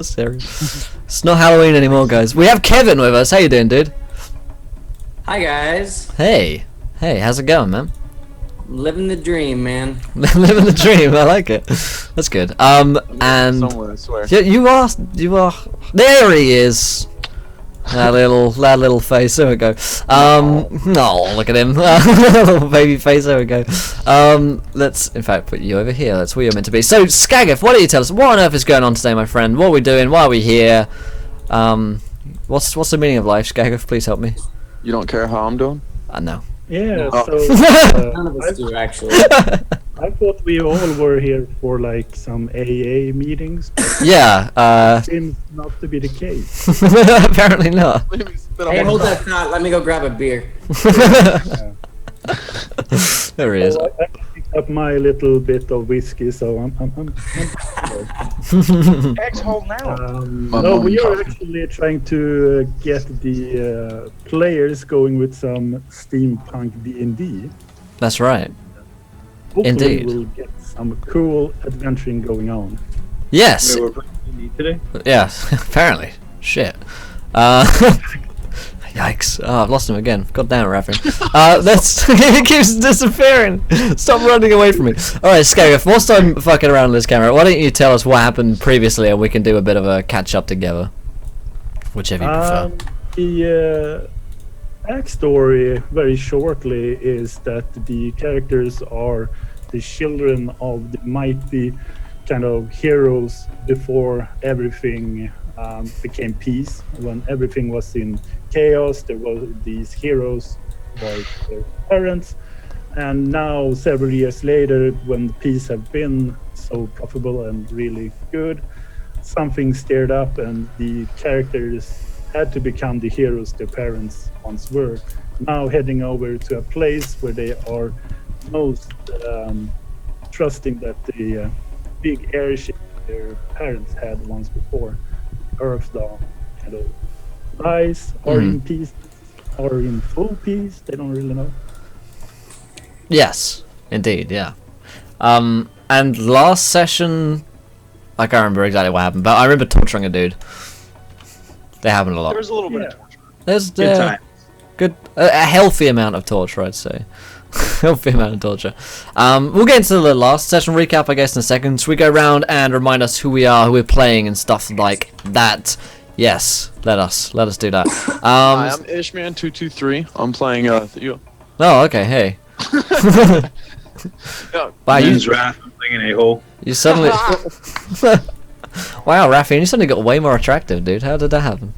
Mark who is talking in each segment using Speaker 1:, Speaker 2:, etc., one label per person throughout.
Speaker 1: Serious. It's not Halloween anymore, guys. We have Kevin with us. How you doing, dude?
Speaker 2: Hi guys.
Speaker 1: Hey. Hey, how's it going, man?
Speaker 2: Living the dream, man.
Speaker 1: Living the dream. I like it. That's good. And
Speaker 3: somewhere, I swear.
Speaker 1: you are. There he is. That little face. There we go. Oh, look at him. Little baby face. There we go. Let's in fact put you over here. That's where you're meant to be. So, Skagif, why don't you tell us what on earth is going on today, my friend? What are we doing? Why are we here? What's the meaning of life, Skagif? Please help me.
Speaker 3: You don't care how I'm doing?
Speaker 1: I know.
Speaker 4: Yeah,
Speaker 3: Oh.
Speaker 4: so
Speaker 2: None of us do, actually.
Speaker 4: I thought we all were here for like some AA meetings, but
Speaker 1: Yeah.
Speaker 4: it seems not to be the case.
Speaker 1: Apparently not.
Speaker 2: Hey, hold that thought. Let me go grab a beer.
Speaker 4: Yeah.
Speaker 1: There he is.
Speaker 4: So I picked up my little bit of whiskey, so I'm
Speaker 5: X-hole now.
Speaker 4: no, we are actually trying to get the players going with some steampunk D&D.
Speaker 1: That's right.
Speaker 4: Hopefully
Speaker 1: Indeed.
Speaker 4: we'll get some cool adventuring going on.
Speaker 1: Yes.
Speaker 6: We're playing D&D today.
Speaker 1: Yeah. Apparently. Shit. Yikes. Oh, I've lost him again. God damn it, Raffin. He keeps disappearing. Stop running away from me. Alright, Skagif, whilst I'm fucking around this camera, why don't you tell us what happened previously and we can do a bit of a catch-up together? Whichever you prefer.
Speaker 4: The backstory, very shortly, is that the characters are the children of the mighty kind of heroes before everything became peace. When everything was in chaos, there were these heroes like their parents, and now several years later, when the peace have been so profitable and really good, something stirred up and the characters had to become the heroes their parents once were, now heading over to a place where they are most trusting that the big airship their parents had once before, Earth Dawn, kind of lies, or in peace, or in full peace, they don't really know.
Speaker 1: Yes, indeed, yeah. And last session, I can't remember exactly what happened, but I remember torturing a dude. They happened a lot.
Speaker 5: There's a little bit of torture.
Speaker 1: There's
Speaker 6: Good time.
Speaker 1: good, a healthy amount of torture, I'd say. Healthy amount of torture. We'll get into the last session recap, I guess, in a second. So we go around and remind us who we are, who we're playing, and stuff like that. Yes, let us do that.
Speaker 3: Hi, I'm Ishman223. I'm playing Theo.
Speaker 1: Oh, okay. Hey.
Speaker 3: Yeah.
Speaker 1: Wow,
Speaker 6: My name's Raph. I'm playing an a-hole.
Speaker 1: you suddenly. Wow, Raffi, you suddenly got way more attractive, dude. How did that happen?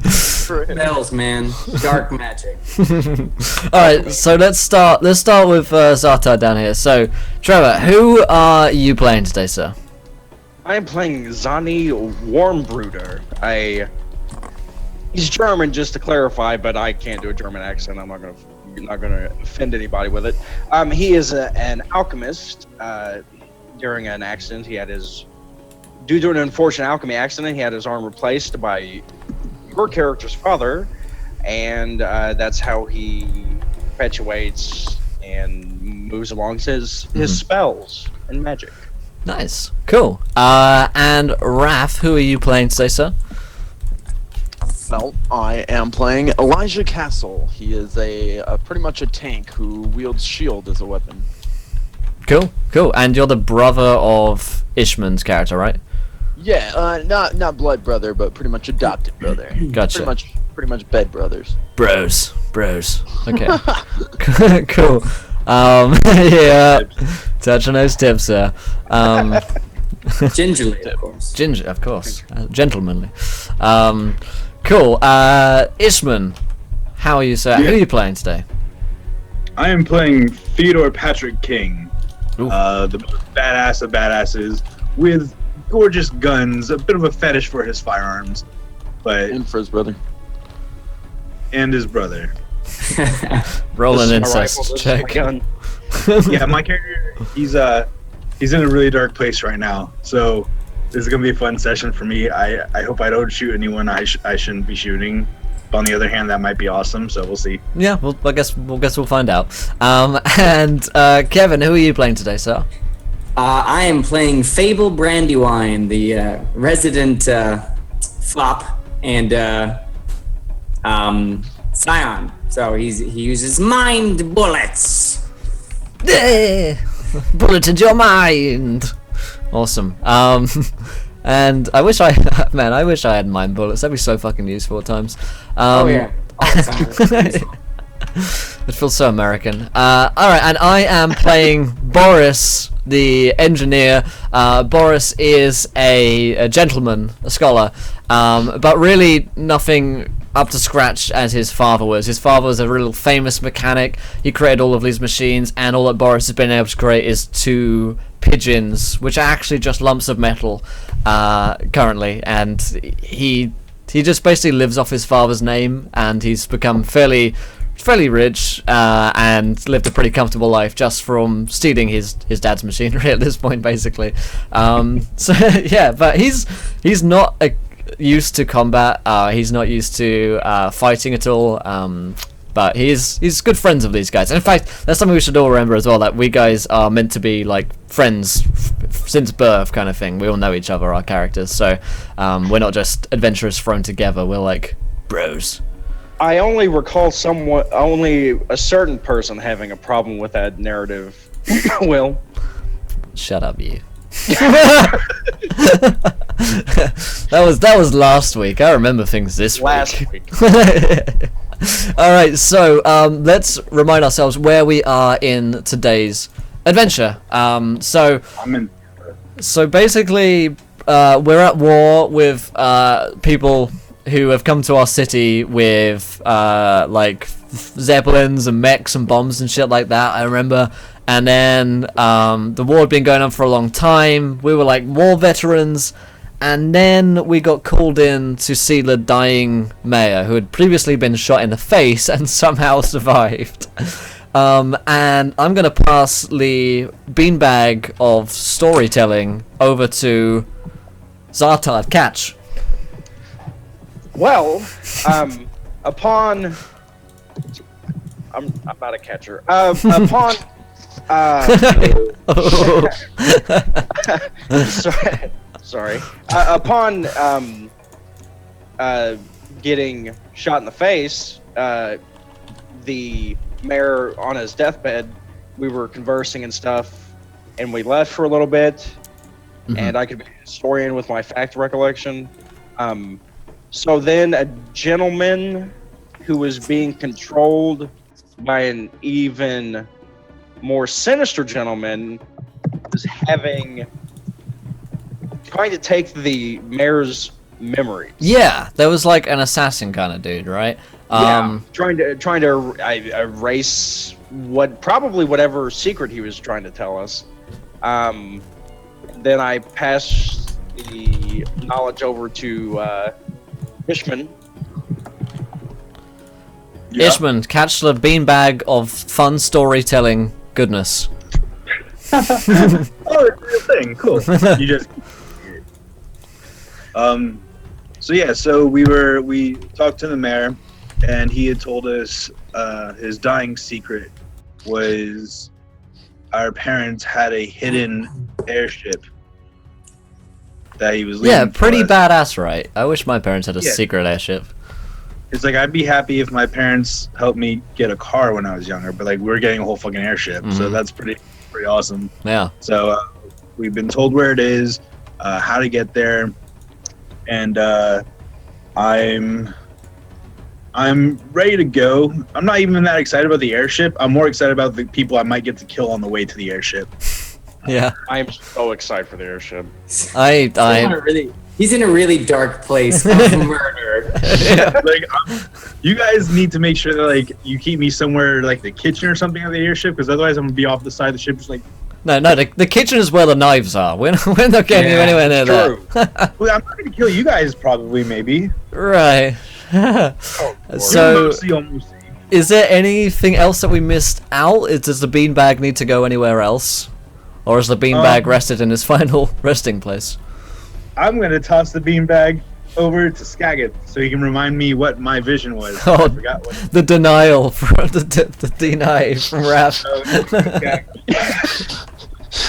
Speaker 2: Spells, man. Dark magic.
Speaker 1: Alright, so let's start with Zartar down here. So, Trevor, who are you playing today, sir?
Speaker 5: I am playing Zani Warmbruder. He's German, just to clarify, but I can't do a German accent. I'm not gonna offend anybody with it. He is an alchemist. During an accident, due to an unfortunate alchemy accident, he had his arm replaced by your character's father, and that's how he perpetuates and moves along his spells and magic.
Speaker 1: Nice. Cool. And Raph, who are you playing today, sir?
Speaker 3: Well, I am playing Elijah Castle. He is pretty much a tank who wields shield as a weapon.
Speaker 1: Cool. And you're the brother of Ishman's character, right?
Speaker 3: Yeah, not blood brother, but pretty much adopted brother.
Speaker 1: Gotcha.
Speaker 3: Pretty much bed brothers.
Speaker 1: Bros. Okay. Cool. Yeah. Touch on those tips, sir.
Speaker 2: Gingerly, of course.
Speaker 1: Of course. Gentlemanly. Cool. Ishman, how are you, sir?
Speaker 6: Yeah.
Speaker 1: Who are you playing today?
Speaker 6: I am playing Theodore Patrick King,
Speaker 1: Ooh.
Speaker 6: the most badass of badasses, with gorgeous guns, a bit of a fetish for his firearms, but
Speaker 3: And for his brother.
Speaker 6: and his brother.
Speaker 1: Roll an
Speaker 5: This is my
Speaker 1: incest
Speaker 5: rifle, this is
Speaker 1: check.
Speaker 5: my gun.
Speaker 6: Yeah, my character, he's in a really dark place right now, so this is gonna be a fun session for me. I hope I don't shoot anyone I shouldn't be shooting. But on the other hand, that might be awesome, so we'll see.
Speaker 1: Yeah, I guess we'll find out. And Kevin, who are you playing today, sir?
Speaker 2: I am playing Fable Brandywine, the resident fop and scion. So he uses mind bullets.
Speaker 1: Bulleted your mind. Awesome. And I wish I had mind bullets. That'd be so fucking useful at times.
Speaker 2: Oh yeah, all the time.
Speaker 1: It feels so American. Alright, and I am playing Boris, the engineer. Boris is a gentleman, a scholar, but really nothing up to scratch as his father was. His father was a real famous mechanic. He created all of these machines, and all that Boris has been able to create is 2 pigeons, which are actually just lumps of metal currently, and he just basically lives off his father's name, and he's become fairly rich and lived a pretty comfortable life just from stealing his dad's machinery at this point, basically. So yeah, but he's not used to combat. He's not used to fighting at all. But he's good friends of these guys. And in fact, that's something we should all remember as well, that we guys are meant to be like friends since birth kind of thing. We all know each other, our characters. So we're not just adventurers thrown together. We're like bros.
Speaker 5: I only recall only a certain person having a problem with that narrative. Will.
Speaker 1: Shut up, you. that was last week. I remember things this
Speaker 5: Last week.
Speaker 1: Alright, so let's remind ourselves where we are in today's adventure. So basically we're at war with people who have come to our city with like zeppelins and mechs and bombs and shit like that, I remember. And then the war had been going on for a long time. We were like war veterans. And then we got called in to see the dying mayor, who had previously been shot in the face and somehow survived. And I'm going to pass the beanbag of storytelling over to Zartard. Catch.
Speaker 5: Well, upon... I'm not a catcher. Upon... Sorry. Upon getting shot in the face, the mayor on his deathbed, we were conversing and stuff, and we left for a little bit, and I could be a historian with my fact recollection. So then a gentleman who was being controlled by an even more sinister gentleman was trying to take the mayor's memories.
Speaker 1: Yeah, there was like an assassin kind of dude, right?
Speaker 5: Yeah, trying to erase whatever secret he was trying to tell us. Then I passed the knowledge over to Ishman.
Speaker 3: Yeah.
Speaker 1: Ishman, catch the beanbag of fun storytelling goodness.
Speaker 6: Oh, it's a real thing. Cool. You just. So we talked to the mayor, and he had told us his dying secret was our parents had a hidden airship that he was leaving.
Speaker 1: Yeah, pretty
Speaker 6: for us.
Speaker 1: badass, right? I wish my parents had a secret airship.
Speaker 6: It's like, I'd be happy if my parents helped me get a car when I was younger, but like we're getting a whole fucking airship, so that's pretty awesome.
Speaker 1: Yeah.
Speaker 6: So we've been told where it is, how to get there, and I'm ready to go. I'm not even that excited about the airship. I'm more excited about the people I might get to kill on the way to the airship.
Speaker 1: Yeah.
Speaker 5: I'm so excited for the airship.
Speaker 2: He's in a really dark place of murder.
Speaker 6: Like, you guys need to make sure that like you keep me somewhere like the kitchen or something of the airship, because otherwise I'm gonna be off the side of the ship just like.
Speaker 1: No, the kitchen is where the knives are. We're not getting you anywhere near
Speaker 5: True.
Speaker 1: that.
Speaker 6: Well, I'm not gonna kill you guys, probably, maybe.
Speaker 1: Right. So, is there anything else that we missed out? Does the beanbag need to go anywhere else? Or is the beanbag rested in his final resting place?
Speaker 6: I'm gonna toss the beanbag over to Skagit so he can remind me what my vision was.
Speaker 1: Oh,
Speaker 6: I forgot what.
Speaker 1: the denial from the deny from Raph.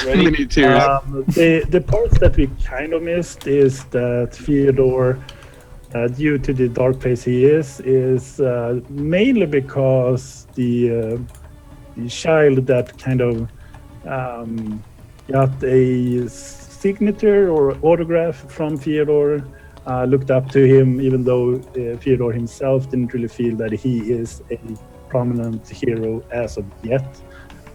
Speaker 3: We need tears.
Speaker 4: The parts that we kind of missed is that Theodore, due to the dark place he is mainly because the child that kind of got a signature or autograph from Theodore looked up to him, even though Theodore himself didn't really feel that he is a prominent hero as of yet.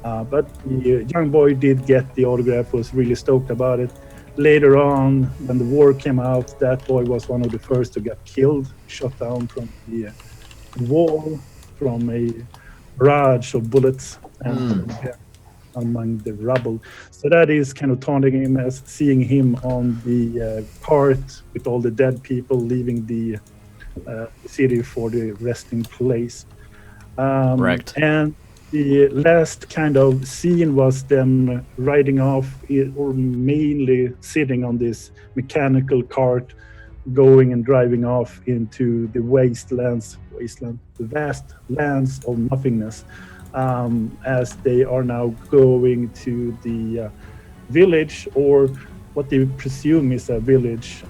Speaker 4: But the young boy did get the autograph, was really stoked about it. Later on, when the war came out, that boy was one of the first to get killed, shot down from the wall from a barrage of bullets and among the rubble. So that is kind of taunting him as seeing him on the cart with all the dead people leaving the city for the resting place.
Speaker 1: Correct.
Speaker 4: And the last kind of scene was them riding off, or mainly sitting on this mechanical cart, going and driving off into the the vast lands of nothingness, as they are now going to the village, or what they presume is a village,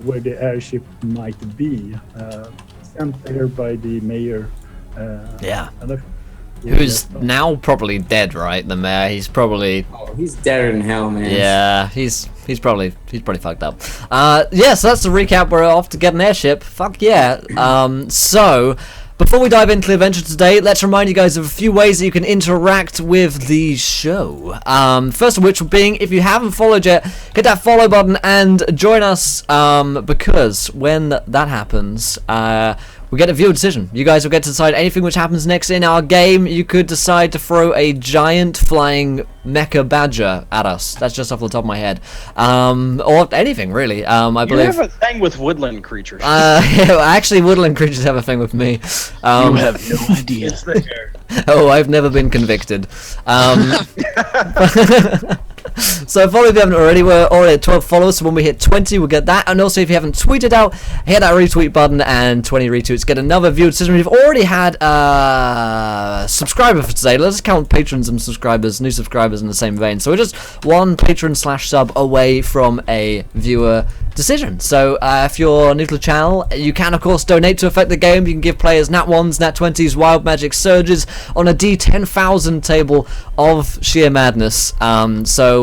Speaker 4: where the airship might be, sent there by the mayor.
Speaker 1: Who's now probably dead, right? The mayor. He's probably.
Speaker 2: Oh, he's deader than hell, man.
Speaker 1: Yeah, he's probably fucked up. Yeah, so that's the recap. We're off to get an airship. Fuck yeah. So before we dive into the adventure today, let's remind you guys of a few ways that you can interact with the show. First of which being, if you haven't followed yet, hit that follow button and join us, because when that happens, we get a viewer decision. You guys will get to decide anything which happens next in our game. You could decide to throw a giant flying mecha badger at us. That's just off the top of my head. Or anything, really. I
Speaker 5: You
Speaker 1: believe.
Speaker 5: have a thing with woodland creatures.
Speaker 1: Actually, woodland creatures have a thing with me.
Speaker 3: You have no idea.
Speaker 6: It's there.
Speaker 1: Oh, I've never been convicted. So follow if you haven't already. We're already at 12 followers, so when we hit 20, we'll get that. And also, if you haven't tweeted out, hit that retweet button and 20 retweets. Get another viewer decision. We've already had a subscriber for today. Let's count patrons and subscribers, new subscribers in the same vein. So we're just one patron/sub away from a viewer decision. So if you're new to the channel, you can of course donate to affect the game. You can give players nat 1s, nat 20s, wild magic surges on a d10,000 table of sheer madness. So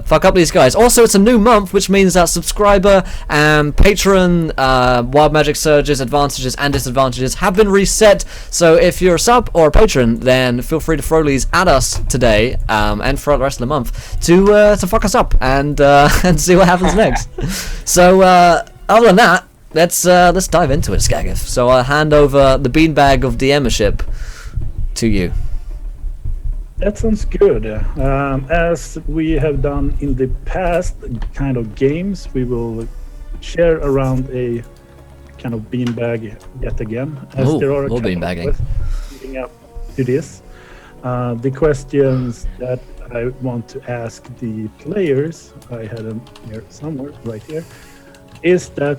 Speaker 1: fuck up these guys. Also, it's a new month, which means that subscriber and patron wild magic surges, advantages and disadvantages have been reset. So if you're a sub or a patron, then feel free to throw these at us today, and throughout the rest of the month to fuck us up and and see what happens next. So other than that, let's dive into it, Skagif. So I'll hand over the beanbag of DMership to you.
Speaker 4: That sounds good. As we have done in the past kind of games, we will share around a kind of beanbag yet again. As
Speaker 1: Ooh,
Speaker 4: there are a
Speaker 1: more
Speaker 4: couple of
Speaker 1: beanbagging.
Speaker 4: questions leading up to this. The questions that I want to ask the players, I had them here somewhere, right here, is that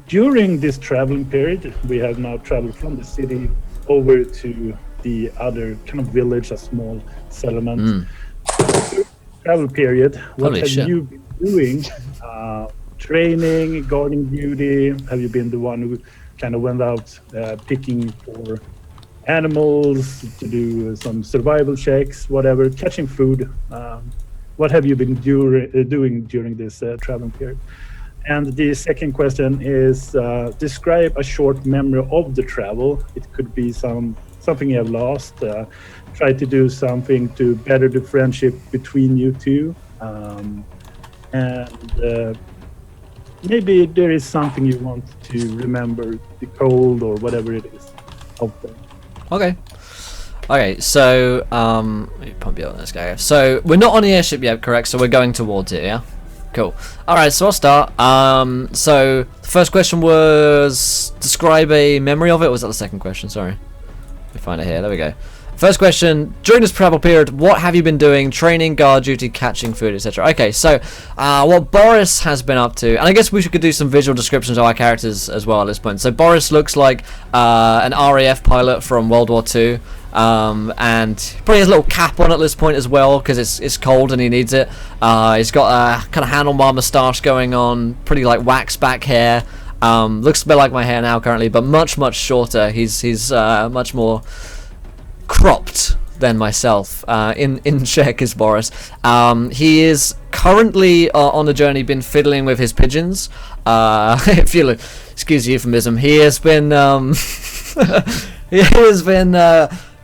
Speaker 4: during this traveling period, we have now traveled from the city over to the other kind of village, a small settlement. Travel period, what
Speaker 1: Holy
Speaker 4: have
Speaker 1: shit.
Speaker 4: you been doing? Training, guarding duty? Have you been the one who kind of went out picking for animals, to do some survival checks, whatever, catching food? What have you been doing during this traveling period? And the second question is, describe a short memory of the travel. It could be something you have lost. Try to do something to better the friendship between you two. And maybe there is something you want to remember, the cold or whatever it is out there.
Speaker 1: Okay, so let me pump you on this guy. So we're not on the airship yet, correct? So we're going towards it, yeah? Cool. Alright, so I'll start. So the first question was describe a memory of it, or was that the second question? Sorry. Let me find it here. There we go. First question, during this travel period, what have you been doing? Training, guard duty, catching food, etc. Okay, so what Boris has been up to, and I guess we could do some visual descriptions of our characters as well at this point. So Boris looks like an RAF pilot from World War II. and probably has a little cap on at this point as well because it's cold and he needs it. He's got a kind of handlebar moustache going on, pretty like wax back hair. Looks a bit like my hair now currently, but much shorter. He's much more cropped than myself. In check is Boris. He is currently on a journey, been fiddling with his pigeons. If you'll excuse the euphemism, he has been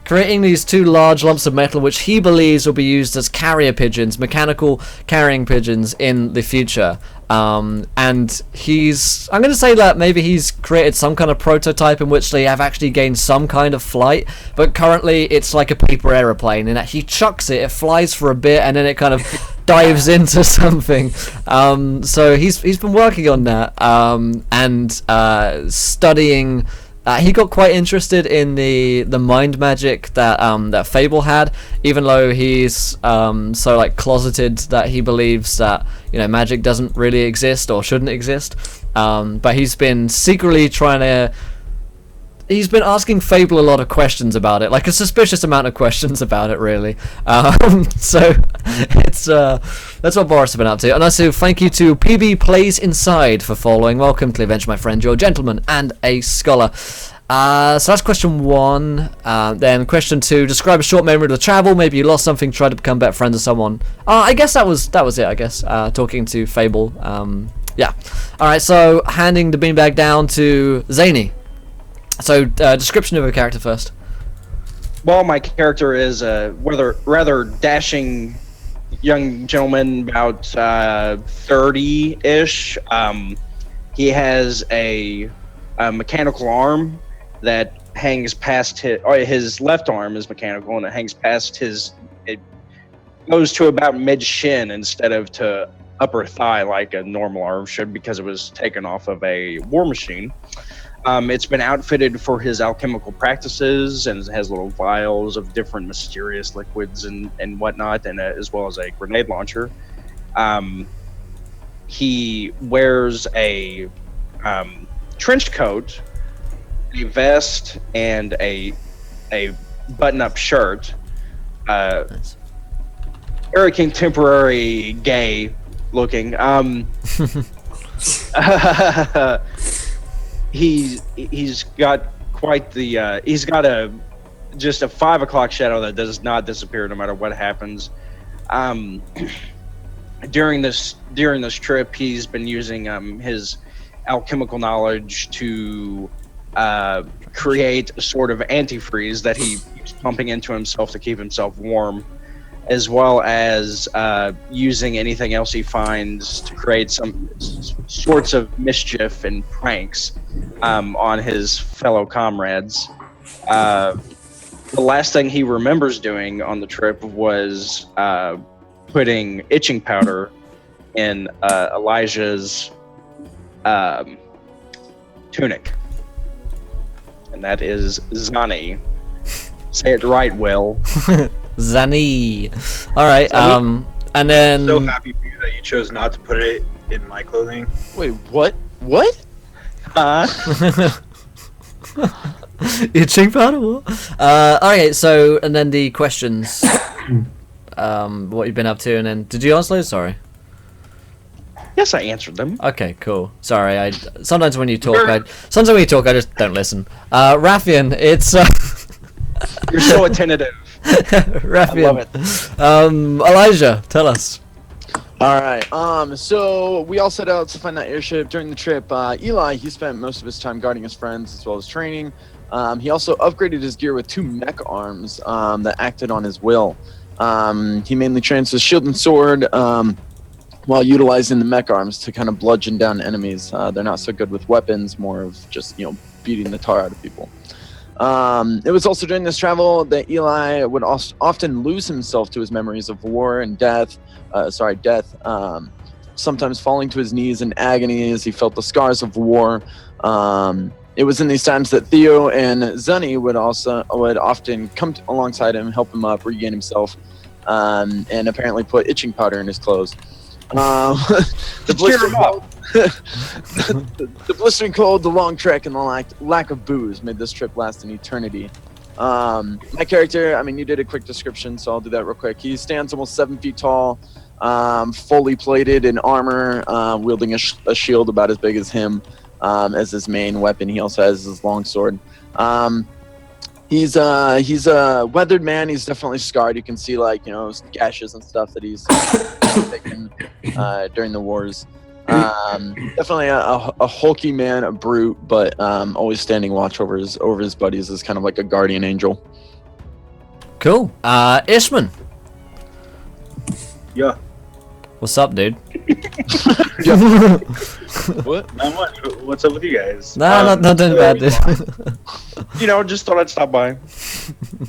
Speaker 1: creating these 2 large lumps of metal which he believes will be used as carrier pigeons, mechanical carrying pigeons in the future. And I'm going to say that maybe he's created some kind of prototype in which they have actually gained some kind of flight, but currently it's like a paper aeroplane in that he chucks it, it flies for a bit, and then it kind of dives into something. So he's been working on that and studying. He got quite interested in the mind magic that Fable had, even though he's so like closeted that he believes that magic doesn't really exist or shouldn't exist. But he's been secretly he's been asking Fable a lot of questions about it, like a suspicious amount of questions about it, really. So it's that's what Boris has been up to. And also thank you to PB Plays Inside for following. Welcome to the adventure, my friend. You're a gentleman and a scholar. So that's question 1. Then question 2: describe a short memory of the travel. Maybe you lost something, tried to become better friends with someone. I guess that was it. I guess talking to Fable. Yeah. All right. So handing the beanbag down to Zany. So, description of your character first.
Speaker 5: Well, my character is a rather dashing young gentleman, about 30-ish. He has a mechanical arm that hangs past his left arm is mechanical, and it hangs past it goes to about mid-shin instead of to upper thigh like a normal arm should, because it was taken off of a war machine. It's been outfitted for his alchemical practices and has little vials of different mysterious liquids and whatnot, and as well as a grenade launcher. He wears a trench coat, a vest, and a button-up shirt.
Speaker 1: Nice.
Speaker 5: Very contemporary, gay looking. He's got quite the he's got just a 5 o'clock shadow that does not disappear no matter what happens. During this trip, he's been using his alchemical knowledge to create a sort of antifreeze that he keeps pumping into himself to keep himself warm, as well as using anything else he finds to create some sorts of mischief and pranks on his fellow comrades. The last thing he remembers doing on the trip was putting itching powder in Elijah's tunic. And that is Zani. Say it right, Will.
Speaker 1: Zani. All right.
Speaker 5: Zani.
Speaker 1: And then.
Speaker 6: I'm so happy for you that you chose not to put it in my clothing.
Speaker 3: Wait, what? What?
Speaker 1: Itching powder. Okay. So and then the questions. What you've been up to, and then did you answer those? Sorry.
Speaker 5: Yes, I answered them.
Speaker 1: Okay, cool. Sorry, sometimes when you talk, I just don't listen. Raffian, it's
Speaker 5: You're so attentive.
Speaker 1: Raffian.
Speaker 5: I love it.
Speaker 1: Elijah, tell us.
Speaker 3: All right. So we all set out to find that airship during the trip. Eli, he spent most of his time guarding his friends as well as training. He also upgraded his gear with 2 mech arms that acted on his will. He mainly trains with shield and sword, while utilizing the mech arms to kind of bludgeon down enemies. They're not so good with weapons, more of just, beating the tar out of people. It was also during this travel that Eli would often lose himself to his memories of war and death, sometimes falling to his knees in agony as he felt the scars of war. It was in these times that Theo and Zunny would often come alongside him, help him up, regain himself, and apparently put itching powder in his clothes. The blistering cold, the long trek, and the lack of booze made this trip last an eternity. My character, I mean, you did a quick description, so I'll do that real quick. He stands almost 7 feet tall, fully plated in armor, wielding a shield about as big as him as his main weapon. He also has his longsword. He's a weathered man. He's definitely scarred. You can see gashes and stuff that he's taken during the wars. Definitely a hulky man, a brute, but always standing watch over his buddies as kind of like a guardian angel.
Speaker 1: Cool. Ishman.
Speaker 6: Yeah.
Speaker 1: What's up, dude?
Speaker 6: What? Not much. What's up with you guys?
Speaker 1: Nah, nothing bad, dude.
Speaker 5: Just thought I'd stop by.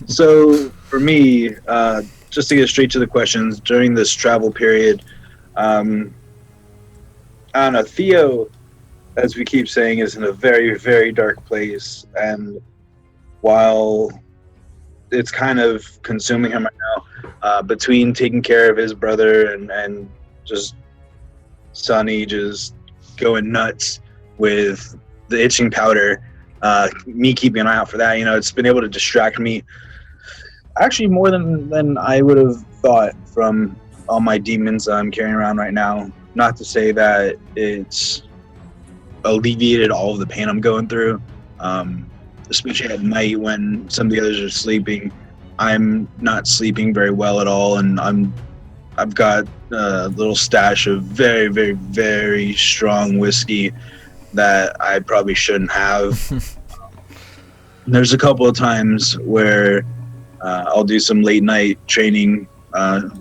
Speaker 6: So for me, just to get straight to the questions, during this travel period, I don't know, Theo, as we keep saying, is in a very, very dark place, and while it's kind of consuming him right now, between taking care of his brother and just Sonny just going nuts with the itching powder, me keeping an eye out for that, it's been able to distract me actually more than I would have thought from all my demons I'm carrying around right now. Not to say that it's alleviated all of the pain I'm going through, especially at night when some of the others are sleeping. I'm not sleeping very well at all, and I've got a little stash of very, very, very strong whiskey that I probably shouldn't have. There's a couple of times where I'll do some late night training,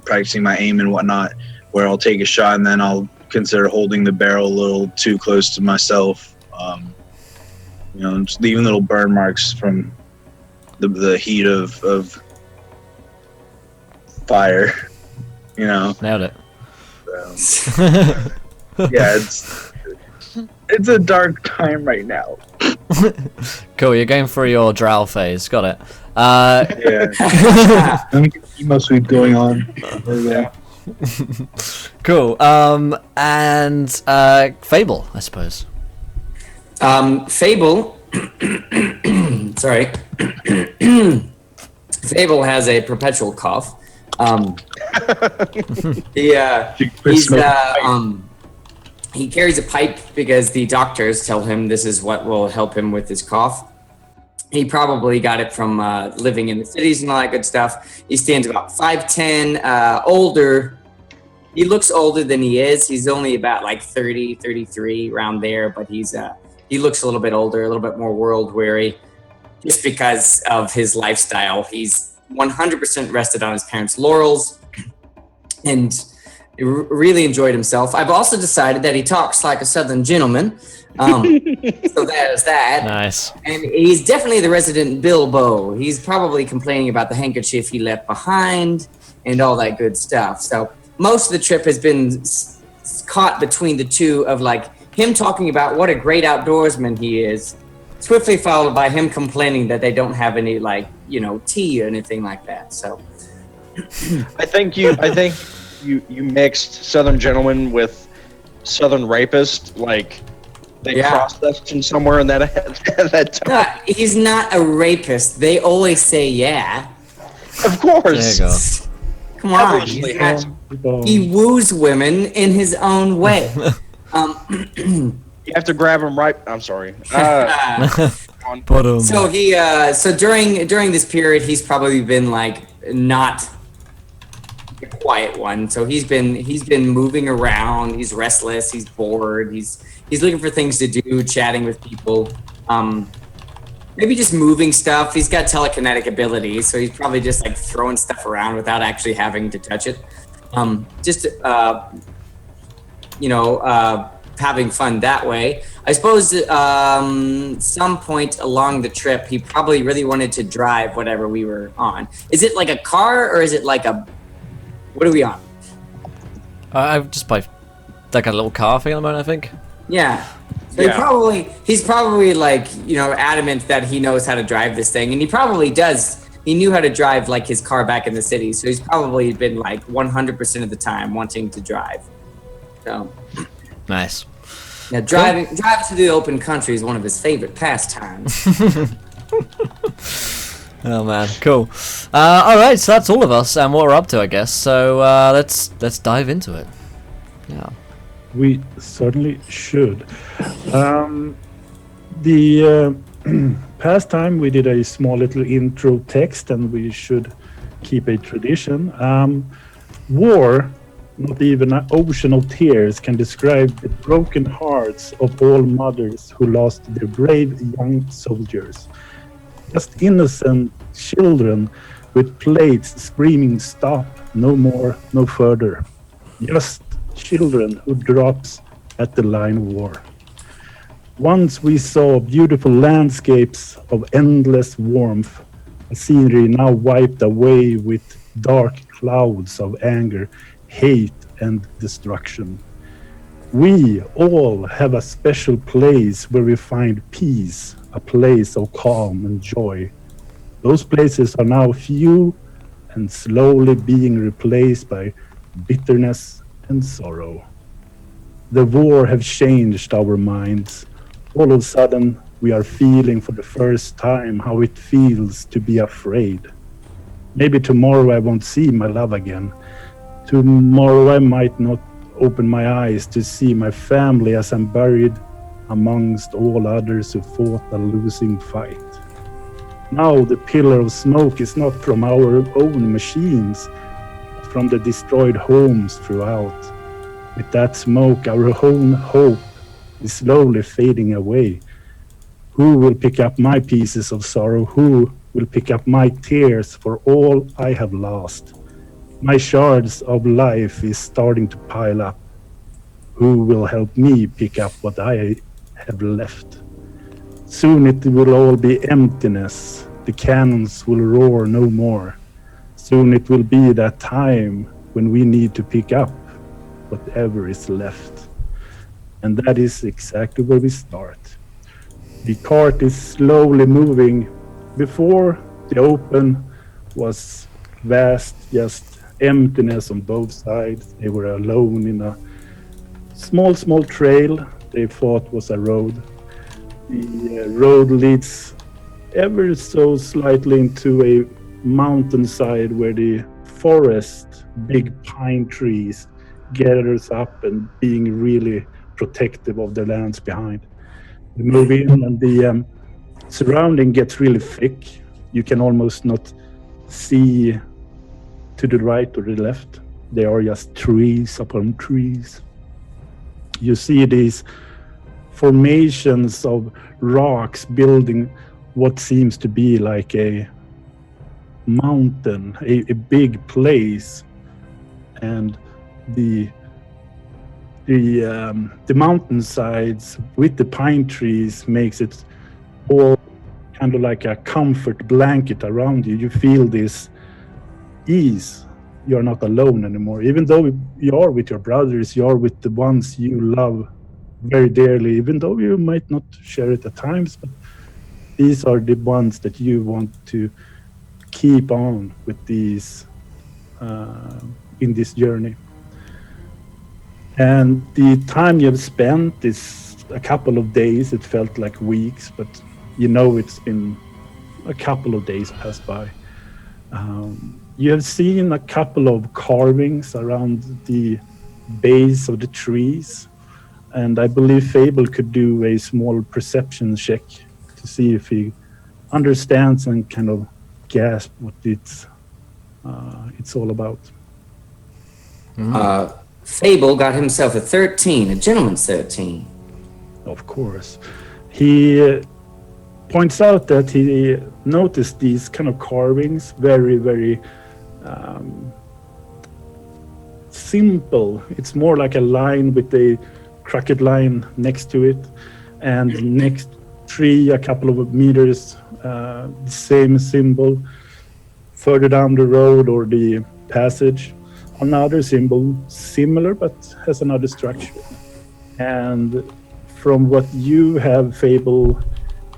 Speaker 6: practicing my aim and whatnot, where I'll take a shot and then I'll consider holding the barrel a little too close to myself. Just leaving little burn marks from the heat of fire.
Speaker 1: Nailed it.
Speaker 6: So, yeah, it's a dark time right now.
Speaker 1: Cool, you're going through your drow phase. Got it.
Speaker 6: Yeah. Let me get emo sweep going on. Yeah.
Speaker 1: Cool. And Fable, I suppose.
Speaker 2: Fable. Sorry. Fable has a perpetual cough. He carries a pipe because the doctors tell him this is what will help him with his cough. He probably got it from living in the cities and all that good stuff. He stands about 5'10", older. He looks older than he is. He's only about 30, 33, around there, but he looks a little bit older, a little bit more world weary, just because of his lifestyle. He's 100% rested on his parents' laurels and really enjoyed himself. I've also decided that he talks like a Southern gentleman. So there's that.
Speaker 1: Nice.
Speaker 2: And he's definitely the resident Bilbo. He's probably complaining about the handkerchief he left behind and all that good stuff. So most of the trip has been caught between the two of him talking about what a great outdoorsman he is, swiftly followed by him complaining that they don't have any tea or anything like that. So
Speaker 5: I think you mixed Southern gentleman with Southern rapist, they cross-sectioned somewhere in that time.
Speaker 2: No, he's not a rapist. They always say yeah.
Speaker 5: Of course.
Speaker 1: There you go.
Speaker 2: Come on.
Speaker 5: Obviously has-
Speaker 2: He woos women in his own way.
Speaker 5: You have to grab him right. I'm sorry.
Speaker 2: So he during this period he's probably been not the quiet one. So he's been moving around. He's restless. He's bored. He's looking for things to do, chatting with people. Maybe just moving stuff. He's got telekinetic abilities, so he's probably just throwing stuff around without actually having to touch it. Having fun that way. I suppose some point along the trip, he probably really wanted to drive whatever we were on. Is it a car or is it what are we on?
Speaker 1: I've just by a little car thing at the moment, I think.
Speaker 2: Yeah. So
Speaker 5: Yeah.
Speaker 2: he's probably adamant that he knows how to drive this thing, and he probably does. He knew how to drive his car back in the city, so he's probably been 100% of the time wanting to drive. So
Speaker 1: Nice.
Speaker 2: yeah, driving to the open country is one of his favorite pastimes.
Speaker 1: Oh man, cool. All right, so that's all of us and what we're up to, I guess. So let's dive into it. Yeah.
Speaker 4: We certainly should. The past time we did a small little intro text, and we should keep a tradition. War, not even an ocean of tears, can describe the broken hearts of all mothers who lost their brave young soldiers. Just innocent children with plates screaming stop, no more, no further. Just children who drops at the line of war. Once we saw beautiful landscapes of endless warmth, a scenery now wiped away with dark clouds of anger, hate and destruction. We all have a special place where we find peace, a place of calm and joy. Those places are now few and slowly being replaced by bitterness and sorrow. The war have changed our minds. All of a sudden, we are feeling for the first time how it feels to be afraid. Maybe tomorrow I won't see my love again. Tomorrow I might not open my eyes to see my family as I'm buried amongst all others who fought a losing fight. Now the pillar of smoke is not from our own machines, but from the destroyed homes throughout. With that smoke, our own hope is slowly fading away. Who will pick up my pieces of sorrow? Who will pick up my tears for all I have lost? My shards of life is starting to pile up. Who will help me pick up what I have left? Soon it will all be emptiness. The cannons will roar no more. Soon it will be that time when we need to pick up whatever is left. And that is exactly where we start. The cart is slowly moving. Before, the open was vast, just emptiness on both sides. They were alone in a small trail they thought was a road. The road leads ever so slightly into a mountainside where the forest, big pine trees, gathers up and being really protective of the lands behind. We move in and the surrounding gets really thick. You can almost not see to the right or the left. They are just trees upon trees. You see these formations of rocks building what seems to be like a mountain, a big place, and the mountainsides with the pine trees makes it all kind of like a comfort blanket around you. You feel this ease. You're not alone anymore. Even though you are with your brothers, you are with the ones you love very dearly, even though you might not share it at times, but these are the ones that you want to keep on with these in this journey. And the time you've spent is a couple of days. It felt like weeks, but you know it's been a couple of days passed by. You have seen a couple of carvings around the base of the trees, and I believe Fable could do a small perception check to see if he understands and kind of grasp what it's all about.
Speaker 2: Fable got himself a 13, a gentleman's 13.
Speaker 4: Of course. He points out that he noticed these kind of carvings, very, very simple. It's more like a line with a crooked line next to it, and next tree, a couple of meters, the same symbol. Further down the road or the passage, another symbol, similar but has another structure. And from what you have, Fable,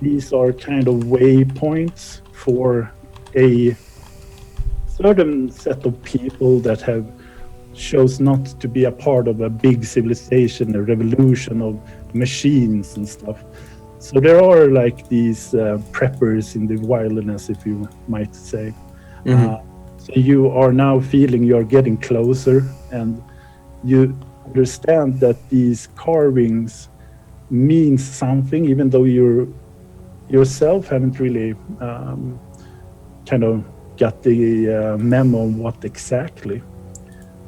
Speaker 4: these are kind of waypoints for a certain set of people that have chose not to be a part of a big civilization, a revolution of machines and stuff. So there are like these preppers in the wilderness, if you might say. So you are now feeling you're getting closer, and you understand that these carvings means something, even though you yourself haven't really kind of got the memo on what exactly.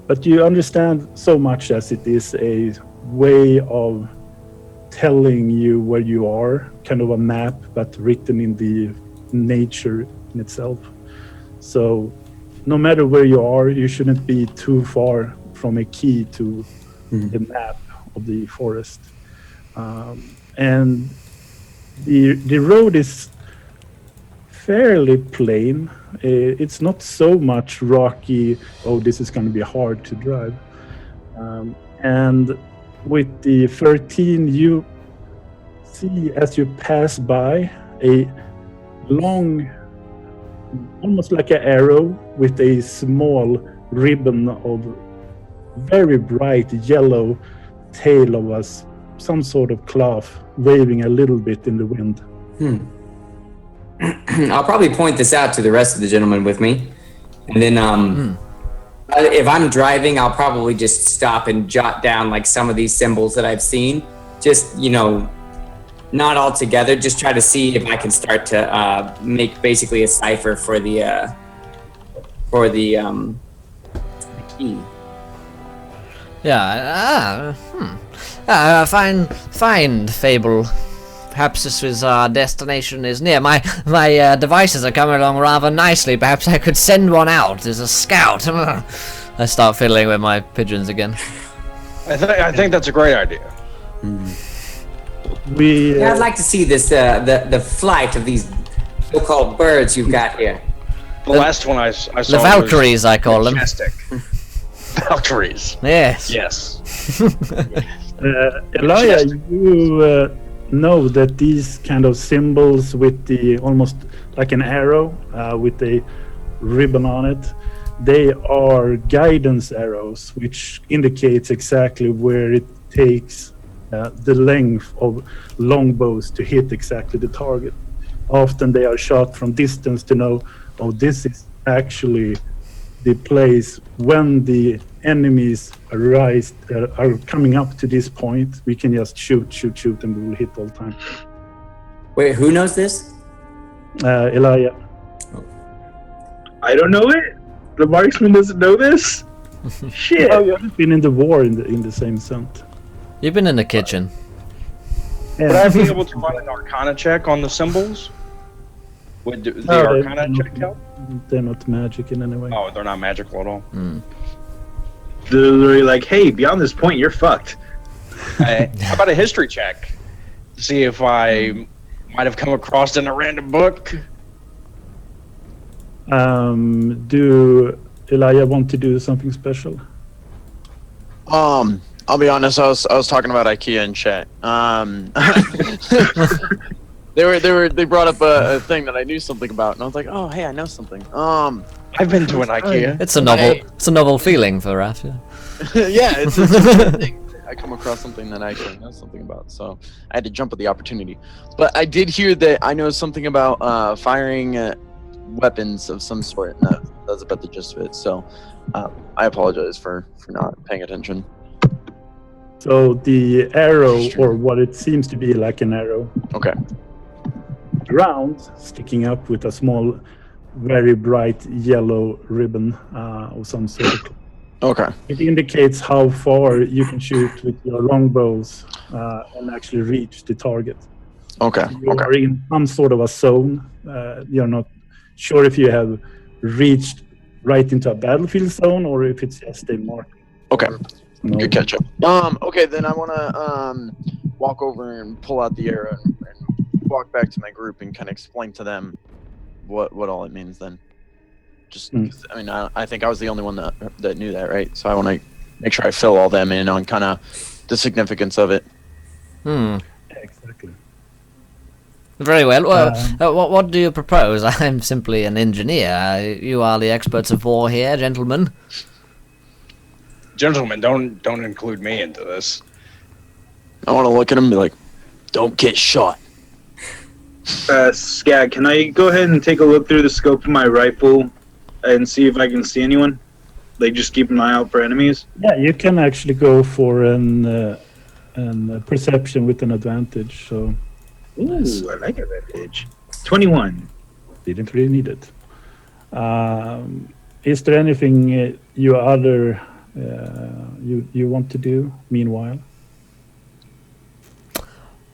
Speaker 4: But you understand so much as it is a way of telling you where you are, kind of a map, but written in the nature in itself. So no matter where you are, you shouldn't be too far from a key to the map of the forest. And the road is fairly plain. It's not so much rocky, oh, this is going to be hard to drive. And with the 13, you see as you pass by a long, almost like an arrow with a small ribbon of very bright yellow tail of us, some sort of cloth waving a little bit in the wind.
Speaker 2: I'll probably point this out to the rest of the gentlemen with me, and then if I'm driving, I'll probably just stop and jot down like some of these symbols that I've seen. Just, you know, not all together. Just try to see if I can start to make basically a cipher for the key.
Speaker 1: Yeah. Fine, Fable. Perhaps this is our destination is near. My devices are coming along rather nicely. Perhaps I could send one out as a scout. I start fiddling with my pigeons again.
Speaker 5: I think that's a great idea.
Speaker 2: Yeah, I'd like to see this the flight of these so-called birds you've got here.
Speaker 5: The last one I saw.
Speaker 1: The Valkyries, I call them.
Speaker 5: Majestic. Valkyries.
Speaker 1: Yes.
Speaker 5: Yes.
Speaker 4: Elijah, you know that these kind of symbols with the almost like an arrow with a ribbon on it, they are guidance arrows, which indicates exactly where it takes the length of longbows to hit exactly the target. Often they are shot from distance to know, oh, this is actually the place when the enemies are coming up to this point. We can just shoot, and we will hit all the time.
Speaker 2: Wait, who knows this?
Speaker 4: Elijah.
Speaker 6: I don't know it. The marksman doesn't know this. Shit.
Speaker 4: Oh, you haven't been in the war in the same sense.
Speaker 1: You've been in the kitchen.
Speaker 4: Yeah.
Speaker 5: Would I be able to run an Arcana check on the symbols? Would the Arcana check help?
Speaker 4: They're not magic in any way.
Speaker 5: Oh, they're not magical at all.
Speaker 6: They're literally like, hey, beyond this point, you're fucked.
Speaker 5: How about a history check? See if I might have come across it in a random book.
Speaker 4: Do Elijah want to do something special?
Speaker 3: I'll be honest. I was talking about IKEA in chat. They brought up a thing that I knew something about, and I was like, oh, hey, I know something.
Speaker 5: I've been to an IKEA.
Speaker 1: It's a novel feeling for Raph. Yeah.
Speaker 3: Yeah, it's a good thing. I come across something that I actually know something about, so I had to jump at the opportunity. But I did hear that I know something about firing weapons of some sort, and that's about the gist of it. So I apologize for not paying attention.
Speaker 4: So the arrow, or what it seems to be like an arrow,
Speaker 3: Okay.
Speaker 4: round, sticking up with a small, very bright yellow ribbon of some sort.
Speaker 3: Okay.
Speaker 4: It indicates how far you can shoot with your longbows and actually reach the target.
Speaker 3: Okay.
Speaker 4: You are in some sort of a zone. You're not sure if you have reached right into a battlefield zone or if it's just a mark.
Speaker 3: Okay.
Speaker 4: No.
Speaker 3: Good catch up. Okay, then I want to walk over and pull out the arrow and walk back to my group and kind of explain to them what all it means. Then, just 'cause, I mean, I think I was the only one that knew that, right? So I want to make sure I fill all them in on kind of the significance of it.
Speaker 4: Yeah, exactly.
Speaker 1: Very well. Well, what do you propose? I'm simply an engineer. You are the experts of war here, gentlemen.
Speaker 5: Gentlemen, don't include me into this.
Speaker 3: I want to look at him and be like, "Don't get shot."
Speaker 6: Scag, can I go ahead and take a look through the scope of my rifle and see if I can see anyone? Like, just keep an eye out for enemies?
Speaker 4: Yeah, you can actually go for an perception with an advantage. So
Speaker 6: Ooh, I like advantage. 21.
Speaker 4: didn't really need it. Is there anything you want to do meanwhile?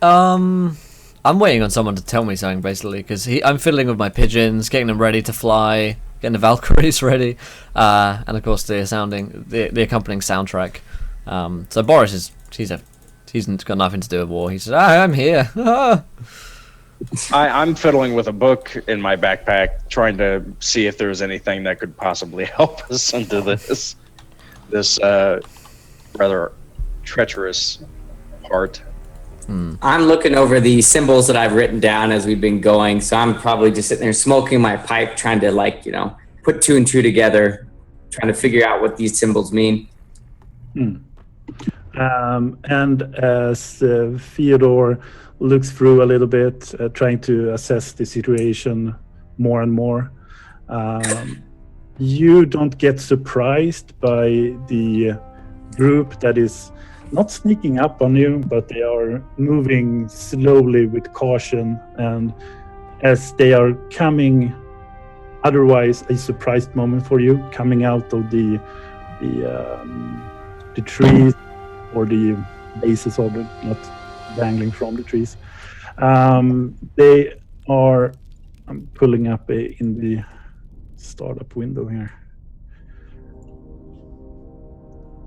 Speaker 1: I'm waiting on someone to tell me something basically, because I'm fiddling with my pigeons, getting them ready to fly, getting the Valkyries ready, and of course the accompanying soundtrack. So Boris he's got nothing to do with war. He says, I'm here.
Speaker 5: I'm fiddling with a book in my backpack, trying to see if there's anything that could possibly help us into this rather treacherous part.
Speaker 2: I'm looking over the symbols that I've written down as we've been going, so I'm probably just sitting there smoking my pipe, trying to put 2 and 2 together, trying to figure out what these symbols mean.
Speaker 4: And as Theodore looks through a little bit, trying to assess the situation more and more, you don't get surprised by the group that is not sneaking up on you, but they are moving slowly with caution, and as they are coming, otherwise a surprised moment for you, coming out of the trees or the bases of it, not dangling from the trees. They are, I'm pulling up in the startup window here.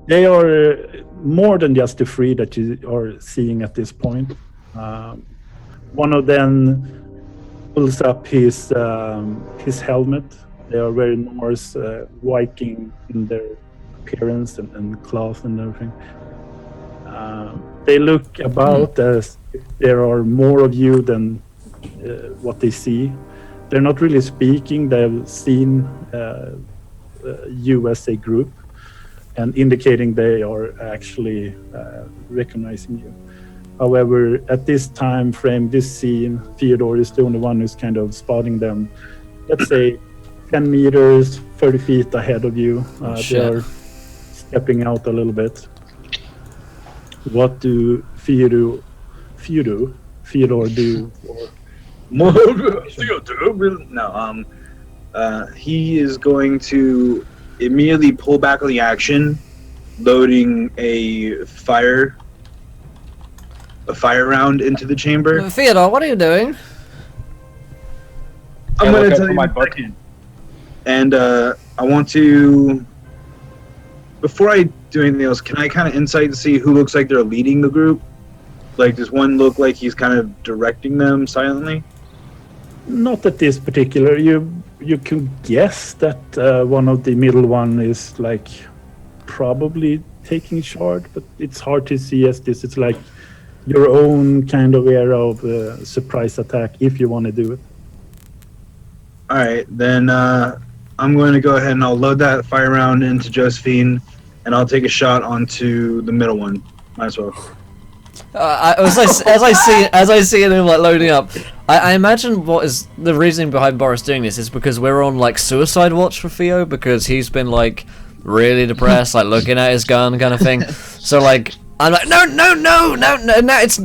Speaker 4: They are more than just the 3 that you are seeing at this point. One of them pulls up his helmet. They are very Norse, Viking in their appearance and cloth and everything. They look about as if there are more of you than what they see. They're not really speaking. They have seen you as a group, and indicating they are actually recognizing you. However, at this time frame, this scene, Theodore is the only one who's kind of spotting them, let's say 10 meters, 30 feet ahead of you. They are stepping out a little bit. What do Theodore do?
Speaker 6: He is going to immediately pull back on the action, loading a fire round into the chamber.
Speaker 1: Theodore, what are you doing?
Speaker 6: I'm going to tell you my book. And I want to, before I do anything else, can I kind of insight to see who looks like they're leading the group? Like, does one look like he's kind of directing them silently?
Speaker 4: Not at this particular. You can guess that one of the middle one is like probably taking charge, but it's hard to see as this is like your own kind of era of surprise attack if you want to do it.
Speaker 6: All right, then I'm going to go ahead and I'll load that fire round into Josephine, and I'll take a shot onto the middle one. Might as well.
Speaker 1: As I see him like loading up, I imagine what is the reason behind Boris doing this is because we're on like suicide watch for Theo, because he's been like really depressed, like looking at his gun kind of thing. So like I'm like no, it's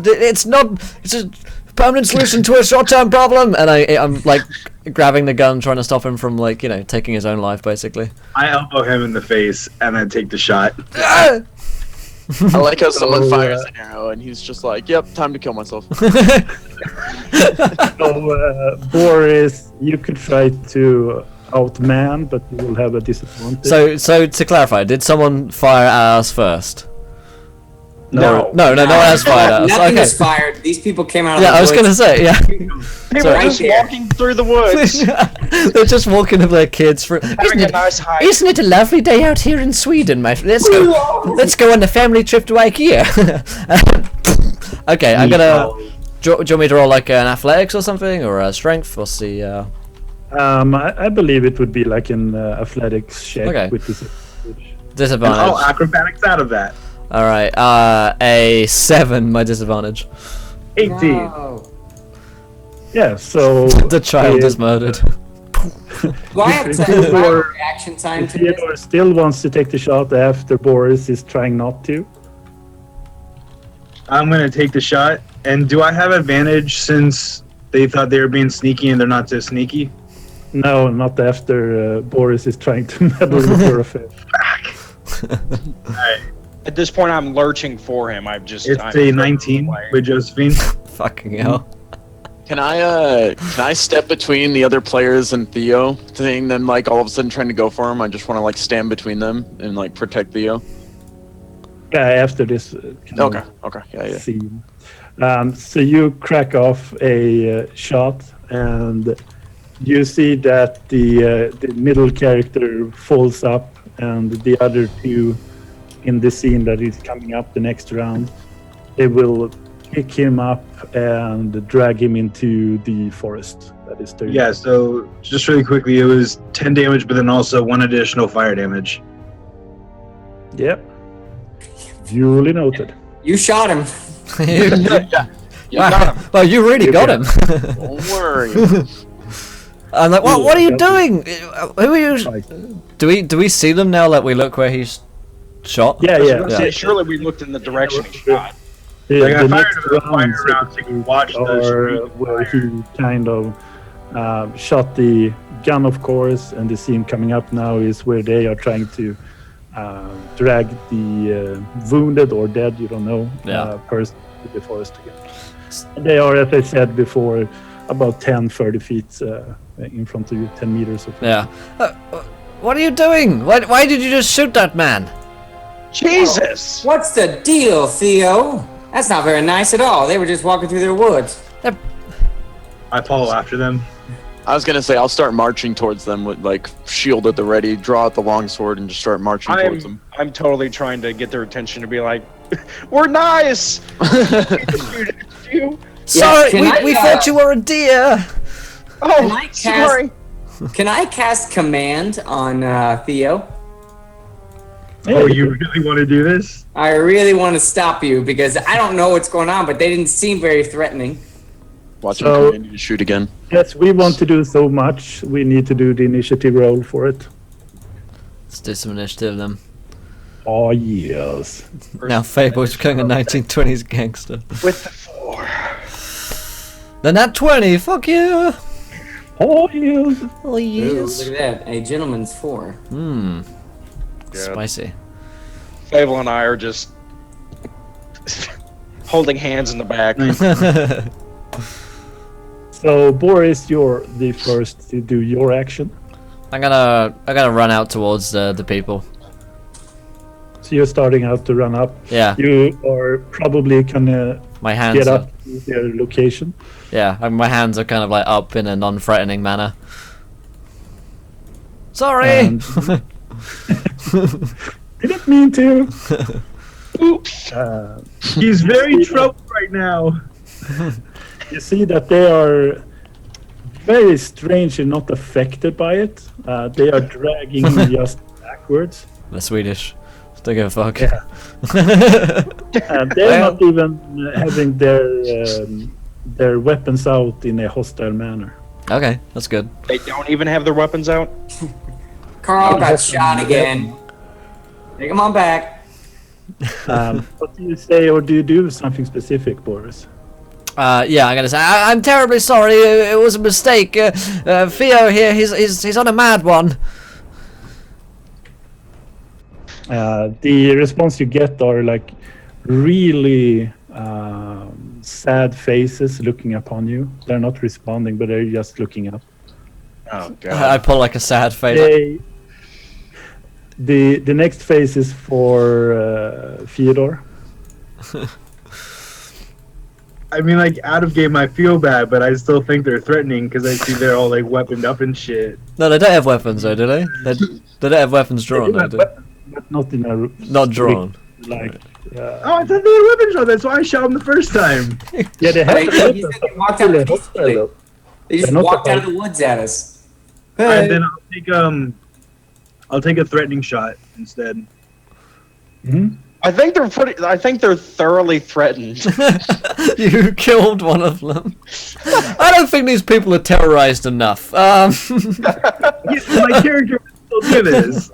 Speaker 1: a permanent solution to a short-term problem, and I'm like grabbing the gun, trying to stop him from like taking his own life basically.
Speaker 6: I elbow him in the face and then take the shot.
Speaker 3: I like how someone fires an arrow and he's just like, yep, time to kill myself.
Speaker 4: So, Boris, you could try to outman, but you will have a disadvantage.
Speaker 1: So to clarify, did someone fire at us first?
Speaker 6: No.
Speaker 1: No one has fired at us.
Speaker 2: Nothing
Speaker 1: Okay.
Speaker 2: was fired. These people came out of the
Speaker 1: Yeah, I was
Speaker 2: woods.
Speaker 1: gonna say, yeah.
Speaker 5: They were just walking through the woods.
Speaker 1: They're just walking with their kids for.
Speaker 5: Having a nice hike.
Speaker 1: Isn't it a lovely day out here in Sweden, mate? Let's go on a family trip to IKEA. Okay, I'm gonna. Do you want me to roll like an athletics or something, or a strength? What's the?
Speaker 4: I believe it would be like an athletics check
Speaker 1: Okay.
Speaker 4: with this.
Speaker 1: Disadvantage.
Speaker 6: Oh, acrobatics out of that.
Speaker 1: All right, a 7. My disadvantage.
Speaker 6: 18.
Speaker 2: No.
Speaker 4: Yeah, so
Speaker 1: The child is murdered.
Speaker 2: Do I have
Speaker 4: Theodore-
Speaker 2: reaction time to this?
Speaker 4: Theodore still wants to take the shot after Boris is trying not to.
Speaker 6: I'm gonna take the shot. And do I have advantage since they thought they were being sneaky and they're not so sneaky?
Speaker 4: No, not after Boris is trying to meddle with your affair.
Speaker 6: Alright.
Speaker 5: At this point, I'm lurching for him.
Speaker 6: It's a 19 with Josephine.
Speaker 1: Fucking hell.
Speaker 3: Can I step between the other players and Theo, seeing them like all of a sudden trying to go for him? I just want to like stand between them and like protect Theo.
Speaker 4: Yeah, after this
Speaker 3: Okay. Yeah.
Speaker 4: scene. So you crack off a shot, and you see that the middle character falls up, and the other two in the scene that is coming up the next round, they will pick him up and drag him into the forest. That is their
Speaker 6: Yeah, so just really quickly, it was 10 damage, but then also 1 additional fire damage.
Speaker 4: Yep. Duly noted.
Speaker 2: You shot him.
Speaker 1: Wow. Well, you really got him.
Speaker 3: Don't worry.
Speaker 1: I'm like, what are you doing? Who are you? Do we see them now that we look where he's shot?
Speaker 4: Yeah.
Speaker 5: Surely we looked in the direction he shot.
Speaker 6: Like, I
Speaker 4: The
Speaker 6: fired
Speaker 4: next
Speaker 6: a fire
Speaker 4: rounds
Speaker 6: round so you can watch the
Speaker 4: are
Speaker 6: streak
Speaker 4: where
Speaker 6: fire.
Speaker 4: he kind of shot the gun, of course, and the scene coming up now is where they are trying to drag the wounded or dead, you don't know, person to the forest again. And they are, as I said before, about 30 feet in front of you, 10 meters or so.
Speaker 1: Yeah. What are you doing? Why did you just shoot that man?
Speaker 5: Jesus!
Speaker 2: What's the deal, Theo? That's not very nice at all. They were just walking through their woods.
Speaker 6: I follow after them.
Speaker 3: I was gonna say I'll start marching towards them with like shield at the ready, draw out the longsword, and just start marching towards them.
Speaker 5: I'm totally trying to get their attention to be like, we're nice! You.
Speaker 1: Sorry,
Speaker 2: can
Speaker 1: we
Speaker 2: I,
Speaker 1: thought you were a deer.
Speaker 5: Oh,
Speaker 2: I cast-
Speaker 5: sorry.
Speaker 2: Can I cast command on Theo?
Speaker 6: Oh, you really want to do this?
Speaker 2: I really want to stop you because I don't know what's going on, but they didn't seem very threatening.
Speaker 3: Watch
Speaker 4: So-
Speaker 3: him command you to shoot again.
Speaker 4: Yes, we want to do so much. We need to do the initiative roll for it.
Speaker 1: Let's do some initiative then.
Speaker 4: Oh, yes.
Speaker 1: Now Fable's becoming a 1920s gangster.
Speaker 5: With the 4.
Speaker 1: Then that 20, fuck you.
Speaker 4: Oh, yes.
Speaker 1: Oh
Speaker 2: Ooh,
Speaker 1: yes.
Speaker 2: look at that. A gentleman's 4.
Speaker 1: Mmm. Spicy.
Speaker 5: Fable and I are just holding hands in the back.
Speaker 4: So, Boris, you're the first to do your action.
Speaker 1: I'm gonna run out towards the people.
Speaker 4: So you're starting out to run up.
Speaker 1: Yeah.
Speaker 4: You are probably gonna
Speaker 1: My hands
Speaker 4: get
Speaker 1: are,
Speaker 4: up to their location.
Speaker 1: yeah, my hands are kind of like up in a non-threatening manner. Sorry.
Speaker 4: And- Didn't mean to.
Speaker 5: Oops.
Speaker 6: He's very troubled right now.
Speaker 4: You see that they are very strangely not affected by it. They are dragging just backwards.
Speaker 1: They're Swedish. Don't give a fuck.
Speaker 4: Yeah. And they're not even having their weapons out in a hostile manner.
Speaker 1: Okay, that's good.
Speaker 5: They don't even have their weapons out?
Speaker 2: Carl got shot again. Take him on back.
Speaker 4: What do you say, or do you do something specific, Boris?
Speaker 1: Yeah, I'm gonna say I'm terribly sorry. It was a mistake. Theo here, he's on a mad one.
Speaker 4: The response you get are like really sad faces looking upon you. They're not responding, but they're just looking up.
Speaker 5: Oh,
Speaker 1: I
Speaker 5: God.
Speaker 1: pull like a sad face.
Speaker 4: The next phase is for Fyodor.
Speaker 6: I mean, like, out of game, I feel bad, but I still think they're threatening because I see they're all, like, weaponed up and shit.
Speaker 1: No, they don't have weapons though, do they? They don't have weapons drawn, though, do they?
Speaker 4: But not in a
Speaker 1: Not drawn.
Speaker 4: like.
Speaker 6: Oh, I thought they had weapons on. That's why I shot him the first time.
Speaker 4: Yeah, they have
Speaker 2: Wait,
Speaker 4: weapons,
Speaker 2: he said
Speaker 4: but
Speaker 2: they walked
Speaker 4: still
Speaker 2: out
Speaker 4: a
Speaker 2: peacefully.
Speaker 4: hostile.
Speaker 2: They just
Speaker 4: They're not
Speaker 2: walked out of
Speaker 4: supposed-
Speaker 2: the woods at us.
Speaker 6: And then I'll take a threatening shot instead.
Speaker 4: Mhm.
Speaker 5: I think they're thoroughly threatened.
Speaker 1: You killed one of them. I don't think these people are terrorized enough.
Speaker 6: My character will still do this.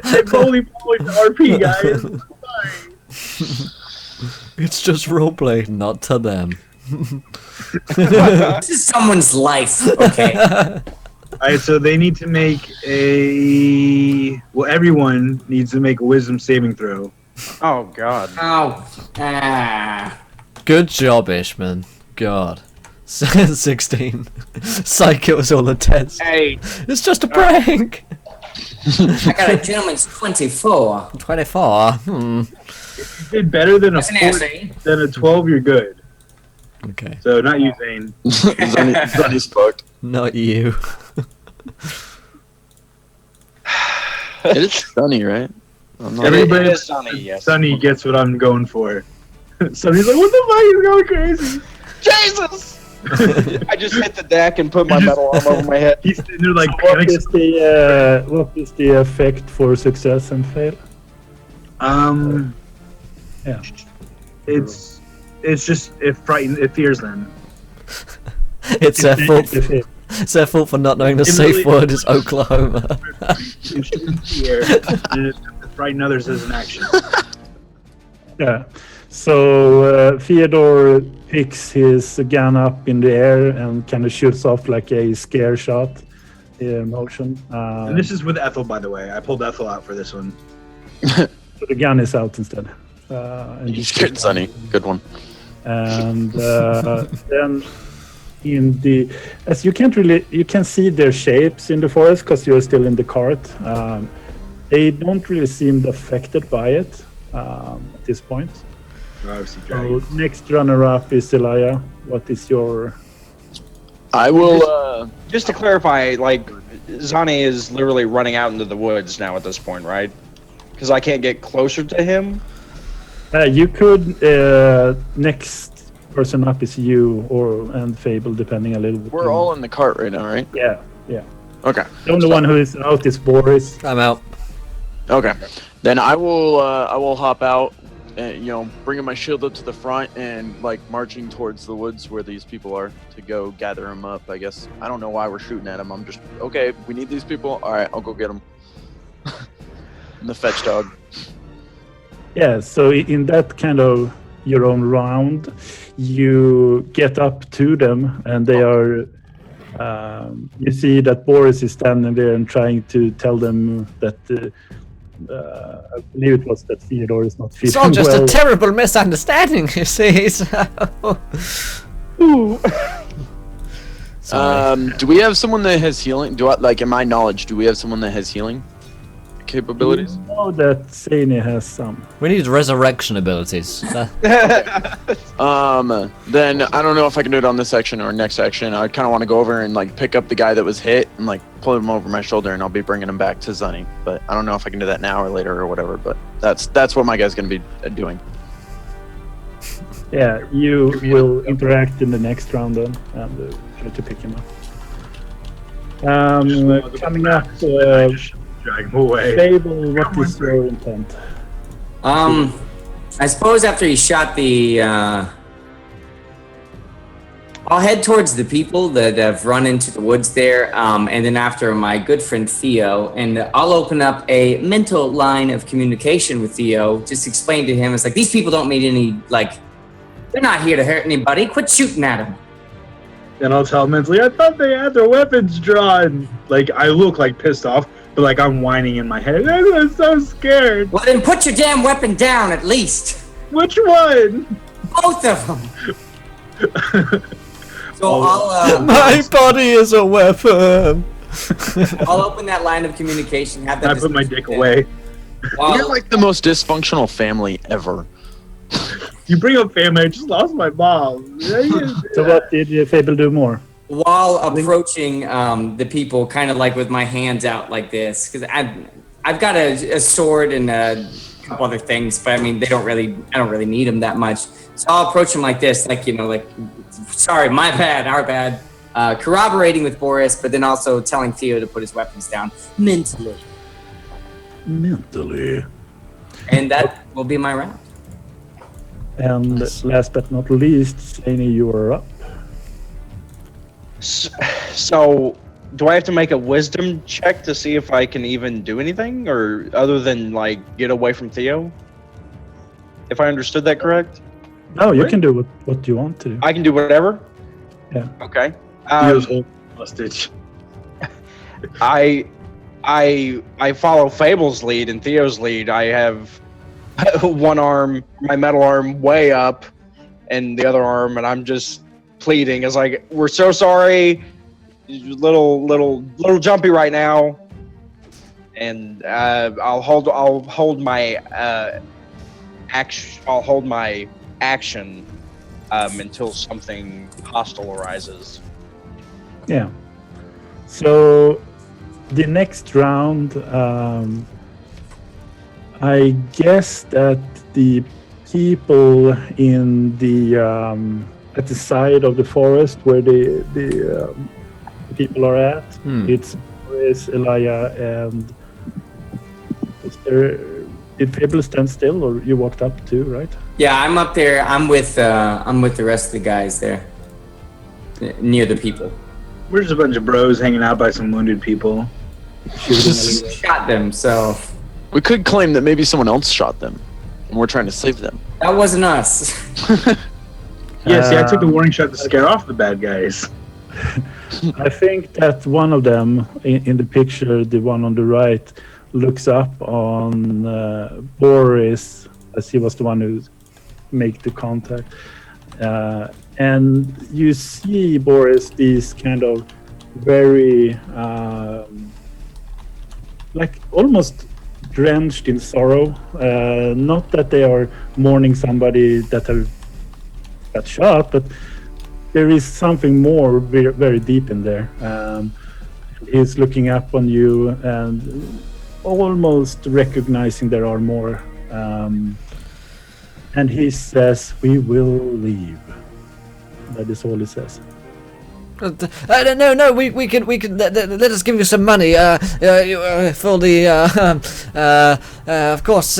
Speaker 6: I'm only following the RP, guys.
Speaker 1: It's just roleplay, not to them.
Speaker 2: This is someone's life, okay?
Speaker 6: Alright, so they need to make everyone needs to make a wisdom saving throw.
Speaker 5: Oh God.
Speaker 2: Oh.
Speaker 1: Good job, Ishman. God. 16. Psych, it was all a test.
Speaker 5: Hey.
Speaker 1: It's just a prank!
Speaker 2: I got a gentleman's 24.
Speaker 1: 24?
Speaker 6: If you did better than a
Speaker 2: That's an
Speaker 6: 14 than a 12, you're good.
Speaker 1: Okay.
Speaker 6: So not you, Zane.
Speaker 3: Zunny's fucked.
Speaker 1: Not you.
Speaker 3: It is Sunny, right? I'm not-
Speaker 6: Everybody,
Speaker 5: It is Sunny, yes.
Speaker 6: Sunny gets what I'm going for. Sonny's like, what the fuck is going crazy?
Speaker 5: Jesus! I just hit the deck and put my metal arm over my head.
Speaker 6: He's sitting there like,
Speaker 4: What is the effect for success and fail? Yeah.
Speaker 6: It's just it fears them.
Speaker 1: It's their fault.
Speaker 4: The fail.
Speaker 1: It's their fault for not knowing the safe word is Oklahoma.
Speaker 6: You shouldn't fear, and it's to frighten others as an action.
Speaker 4: Yeah. So Theodore picks his gun up in the air and kind of shoots off like a scare shot motion.
Speaker 6: And this is with Ethel, by the way. I pulled Ethel out for this one.
Speaker 4: So the gun is out instead. And
Speaker 3: You scared Sunny. Good one.
Speaker 4: And then as you can see their shapes in the forest because you're still in the cart. They don't really seem affected by it at this point.
Speaker 6: Obviously,
Speaker 4: So next runner-up is Elia. What is your?
Speaker 3: I will.
Speaker 5: Just to clarify, like, Zane is literally running out into the woods now at this point, right? Because I can't get closer to him.
Speaker 4: You could. Next person up is you and Fable, depending a little bit.
Speaker 3: We're all in the cart right now, right?
Speaker 4: Yeah.
Speaker 3: Okay.
Speaker 4: The only one who is out is Boris.
Speaker 1: I'm out.
Speaker 3: Okay. Then I will hop out, and, bringing my shield up to the front and like marching towards the woods where these people are to go gather them up. I guess I don't know why we're shooting at them. I'm just okay. We need these people. All right, I'll go get them. I'm the fetch dog.
Speaker 4: Yeah. So in that kind of your own round, you get up to them, and they are. You see that Boris is standing there and trying to tell them that. I believe it was that Theodore is not feeling
Speaker 1: It's all just
Speaker 4: well.
Speaker 1: a terrible misunderstanding, you see. So. Sorry.
Speaker 3: Do we have someone that has healing? In my knowledge, do we have someone that has healing capabilities?
Speaker 4: You know that Sani has some.
Speaker 1: We need resurrection abilities.
Speaker 3: Then I don't know if I can do it on this section or next section. I kind of want to go over and like pick up the guy that was hit and like pull him over my shoulder, and I'll be bringing him back to Zunny. But I don't know if I can do that now or later or whatever. But that's what my guy's gonna be doing.
Speaker 4: Yeah, you will interact in the next round then and try to pick him up. Coming up,
Speaker 6: Drag him away.
Speaker 4: Fable, what is your intent?
Speaker 2: I suppose after he shot the, I'll head towards the people that have run into the woods there, and then after my good friend Theo, and I'll open up a mental line of communication with Theo, just explain to him, it's like, these people don't mean any, like, they're not here to hurt anybody, quit shooting at them.
Speaker 6: Then I'll tell him mentally, I thought they had their weapons drawn. Like, I look like pissed off, but like I'm whining in my head. I'm so scared.
Speaker 2: Well then put your damn weapon down at least.
Speaker 6: Which one?
Speaker 2: Both of them. So
Speaker 1: My body is a weapon.
Speaker 2: I'll open that line of communication. Have that
Speaker 6: I put my dick
Speaker 2: discussion.
Speaker 6: away.
Speaker 2: While-
Speaker 3: You're like the most dysfunctional family ever.
Speaker 6: You bring up family, I just lost my mom.
Speaker 4: So what did Fable do more?
Speaker 2: While approaching the people, kind of like with my hands out like this, because I've got a sword and a couple other things, but I mean I don't really need them that much. So I'll approach them like this, like sorry, my bad, our bad. Corroborating with Boris, but then also telling Theo to put his weapons down mentally. And that will be my round.
Speaker 4: And last but not least, Sani, you are up.
Speaker 5: So, do I have to make a wisdom check to see if I can even do anything, or other than like get away from Theo? If I understood that correct,
Speaker 4: No, you can do what you want to do.
Speaker 5: I can do whatever.
Speaker 4: Yeah.
Speaker 5: Okay.
Speaker 6: Theo's holding hostage.
Speaker 5: I follow Fable's lead and Theo's lead. I have one arm, my metal arm, way up, and the other arm, and I'm just pleading. It's like, we're so sorry, little jumpy right now, and I'll hold my action until something hostile arises.
Speaker 4: Yeah. So the next round, I guess that the people in the at the side of the forest where the people are at, it's Elia, and did Fable stand still, or you walked up too, right?
Speaker 2: Yeah, I'm up there. I'm with the rest of the guys there, near the people.
Speaker 6: We're just a bunch of bros hanging out by some wounded people.
Speaker 2: Shot them, so
Speaker 3: We could claim that maybe someone else shot them, and we're trying to save them.
Speaker 2: that wasn't us.
Speaker 6: Yeah, see, I took the warning shot to scare off the bad guys.
Speaker 4: I think that one of them in the picture, the one on the right, looks up on Boris, as he was the one who made the contact. And you see Boris, these kind of very, like almost drenched in sorrow. Not that they are mourning somebody that have got shot, but there is something more very, very deep in there. He's looking up on you and almost recognizing there are more. And he says, "We will leave." That is all he says.
Speaker 1: No, we can let us give you some money for the of course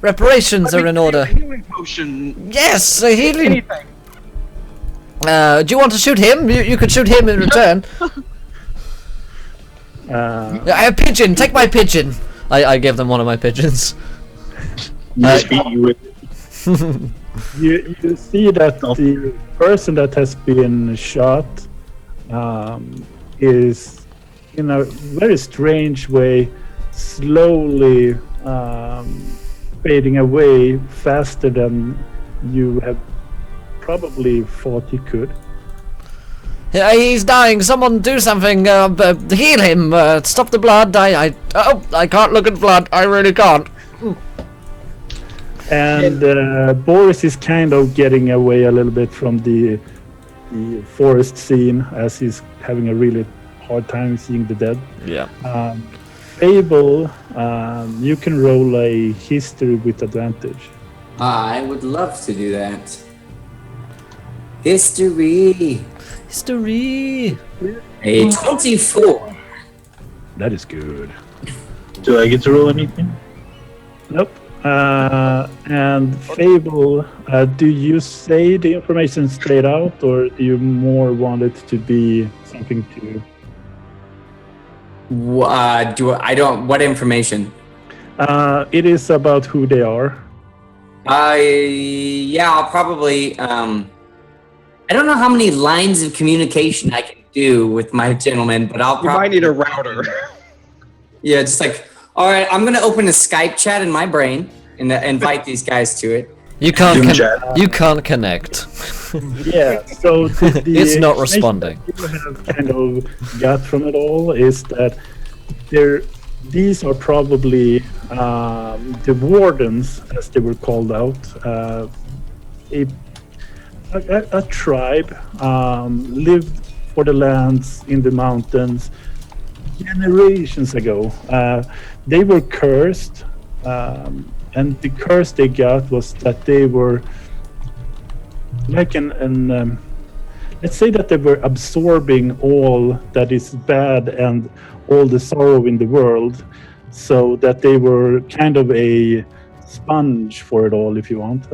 Speaker 1: reparations are in order.
Speaker 5: Healing potion.
Speaker 1: Yes, a healing.
Speaker 5: Anything.
Speaker 1: Do you want to shoot him? You could shoot him in return. A pigeon. Take my pigeon. I give them one of my pigeons.
Speaker 6: You just beat you with it.
Speaker 4: You see that the person that has been shot is, in a very strange way, slowly fading away faster than you have probably thought he could.
Speaker 1: He's dying. Someone do something. Heal him. Stop the blood. I can't look at blood. I really can't.
Speaker 4: And Boris is kind of getting away a little bit from the forest scene, as he's having a really hard time seeing the dead.
Speaker 1: Yeah.
Speaker 4: Fable, you can roll a history with advantage.
Speaker 2: I would love to do that. History. A 24.
Speaker 4: That is good.
Speaker 6: Do I get to roll anything?
Speaker 4: Nope. And Fable, do you say the information straight out, or do you more want it to be something to...
Speaker 2: What information?
Speaker 4: It is about who they are.
Speaker 2: Yeah, I'll probably, I don't know how many lines of communication I can do with my gentleman, but I'll
Speaker 5: You
Speaker 2: probably...
Speaker 5: might need a router.
Speaker 2: Yeah, just like, all right, I'm going to open a Skype chat in my brain and invite these guys to it.
Speaker 1: You can't.
Speaker 6: Doom
Speaker 1: You can't connect.
Speaker 4: Yeah, so
Speaker 1: It's not responding.
Speaker 4: What you have kind of got from it all is that these are probably the wardens, as they were called out, a tribe lived for the lands in the mountains generations ago. They were cursed, and the curse they got was that they were like let's say that they were absorbing all that is bad and all the sorrow in the world. so that they were kind of a sponge for it all, if you want.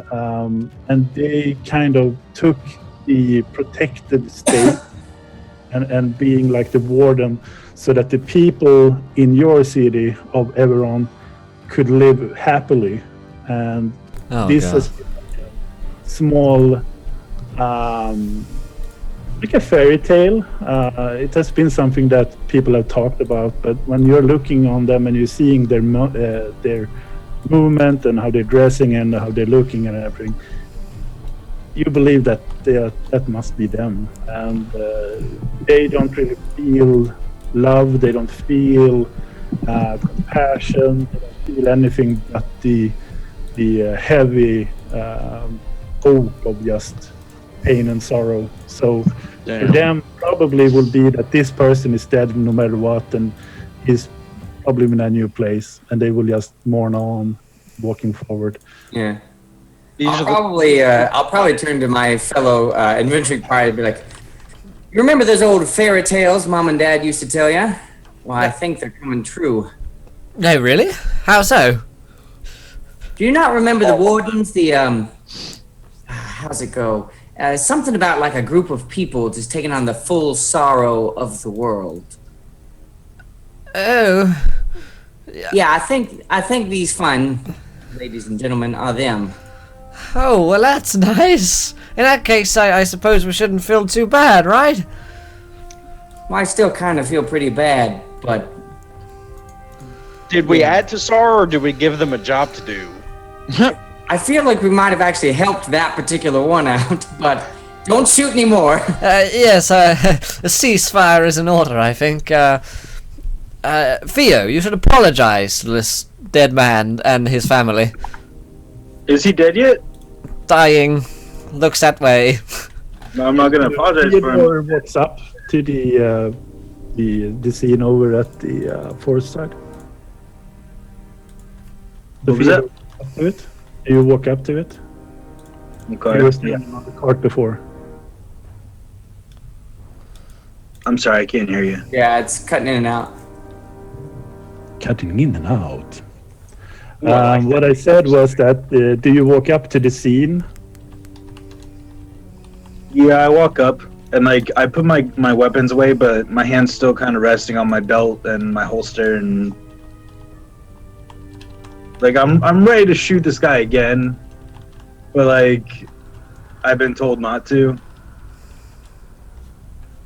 Speaker 4: And they kind of took the protected state and being like the warden, so that the people in your city of Everon could live happily. And this
Speaker 1: God.
Speaker 4: has been a small, like a fairy tale. It has been something that people have talked about, but when you're looking on them and you're seeing their movement and how they're dressing and how they're looking and everything, you believe that that must be them. And they don't really feel love, they don't feel compassion, they don't feel anything but the heavy oak of just pain and sorrow. So for them, probably will be that this person is dead no matter what, and he's probably in a new place, and they will just mourn on, walking forward.
Speaker 2: Yeah. I'll probably turn to my fellow adventuring party and be like, "You remember those old fairy tales Mom and Dad used to tell you? Well, I think they're coming true.
Speaker 1: No, really? How so?
Speaker 2: Do you not remember the wardens? How's it go? Something about like a group of people just taking on the full sorrow of the world.
Speaker 1: Oh.
Speaker 2: Yeah, I think these fine ladies and gentlemen are them.
Speaker 1: Oh, well, that's nice. In that case, I suppose we shouldn't feel too bad, right?
Speaker 2: Well, I still kind of feel pretty bad, but
Speaker 5: Did we add to sorrow, or did we give them a job to do?
Speaker 2: I feel like we might have actually helped that particular one out, but don't shoot anymore.
Speaker 1: Yes, a ceasefire is in order, I think. Theo, you should apologize to this dead man and his family.
Speaker 6: Is he dead yet?
Speaker 1: Dying. Looks that way.
Speaker 6: No, I'm not gonna apologize for him.
Speaker 4: Theodore walks up to the scene over at the forest side.
Speaker 6: What was that?
Speaker 4: Up to it? You walk up to it?
Speaker 6: Okay.
Speaker 4: You were standing on the cart before.
Speaker 6: I'm sorry, I can't hear you.
Speaker 2: Yeah, it's cutting in and out.
Speaker 4: Cutting in and out. What I said was that, do you walk up to the scene?
Speaker 6: Yeah, I walk up and like I put my weapons away, but my hand's still kind of resting on my belt and my holster, and like I'm ready to shoot this guy again, but like I've been told not to.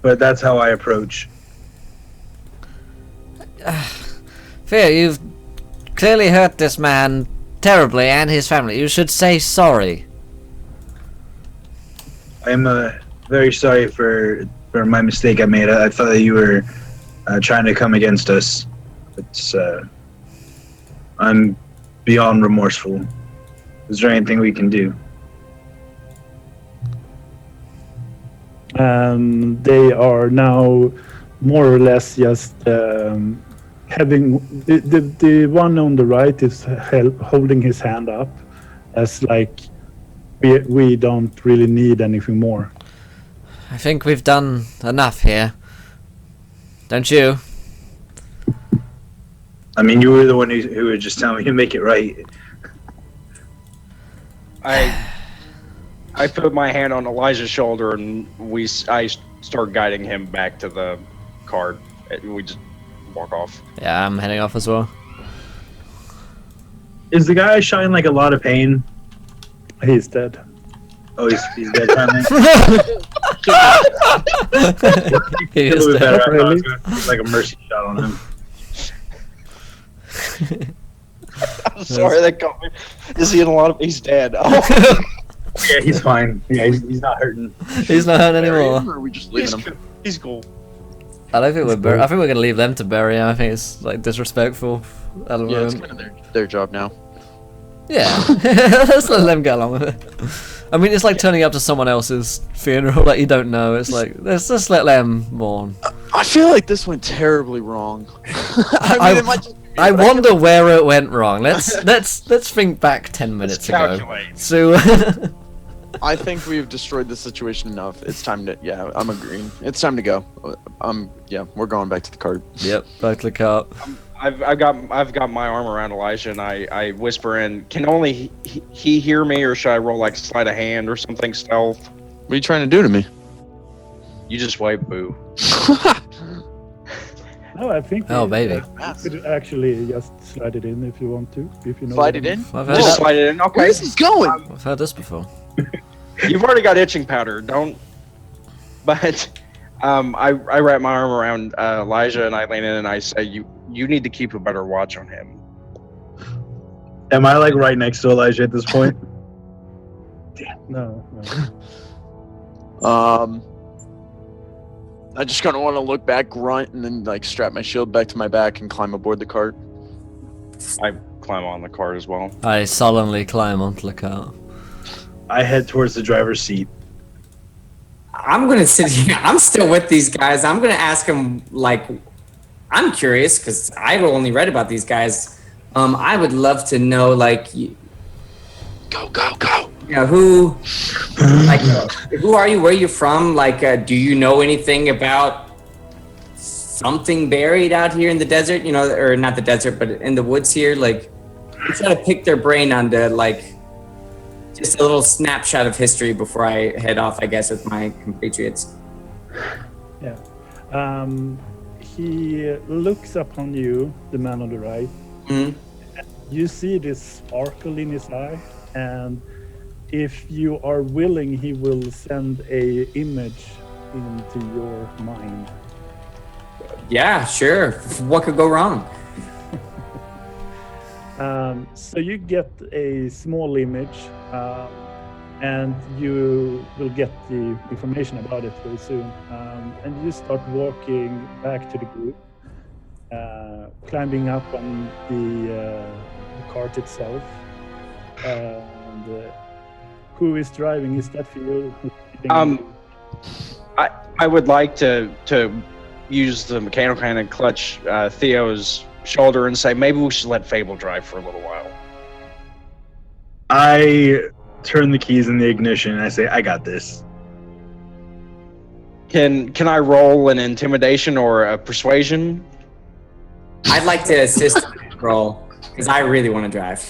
Speaker 6: But that's how I approach.
Speaker 1: Theo, you've clearly hurt this man terribly and his family. You should say sorry.
Speaker 6: I'm very sorry for my mistake I made. I thought that you were trying to come against us. It's I'm beyond remorseful. Is there anything we can do?
Speaker 4: They are now more or less just having the one on the right is holding his hand up as like we don't really need anything more.
Speaker 1: I think we've done enough here. Don't you?
Speaker 6: I mean, you were the one who would just tell me to make it right.
Speaker 5: I put my hand on Elijah's shoulder and I start guiding him back to the cart. And we just walk off.
Speaker 1: Yeah, I'm heading off as well.
Speaker 6: Is the guy showing like a lot of pain?
Speaker 4: He's dead.
Speaker 6: Oh, he's dead finally.
Speaker 1: He
Speaker 6: A
Speaker 1: is
Speaker 6: little bit
Speaker 1: dead.
Speaker 6: better. I thought I was gonna do like a mercy shot on him.
Speaker 5: I'm sorry, that got me. Is he in a lot of? He's dead. Oh.
Speaker 6: Yeah, he's fine. Yeah, he's not hurting.
Speaker 1: He's not hurt anymore.
Speaker 3: Or are we just leaving him?
Speaker 5: He's cool.
Speaker 1: I don't think I think we're gonna leave them to bury him. I think it's like disrespectful. At the
Speaker 3: Yeah, it's
Speaker 1: moment.
Speaker 3: kind of their job now.
Speaker 1: Yeah, let's let them get along with it. I mean, it's like turning up to someone else's funeral that you don't know. It's like let's just let them mourn.
Speaker 3: I feel like this went terribly wrong.
Speaker 1: I-
Speaker 3: it might just be
Speaker 1: I
Speaker 3: me, but
Speaker 1: wonder where it went wrong. Let's think back 10 minutes ago.
Speaker 5: calculate.
Speaker 1: So
Speaker 3: I think we've destroyed the situation enough. It's time to. Yeah, I'm agreeing. It's time to go. Yeah, we're going back to the cart.
Speaker 1: yep, back to the cart.
Speaker 5: I've got my arm around Elijah, and I whisper in. Can only he hear me, or should I roll like sleight of hand or something stealth?
Speaker 3: What are you trying to do to me?
Speaker 5: You just wait, boo.
Speaker 4: No, I think
Speaker 1: Oh, baby.
Speaker 4: you could actually just slide it in if you want to. If you know
Speaker 3: Slide
Speaker 4: what
Speaker 3: it
Speaker 4: I
Speaker 3: in?
Speaker 4: mean.
Speaker 1: I've heard,
Speaker 5: Just
Speaker 1: that,
Speaker 5: slide it in. Okay.
Speaker 3: Where's this going?
Speaker 1: I've heard this before.
Speaker 5: You've already got itching powder. Don't. But I wrap my arm around Elijah, and I lean in and I say, you need to keep a better watch on him.
Speaker 6: Am I like right next to Elijah at this point?
Speaker 4: No.
Speaker 3: I just kind of want to look back, grunt, and then like strap my shield back to my back and climb aboard the cart.
Speaker 5: I climb on the cart as well.
Speaker 1: I sullenly climb onto the car.
Speaker 6: I head towards the driver's seat.
Speaker 2: I'm gonna sit here. I'm still with these guys. I'm gonna ask them. Like, I'm curious because I've only read about these guys. I would love to know, like,
Speaker 3: Go!
Speaker 2: you know, who are you? Where are you from? Like, do you know anything about something buried out here in the desert? You know, or not the desert, but in the woods here. Like, I'm trying to pick their brain onto like just a little snapshot of history before I head off, I guess, with my compatriots.
Speaker 4: Yeah. He looks upon you, the man on the right.
Speaker 2: Mhm.
Speaker 4: You see this sparkle in his eye, and if you are willing, he will send a image into your mind.
Speaker 2: Yeah, sure. What could go wrong?
Speaker 4: So you get a small image, and you will get the information about it very soon. And you start walking back to the group, climbing up on the cart itself. And who is driving? Is that for you?
Speaker 5: I would like to use the mechanical hand and clutch Theo's shoulder and say, maybe we should let Fable drive for a little while.
Speaker 6: I turn the keys in the ignition and I say, I got this.
Speaker 5: Can I roll an intimidation or a persuasion?
Speaker 2: I'd like to assist roll because I really want to drive.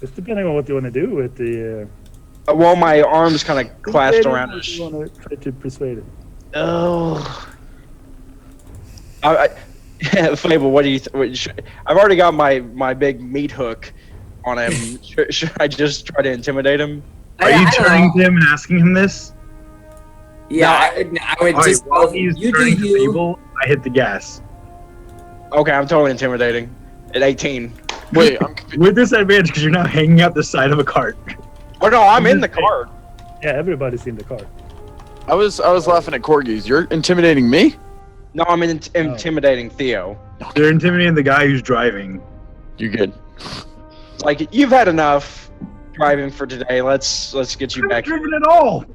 Speaker 4: It's depending on what you want to do with the.
Speaker 5: Well, my arms kind of clasped around
Speaker 4: his.
Speaker 5: his.
Speaker 4: You want to try to persuade him.
Speaker 5: Oh. Fable, what do you? I've already got my big meat hook on him. Should I just try to intimidate him?
Speaker 6: Are you turning to him and asking him this?
Speaker 2: Yeah, I would
Speaker 6: All right,
Speaker 2: just.
Speaker 6: while he's
Speaker 2: You do
Speaker 6: turning to
Speaker 2: you.
Speaker 6: Fable, I hit the gas.
Speaker 5: Okay, I'm totally intimidating. At 18.
Speaker 3: Wait, I'm confused.
Speaker 6: With disadvantage because you're now hanging out the side of a cart.
Speaker 5: Oh no, I'm in the cart.
Speaker 4: Yeah, everybody's in the car.
Speaker 3: I was laughing at corgis. You're intimidating me?
Speaker 5: No, I'm intimidating Theo.
Speaker 6: They're intimidating the guy who's driving.
Speaker 3: You're good.
Speaker 5: Like, you've had enough driving for today. Let's get you
Speaker 6: I'm not
Speaker 5: back.
Speaker 6: driven at all.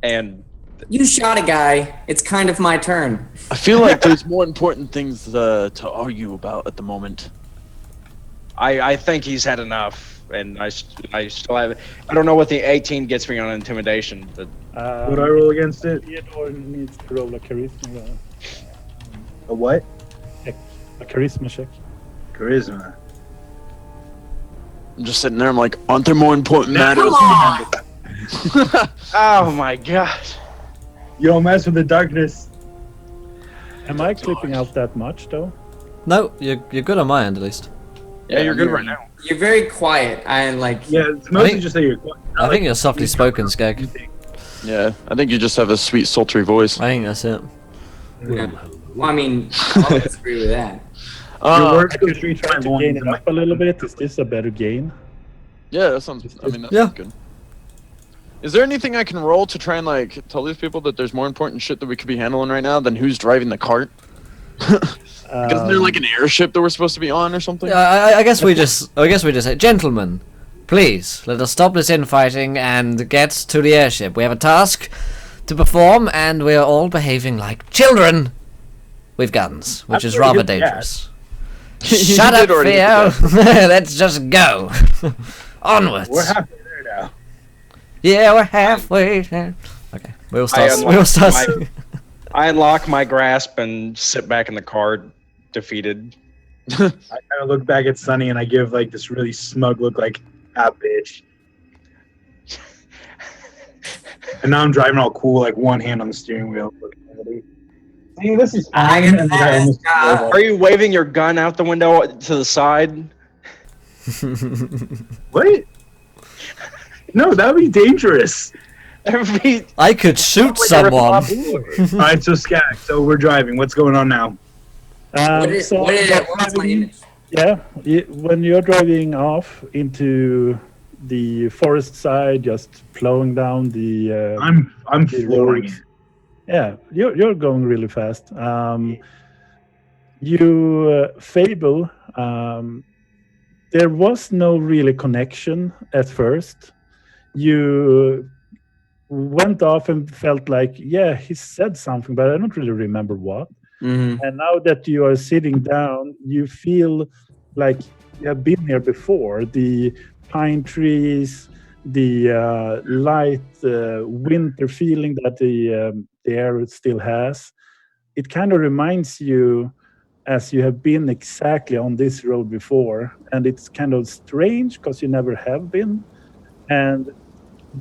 Speaker 5: And
Speaker 2: You shot a guy. It's kind of my turn.
Speaker 3: I feel like there's more important things to argue about at the moment.
Speaker 5: I think he's had enough, and I still have. I don't know what the 18 gets me on intimidation, but
Speaker 6: Would I roll against it?
Speaker 4: Theodore needs to roll a charisma.
Speaker 6: A what?
Speaker 4: Check. A charisma check.
Speaker 6: Charisma.
Speaker 3: I'm just sitting there. I'm like, aren't there more important matters?
Speaker 5: oh my god.
Speaker 6: You don't mess with the darkness.
Speaker 4: Am I clipping out that much though?
Speaker 1: No, you're good on my end at least.
Speaker 5: Yeah, you're good right now.
Speaker 2: You're very quiet. I like.
Speaker 6: Yeah, it's mostly
Speaker 1: think-
Speaker 6: just that you're.
Speaker 1: I think you're softly spoken, Skeg.
Speaker 3: Yeah, I think you just have a sweet, sultry voice.
Speaker 1: I think that's it.
Speaker 2: Yeah. Well, I mean, I'll disagree with that.
Speaker 6: Your words
Speaker 4: I
Speaker 6: go
Speaker 4: could
Speaker 6: straight
Speaker 4: try
Speaker 6: to
Speaker 4: to
Speaker 6: my
Speaker 4: gain
Speaker 6: loins.
Speaker 4: it up a little bit. Is this a better gain?
Speaker 3: Yeah, that sounds. I mean, that
Speaker 1: Yeah.
Speaker 3: sounds good. Is there anything I can roll to try and like tell these people that there's more important shit that we could be handling right now than who's driving the cart? Isn't there like an airship that we're supposed to be on or something?
Speaker 1: I guess we just say, gentlemen, please let us stop this infighting and get to the airship. We have a task to perform, and we are all behaving like children with guns, which is rather dangerous. Shut
Speaker 3: You
Speaker 1: up,
Speaker 3: did already
Speaker 1: Theo. Let's just go. Onwards.
Speaker 6: We're halfway there now.
Speaker 1: Yeah, we're halfway there. Okay, we'll start.
Speaker 5: unlocked
Speaker 1: We'll start.
Speaker 5: my- I unlock my grasp and sit back in the car, defeated.
Speaker 6: I kind of look back at Sunny and I give like this really smug look, like, bitch. And now I'm driving all cool, like one hand on the steering wheel. Hey, this is
Speaker 2: I
Speaker 6: fine.
Speaker 2: can
Speaker 6: And then I almost
Speaker 2: fast,
Speaker 5: Are you waving your gun out the window to the side?
Speaker 6: What? No, that would be dangerous.
Speaker 5: Every-
Speaker 1: I could shoot
Speaker 5: Like a
Speaker 1: someone.
Speaker 6: All right, so Skag, so we're driving. What's going on now?
Speaker 2: What's my image?
Speaker 4: Yeah, when you're driving off into the forest side, just plowing down the.
Speaker 6: I'm
Speaker 4: the
Speaker 6: flooring
Speaker 4: roads.
Speaker 6: it.
Speaker 4: Yeah, you're going really fast. You Fable. There was no really connection at first. You went off and felt like, yeah, he said something, but I don't really remember what.
Speaker 2: Mm-hmm.
Speaker 4: And now that you are sitting down, you feel like you have been here before. The pine trees, the light winter feeling that the air still has. It kind of reminds you as you have been exactly on this road before. And it's kind of strange because you never have been. And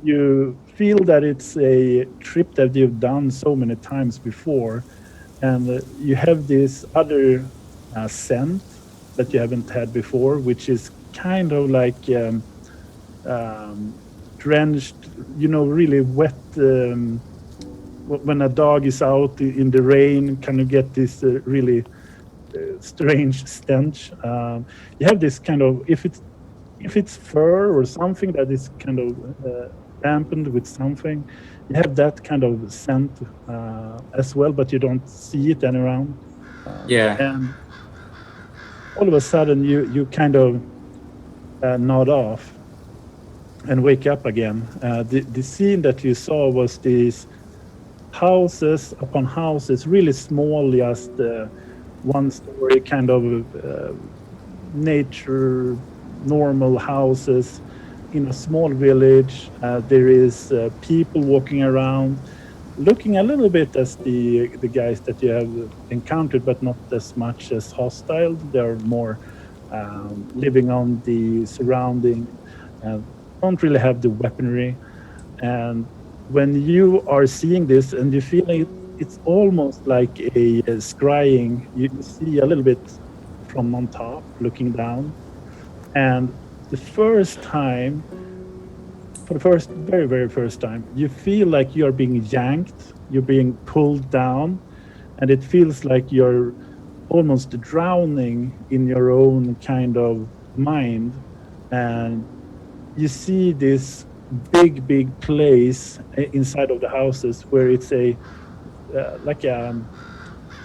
Speaker 4: you feel that it's a trip that you've done so many times before. And you have this other scent that you haven't had before, which is kind of like drenched, really wet. When a dog is out in the rain, kind of get this really strange stench. You have this kind of, if it's fur or something that is kind of dampened with something, you have that kind of scent as well, but you don't see it around.
Speaker 2: Yeah.
Speaker 4: And all of a sudden, you kind of nod off and wake up again. The scene that you saw was these houses upon houses, really small, just one-story kind of nature, normal houses in a small village. There is people walking around, looking a little bit as the guys that you have encountered, but not as much as hostile. They're more living on the surrounding, don't really have the weaponry. And when you are seeing this and you feel it's almost like a scrying, you see a little bit from on top looking down. And the first time, for the very, very first time, you feel like you're being yanked, you're being pulled down, and it feels like you're almost drowning in your own kind of mind. And you see this big place inside of the houses where it's like a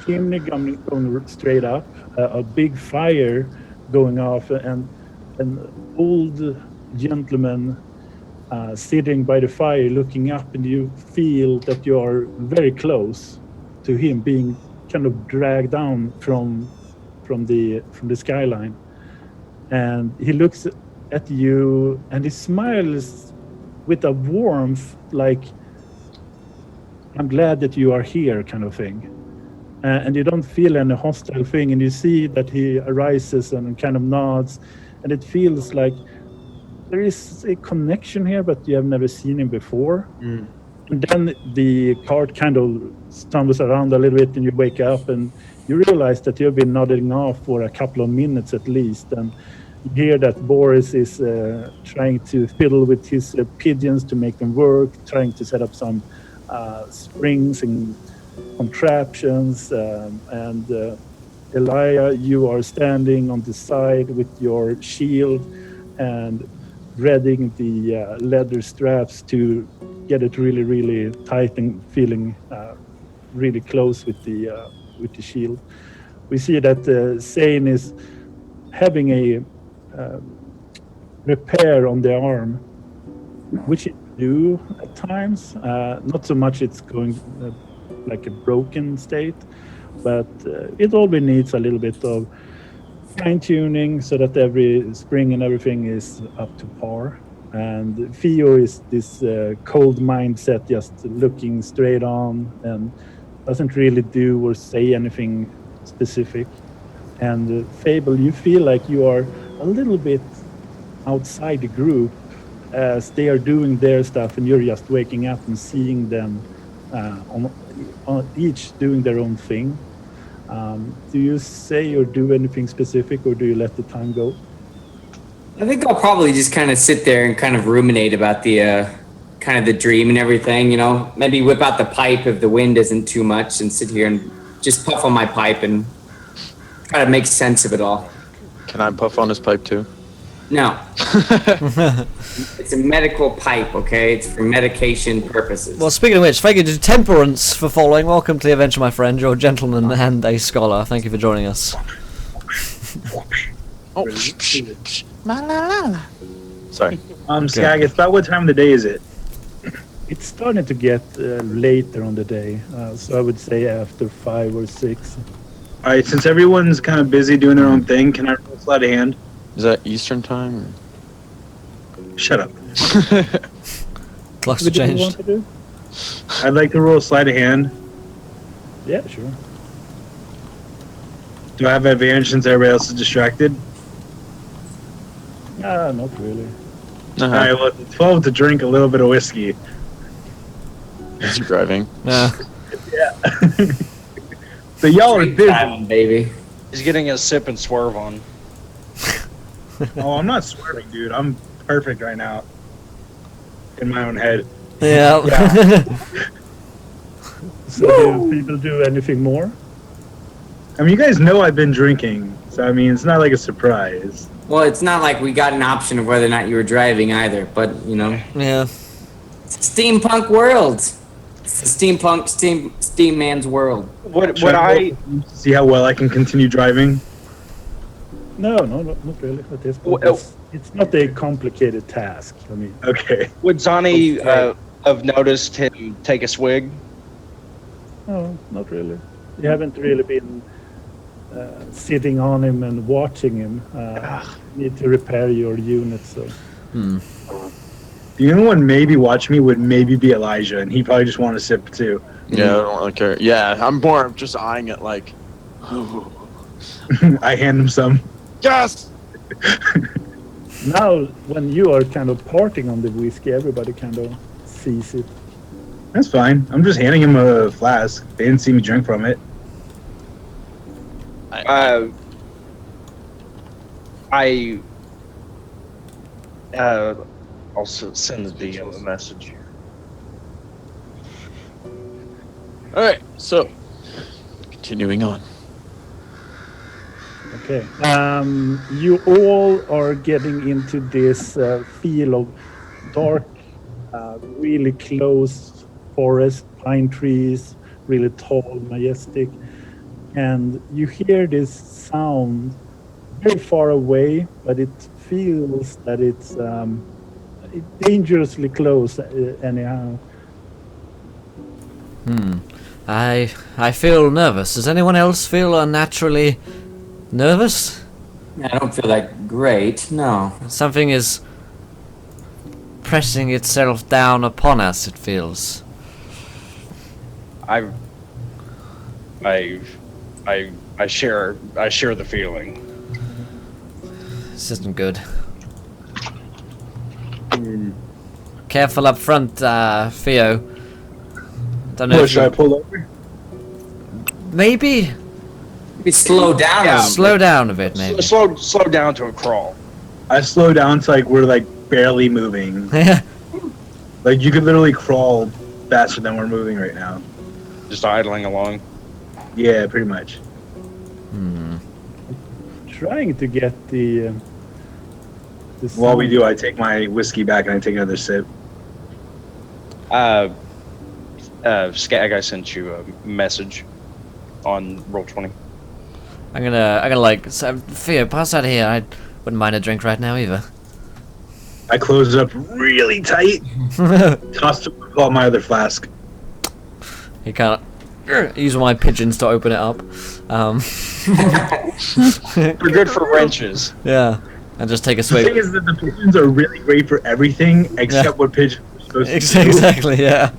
Speaker 4: chimney going straight up, a big fire going off, and an old gentleman sitting by the fire looking up, and you feel that you are very close to him, being kind of dragged down from the skyline. And he looks at you and he smiles with a warmth, like, I'm glad that you are here, kind of thing. And you don't feel any hostile thing, and you see that he arises and kind of nods, and it feels like there is a connection here, but you have never seen him before. And then the cart kind of stumbles around a little bit, and you wake up and you realize that you've been nodding off for a couple of minutes at least. And you hear that Boris is trying to fiddle with his pigeons to make them work, trying to set up some springs and contraptions. And Elia, you are standing on the side with your shield and readying the leather straps to get it really tight and feeling really close with the shield. We see that Zane is having a repair on the arm, which it do at times. Not so much it's going like a broken state, but it always needs a little bit of fine-tuning so that every spring and everything is up to par. And Theo is this cold mindset, just looking straight on and doesn't really do or say anything specific. And Fable, you feel like you are a little bit outside the group as they are doing their stuff, and you're just waking up and seeing them on each doing their own thing. Do you say or do anything specific, or do you let the time go?
Speaker 2: I think I'll probably just kind of sit there and kind of ruminate about the kind of the dream and everything, you know, maybe whip out the pipe if the wind isn't too much and sit here and just puff on my pipe and try to make sense of it all.
Speaker 3: Can I puff on his pipe too?
Speaker 2: No. It's a medical pipe, okay? It's for medication purposes.
Speaker 1: Well, speaking of which, thank you to Temperance for following. Welcome to the adventure, my friend. You're a gentleman and a scholar. Thank you for joining us.
Speaker 3: Oh, sorry.
Speaker 6: Skag, it's about what time of the day is it?
Speaker 4: It's starting to get later on the day, so I would say after 5 or 6.
Speaker 6: All right, since everyone's kind of busy doing their own thing, can I roll sleight of hand?
Speaker 3: Is that Eastern time?
Speaker 6: Shut up.
Speaker 1: Clocks
Speaker 4: What do you want
Speaker 1: changed.
Speaker 4: to do?
Speaker 6: I'd like to roll sleight of hand.
Speaker 4: Yeah, sure.
Speaker 6: Do I have advantage since everybody else is distracted?
Speaker 4: Not really.
Speaker 6: All right, well, it's 12 to drink a little bit of whiskey.
Speaker 3: Is he driving?
Speaker 1: Yeah.
Speaker 6: Yeah. So y'all are
Speaker 2: Drink
Speaker 6: busy.
Speaker 2: time, baby.
Speaker 5: He's getting a sip and swerve on.
Speaker 6: Oh, I'm not swerving, dude. I'm perfect right now. In my own head.
Speaker 1: Yeah.
Speaker 4: So do people do anything more?
Speaker 6: I mean, you guys know I've been drinking, so I mean, it's not like a surprise.
Speaker 2: Well, it's not like we got an option of whether or not you were driving either, but, you know,
Speaker 1: Yeah.
Speaker 2: it's a steampunk world. It's a steam man's world.
Speaker 5: Would
Speaker 6: Should
Speaker 5: I?
Speaker 6: roll to see how well I can continue driving?
Speaker 4: No, not really. At this point,
Speaker 5: Well,
Speaker 4: it's not a complicated task. I mean,
Speaker 6: Okay.
Speaker 5: Would Zani
Speaker 2: Okay.
Speaker 5: have noticed him take a swig?
Speaker 4: no, not really. You haven't really been sitting on him and watching him. You need to repair your unit, so.
Speaker 6: The only one maybe watch me would maybe be Elijah, and he probably just want to sip too.
Speaker 3: Yeah, I don't really care. Yeah, I'm more of just eyeing it like,
Speaker 6: I hand him some.
Speaker 3: yes!
Speaker 4: Now, when you are kind of parting on the whiskey, everybody kind of sees it.
Speaker 6: That's fine. I'm just handing him a flask. They didn't see me drink from it.
Speaker 5: I'll send the DM a message.
Speaker 3: Alright, so, continuing on.
Speaker 4: Okay. You all are getting into this feel of dark, really close forest, pine trees, really tall, majestic. And you hear this sound very far away, but it feels that it's dangerously close anyhow.
Speaker 1: I feel nervous. Does anyone else feel unnaturally nervous?
Speaker 2: I don't feel that great, no.
Speaker 1: Something is pressing itself down upon us, it feels.
Speaker 5: I share the feeling.
Speaker 1: This isn't good. Careful up front, Theo. Don't know
Speaker 6: What,
Speaker 1: if
Speaker 6: should I
Speaker 1: you...
Speaker 6: pull over?
Speaker 1: Maybe
Speaker 2: Maybe slow down a
Speaker 1: slow down a bit, maybe.
Speaker 5: Slow down to a crawl.
Speaker 6: I slow down to like we're like barely moving. Like you could literally crawl faster than we're moving right now.
Speaker 5: Just idling along.
Speaker 6: Yeah, pretty much.
Speaker 4: Trying to get the
Speaker 6: While we
Speaker 4: sound-
Speaker 6: do, I take my whiskey back and I take another sip.
Speaker 5: Skag, I sent you a message on Roll20.
Speaker 1: I'm gonna like Theo, pass out here. I wouldn't mind a drink right now either.
Speaker 6: I close it up really tight. Toss it with all my other flask.
Speaker 1: You can't use my pigeons to open it up.
Speaker 5: We're good for wrenches.
Speaker 1: Yeah, and just take a
Speaker 6: The thing
Speaker 1: swig.
Speaker 6: is that the pigeons are really great for everything except what pigeons are supposed to do.
Speaker 1: Exactly, yeah.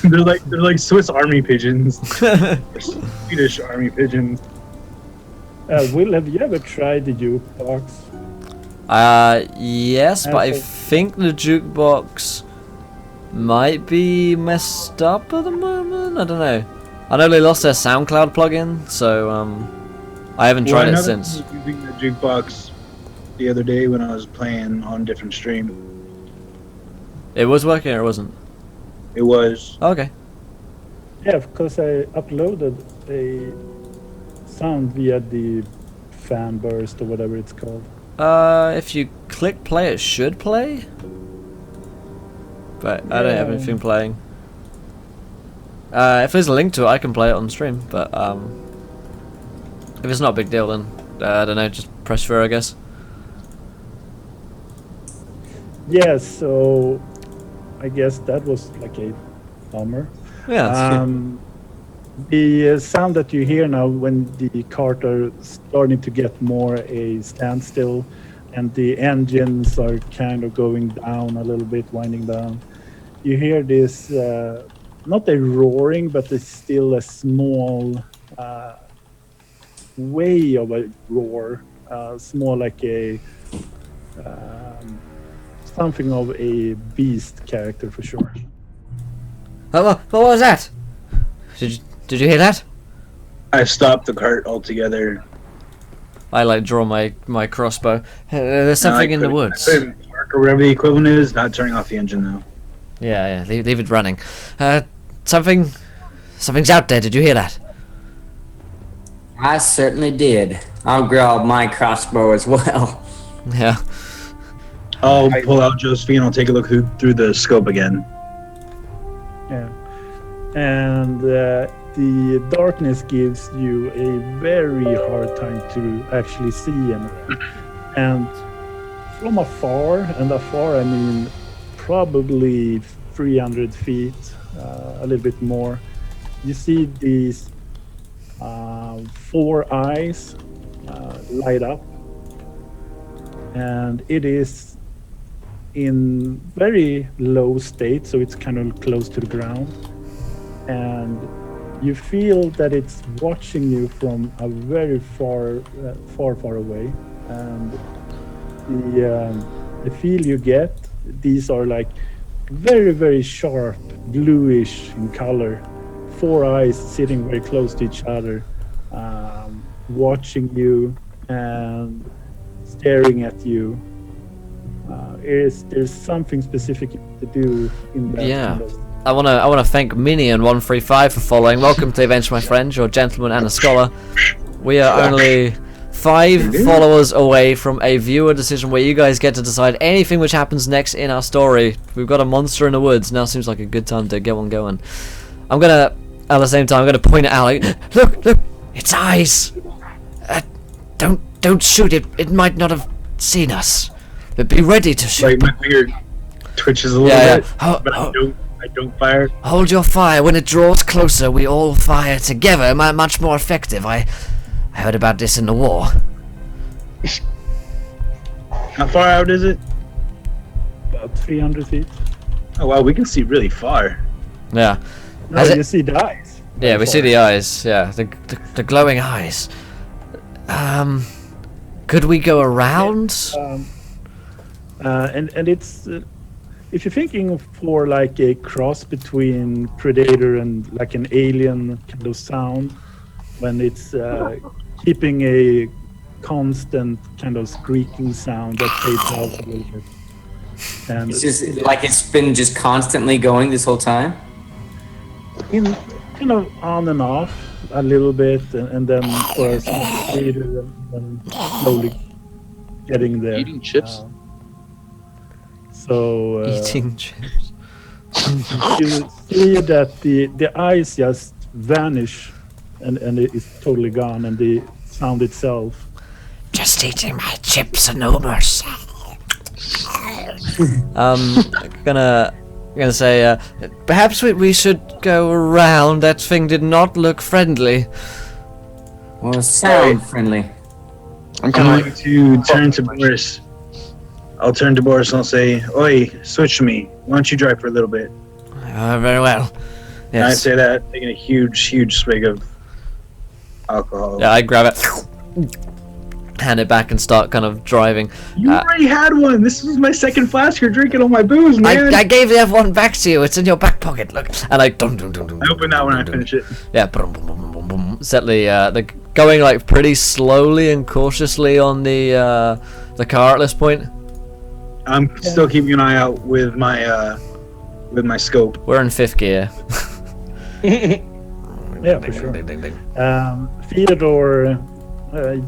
Speaker 6: They're like Swiss Army pigeons, or Swedish Army pigeons.
Speaker 4: Will, have you ever tried the jukebox?
Speaker 1: Yes, but I
Speaker 4: Okay.
Speaker 1: think the jukebox might be messed up at the moment. I don't know. I know they lost their SoundCloud plugin, so I haven't tried it since.
Speaker 6: I was using the jukebox the other day when I was playing on different stream.
Speaker 1: It was working or it wasn't?
Speaker 6: It was.
Speaker 1: Okay.
Speaker 4: Yeah, because I uploaded a sound via the fan burst or whatever it's called.
Speaker 1: If you click play, it should play. But I don't have
Speaker 4: Yeah.
Speaker 1: anything playing. If there's a link to it, I can play it on stream. But if it's not a big deal, then I don't know. Just press through, I guess.
Speaker 4: Yeah, so I guess that was like a bummer.
Speaker 1: Yeah.
Speaker 4: The sound that you hear now when the cart are starting to get more a standstill and the engines are kind of going down a little bit, winding down. You hear this, not a roaring, but it's still a small way of a roar, small like a something of a beast character for sure.
Speaker 1: What was that? Did you hear that?
Speaker 6: I stopped the cart altogether.
Speaker 1: I like draw my crossbow. There's something in the woods.
Speaker 6: I put it in park or whatever the equivalent is. Not turning off the engine though.
Speaker 1: Yeah, leave it running. Something's out there. Did you hear that?
Speaker 2: I certainly did. I'll grab my crossbow as well.
Speaker 1: Yeah.
Speaker 6: I'll pull out Josephine. I'll take a look through the scope again.
Speaker 4: Yeah, and the darkness gives you a very hard time to actually see anything. And from afar, and afar I mean probably 300 feet, a little bit more, you see these 4 eyes light up, and it is in very low state, so it's kind of close to the ground, and you feel that it's watching you from a very far away. And the feel you get, these are like very sharp, bluish in color, 4 eyes sitting very close to each other, watching you and staring at you. There's something specific to do in that.
Speaker 1: Yeah.
Speaker 4: kind of-
Speaker 1: I wanna thank Minion135 for following. Welcome to the event, my friend. You're a gentleman and a scholar. We are only 5 followers away from a viewer decision where you guys get to decide anything which happens next in our story. We've got a monster in the woods. Now seems like a good time to get one going. I'm gonna, at the same time, I'm gonna point it out. Like, look, its eyes. Don't shoot it. It might not have seen us, but be ready to shoot.
Speaker 6: Like my finger twitches a little
Speaker 1: Yeah.
Speaker 6: bit, but I don't fire.
Speaker 1: Hold your fire. When it draws closer, we all fire together. Much more effective. I heard about this in the war.
Speaker 6: How far out is it?
Speaker 4: About 300 feet.
Speaker 6: Oh wow, we can see really far.
Speaker 1: Yeah.
Speaker 4: No,
Speaker 1: Has it-
Speaker 4: you see the eyes.
Speaker 1: Yeah, we see the eyes. Yeah, the glowing eyes. Could we go around?
Speaker 4: And it's if you're thinking for like a cross between Predator and like an alien kind of sound, when it's keeping a constant kind of squeaking sound that fades out a little bit. And
Speaker 2: It's just like it's been just constantly going this whole time.
Speaker 4: in kind of on and off a little bit, and then for a second later, and then slowly getting there.
Speaker 3: Eating chips?
Speaker 4: So
Speaker 1: Eating chips.
Speaker 4: you see that the eyes just vanish, and it's totally gone, and the sound itself.
Speaker 1: Just eating my chips and omers. Gonna say, perhaps we should go around. That thing did not look friendly.
Speaker 2: Well, sound friendly.
Speaker 3: I'm
Speaker 6: I'm
Speaker 3: kind
Speaker 6: going to turn to Boris. I'll turn to Boris and I'll say, "Oi, switch to me. Why don't you drive for a little bit?"
Speaker 1: Very well.
Speaker 6: And I
Speaker 1: Yes.
Speaker 6: say that, taking a huge swig of alcohol.
Speaker 1: Yeah, I grab it, hand it back, and start kind of driving.
Speaker 6: You already had one. This was my second flask. You're drinking all my booze, man.
Speaker 1: I gave the other one back to you. It's in your back pocket. Look, and I
Speaker 6: I open that when I finish it.
Speaker 1: Yeah, boom, boom, boom, boom, boom. Set the going like pretty slowly and cautiously on the car at this point.
Speaker 6: I'm still keeping an eye out with my scope.
Speaker 1: We're in 5th gear.
Speaker 4: Yeah, for sure.
Speaker 1: Ding, ding, ding.
Speaker 4: Theodore,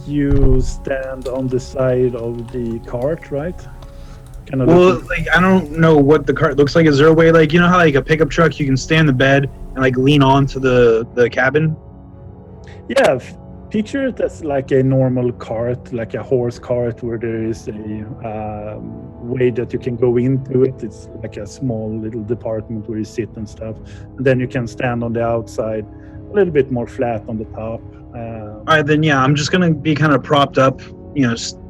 Speaker 4: you stand on the side of the cart, right? Kind of.
Speaker 6: Well, like I don't know what the cart looks like. Is there a way, like you know how like a pickup truck, you can stay in the bed and like lean on to the cabin?
Speaker 4: Yeah, picture it as like a normal cart, like a horse cart, where there is a way that you can go into it. It's like a small little department where you sit and stuff. And then you can stand on the outside, a little bit more flat on the top.
Speaker 6: All right, then yeah, I'm just gonna be kind of propped up,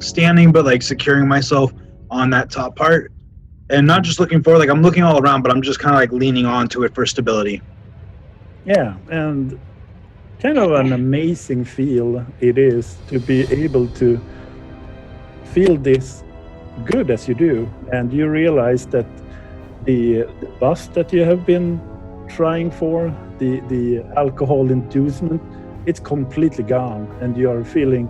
Speaker 6: standing, but like securing myself on that top part, and not just looking forward. Like I'm looking all around, but I'm just kind of like leaning onto it for stability.
Speaker 4: Yeah, and kind of an amazing feel it is to be able to feel this good as you do, and you realize that the buzz that you have been trying for, the alcohol inducement, it's completely gone, and you are feeling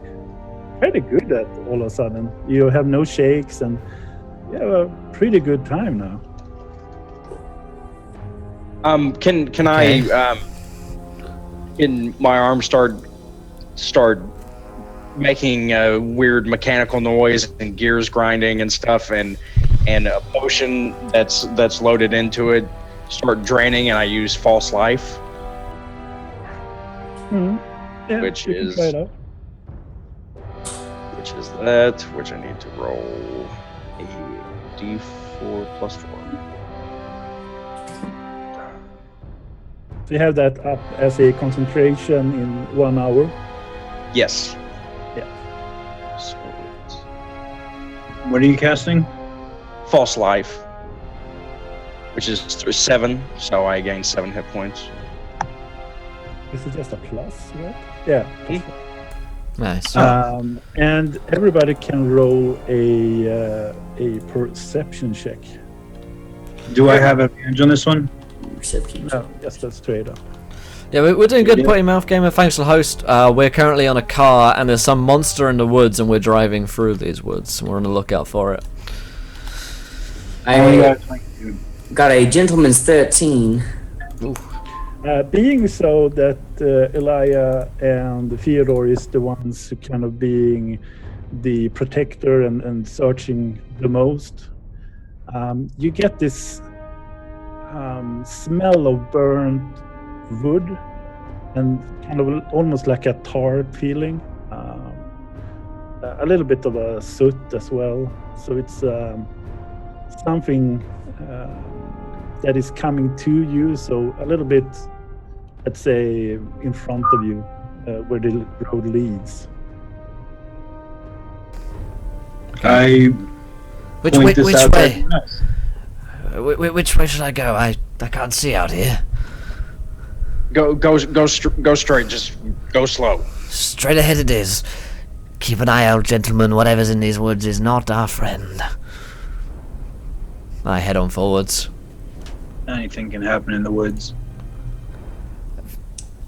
Speaker 4: pretty good at all of a sudden. You have no shakes, and you have a pretty good time now.
Speaker 5: Can I can my arm start making weird mechanical noise and gears grinding and stuff, and a potion that's loaded into it start draining, and I use false life,
Speaker 4: Yeah,
Speaker 5: which
Speaker 4: you can
Speaker 5: is
Speaker 4: try it out.
Speaker 5: which I need to roll a d4 plus 4.
Speaker 4: So you have that up as a concentration in 1 hour.
Speaker 5: Yes.
Speaker 4: Yeah.
Speaker 5: So it's
Speaker 6: What are you casting?
Speaker 5: false life, which is 7, so I gain 7 hit points.
Speaker 4: Is it just a plus, right? Yeah. plus
Speaker 1: Nice.
Speaker 4: one. And everybody can roll a perception check.
Speaker 6: Do I have advantage on this one?
Speaker 2: Perception.
Speaker 4: No, just a straight up.
Speaker 1: Yeah, we're doing good,
Speaker 6: Yeah.
Speaker 1: Potty Mouth Gamer. Thanks to the host. We're currently on a car, and there's some monster in the woods, and we're driving through these woods. We're on the lookout for it.
Speaker 2: I got a gentleman's 13.
Speaker 4: Being so that Elia and Theodore is the ones who kind of being the protector and searching the most, you get this smell of burnt wood and kind of almost like a tar feeling, a little bit of a soot as well. So it's something that is coming to you, so a little bit, let's say, in front of you, where the road leads.
Speaker 6: I
Speaker 1: Which
Speaker 6: point
Speaker 1: way?
Speaker 6: this
Speaker 1: Which
Speaker 6: out
Speaker 1: way?
Speaker 6: there.
Speaker 1: Which way should I go? I can't see out here.
Speaker 5: Go straight. Just go slow.
Speaker 1: Straight ahead it is. Keep an eye out, gentlemen. Whatever's in these woods is not our friend. I head on forwards.
Speaker 6: Anything can happen in the woods.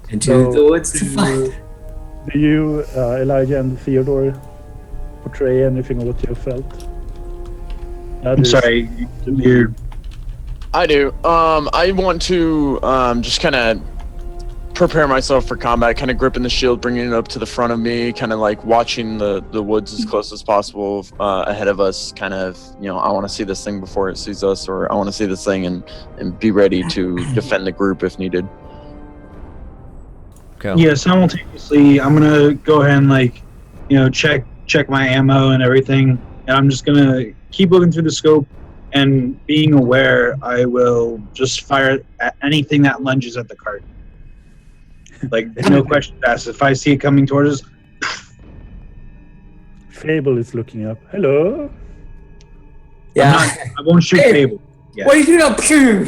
Speaker 2: Into the woods to find.
Speaker 4: Do you, Elijah and Theodore, portray anything of what you felt?
Speaker 6: I'm sorry, you're
Speaker 3: I do. I want to just kind of prepare myself for combat, kind of gripping the shield, bringing it up to the front of me, kind of like watching the woods as close as possible ahead of us. Kind of, I want to see this thing before it sees us, or I want to see this thing and be ready to defend the group if needed.
Speaker 1: Cool.
Speaker 6: Yeah, simultaneously, I'm gonna go ahead and check my ammo and everything, and I'm just gonna keep looking through the scope, and being aware, I will just fire at anything that lunges at the cart. Like, no questions asked. If I see it coming towards us,
Speaker 4: Fable is looking up. Hello.
Speaker 2: Yeah.
Speaker 6: I won't shoot
Speaker 2: Hey,
Speaker 6: Fable. Yeah.
Speaker 2: What are you doing up here?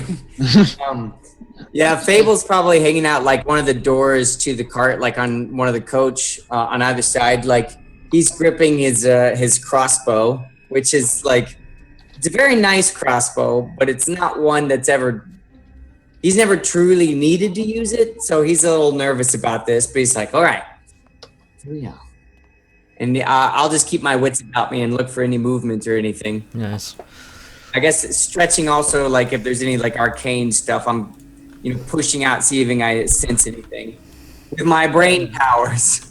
Speaker 2: Yeah, Fable's probably hanging out like one of the doors to the cart, like on one of the coach on either side. Like he's gripping his crossbow, which is like it's a very nice crossbow, but it's not one that's he's never truly needed to use it, so he's a little nervous about this. But he's like, "All right, here we go." And I'll just keep my wits about me and look for any movement or anything.
Speaker 1: Yes.
Speaker 2: I guess stretching also, like if there's any like arcane stuff, I'm, pushing out, seeing if I sense anything with my brain powers.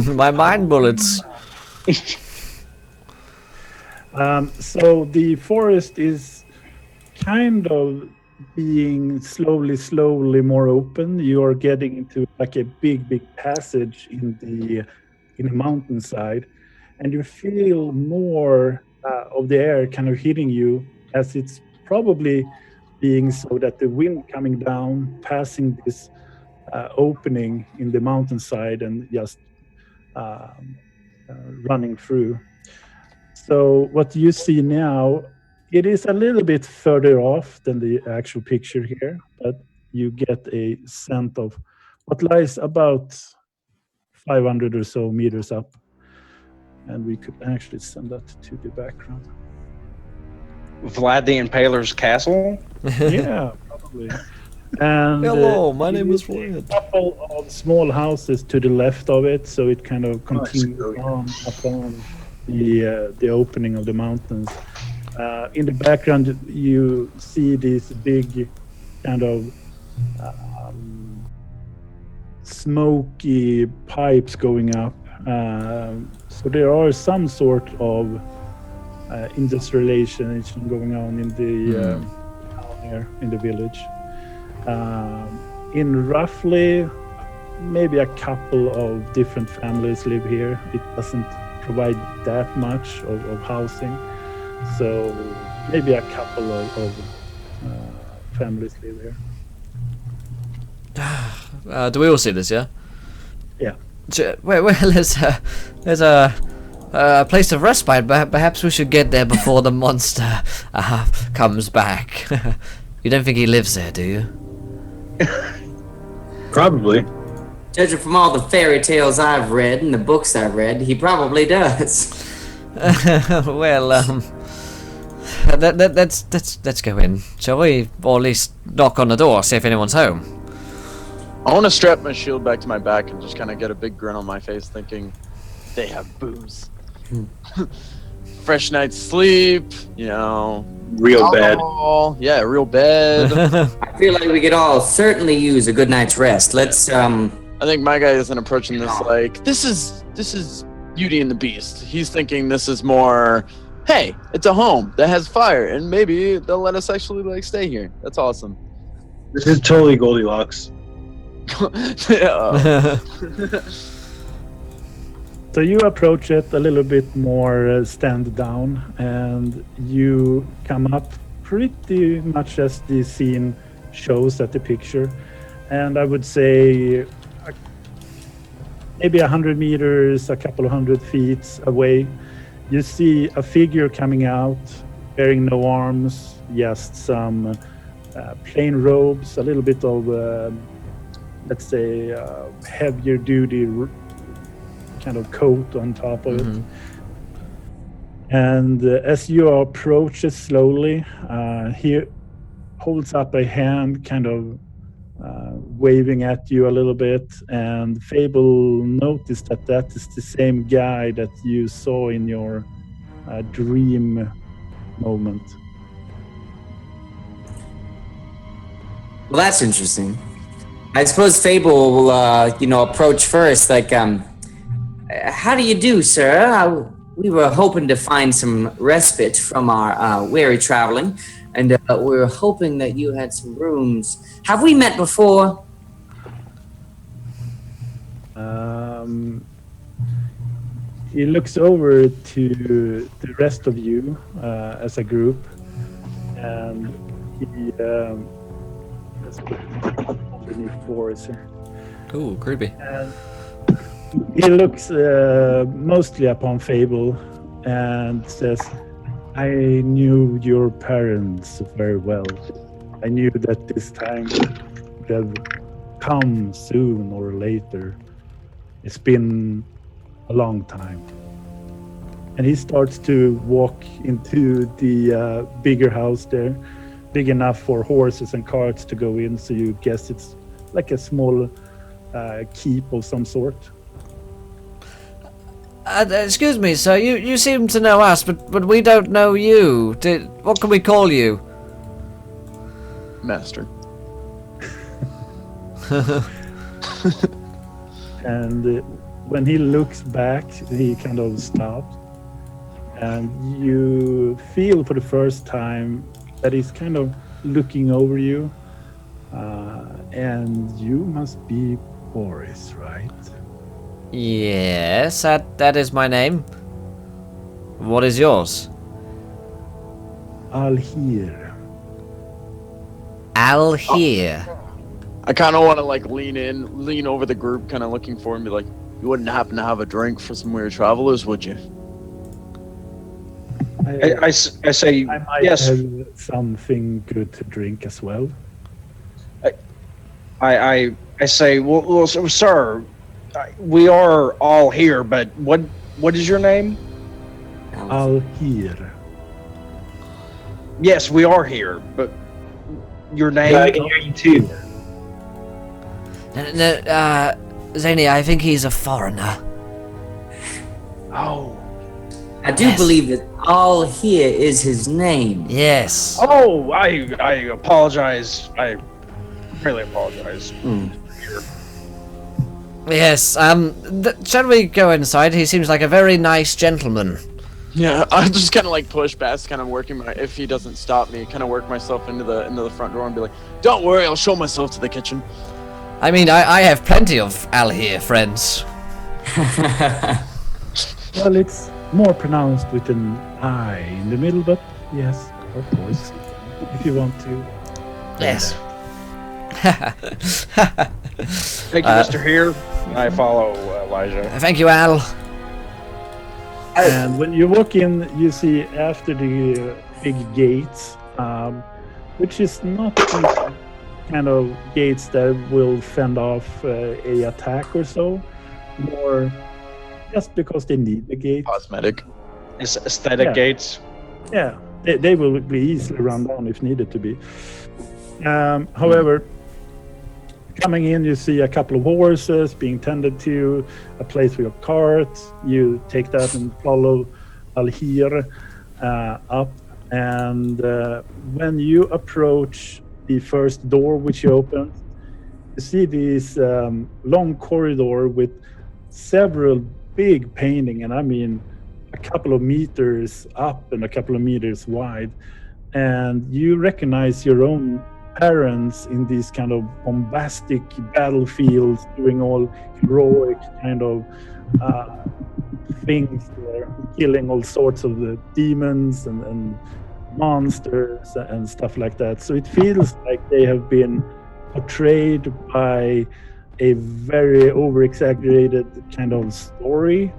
Speaker 1: My mind bullets.
Speaker 4: So the forest is kind of being slowly more open. You are getting into like a big passage in the mountainside, and you feel more of the air kind of hitting you, as it's probably being so that the wind coming down, passing this opening in the mountainside and just running through. So what you see now, it is a little bit further off than the actual picture here, but you get a scent of what lies about 500 or so meters up. And we could actually send that to the background.
Speaker 5: Vlad the Impaler's castle?
Speaker 4: Yeah, probably. And
Speaker 1: Hello, my name is
Speaker 4: you see
Speaker 1: Vlad.
Speaker 4: a couple of small houses to the left of it, so it kind of continues on up on the opening of the mountains. In the background, you see these big kind of smoky pipes going up. So there are some sort of industrialization going on in the town here in the village. In roughly maybe a couple of different families live here. It doesn't provide that much of housing, so maybe a couple of families live here.
Speaker 1: Do we all see this? Yeah.
Speaker 4: Yeah.
Speaker 1: Well, there's a place of respite. Perhaps we should get there before the monster comes back. You don't think he lives there, do you?
Speaker 6: Probably.
Speaker 2: Judging from all the fairy tales I've read and the books I've read, he probably does.
Speaker 1: Well, let's go in, shall we? Or at least knock on the door, see if anyone's home.
Speaker 3: I want to strap my shield back to my back and just kind of get a big grin on my face, thinking they have booze, fresh night's sleep,
Speaker 6: Real bad.
Speaker 3: alcohol. Yeah, real bed.
Speaker 2: I feel like we could all certainly use a good night's rest. Let's
Speaker 3: I think my guy isn't approaching this like this is Beauty and the Beast. He's thinking this is more, hey, it's a home that has fire and maybe they'll let us actually stay here. That's awesome.
Speaker 6: This is totally Goldilocks.
Speaker 3: Yeah.
Speaker 4: So you approach it a little bit more stand down, and you come up pretty much as the scene shows at the picture. And I would say maybe 100 meters, a couple of 100 feet away, you see a figure coming out, wearing no arms, just some plain robes, a little bit of, let's say, heavier duty kind of coat on top of it. And as you approach it slowly, he holds up a hand, kind of waving at you a little bit, and Fable noticed that is the same guy that you saw in your dream moment.
Speaker 2: Well, that's interesting. I suppose Fable will, approach first. Like, how do you do, sir? We were hoping to find some respite from our weary traveling, and we were hoping that you had some rooms. Have we met before?
Speaker 4: He looks over to the rest of you as a group, and he let's put it underneath Boris here.
Speaker 1: Ooh, creepy.
Speaker 4: And he looks mostly upon Fable and says, I knew your parents very well. I knew that this time would come soon or later. It's been a long time. And he starts to walk into the bigger house there, big enough for horses and carts to go in. So you guess it's like a small keep of some sort.
Speaker 1: Excuse me, sir. You seem to know us, but we don't know you. What can we call you?
Speaker 3: Master.
Speaker 4: And when he looks back, he kind of stops. And you feel for the first time that he's kind of looking over you. And you must be Boris, right?
Speaker 1: Yes, that is my name. What is yours?
Speaker 4: Alhir.
Speaker 1: Alhir.
Speaker 3: I kind of want to like lean over the group, kind of looking for him, be like, "You wouldn't happen to have a drink for some weird travelers, would you?"
Speaker 5: I say
Speaker 4: I might
Speaker 5: yes.
Speaker 4: have something good to drink as well.
Speaker 5: I say, well, sir, we are all here, but what is your name?
Speaker 4: Alhir.
Speaker 5: Yes, we are here, but your name?
Speaker 6: Yeah, I can hear you too.
Speaker 1: No, Zany, I think he's a foreigner.
Speaker 5: Oh.
Speaker 2: I do believe that all here is his name.
Speaker 1: Yes.
Speaker 5: Oh, I apologize. I really apologize.
Speaker 1: Yes. Shall we go inside? He seems like a very nice gentleman.
Speaker 3: Yeah, I just kind of like push past, kind of working my. If he doesn't stop me, kind of work myself into the front door and be like, "Don't worry, I'll show myself to the kitchen."
Speaker 1: I mean, I have plenty of Alhir friends.
Speaker 4: Well, it's more pronounced with an I in the middle, but yes, of course, if you want to.
Speaker 1: Yes.
Speaker 5: Thank you, Mr. Here. I follow Elijah.
Speaker 1: Thank you, Al.
Speaker 4: And when you walk in, you see after the big gates, which is not the kind of gates that will fend off a attack or so, more just because they need the gate.
Speaker 3: Cosmetic.
Speaker 5: It's aesthetic
Speaker 4: Yeah.
Speaker 5: gates.
Speaker 4: Yeah, they will be easily run down if needed to be. However, coming in, you see a couple of horses being tended to, a place for your cart. You take that and follow Alhir up. And when you approach the first door which you open, you see this long corridor with several big painting, and I mean a couple of meters up and a couple of meters wide. And you recognize your own parents in these kind of bombastic battlefields doing all heroic kind of things there, killing all sorts of the demons and monsters and stuff like that. So it feels like they have been portrayed by a very over-exaggerated kind of story,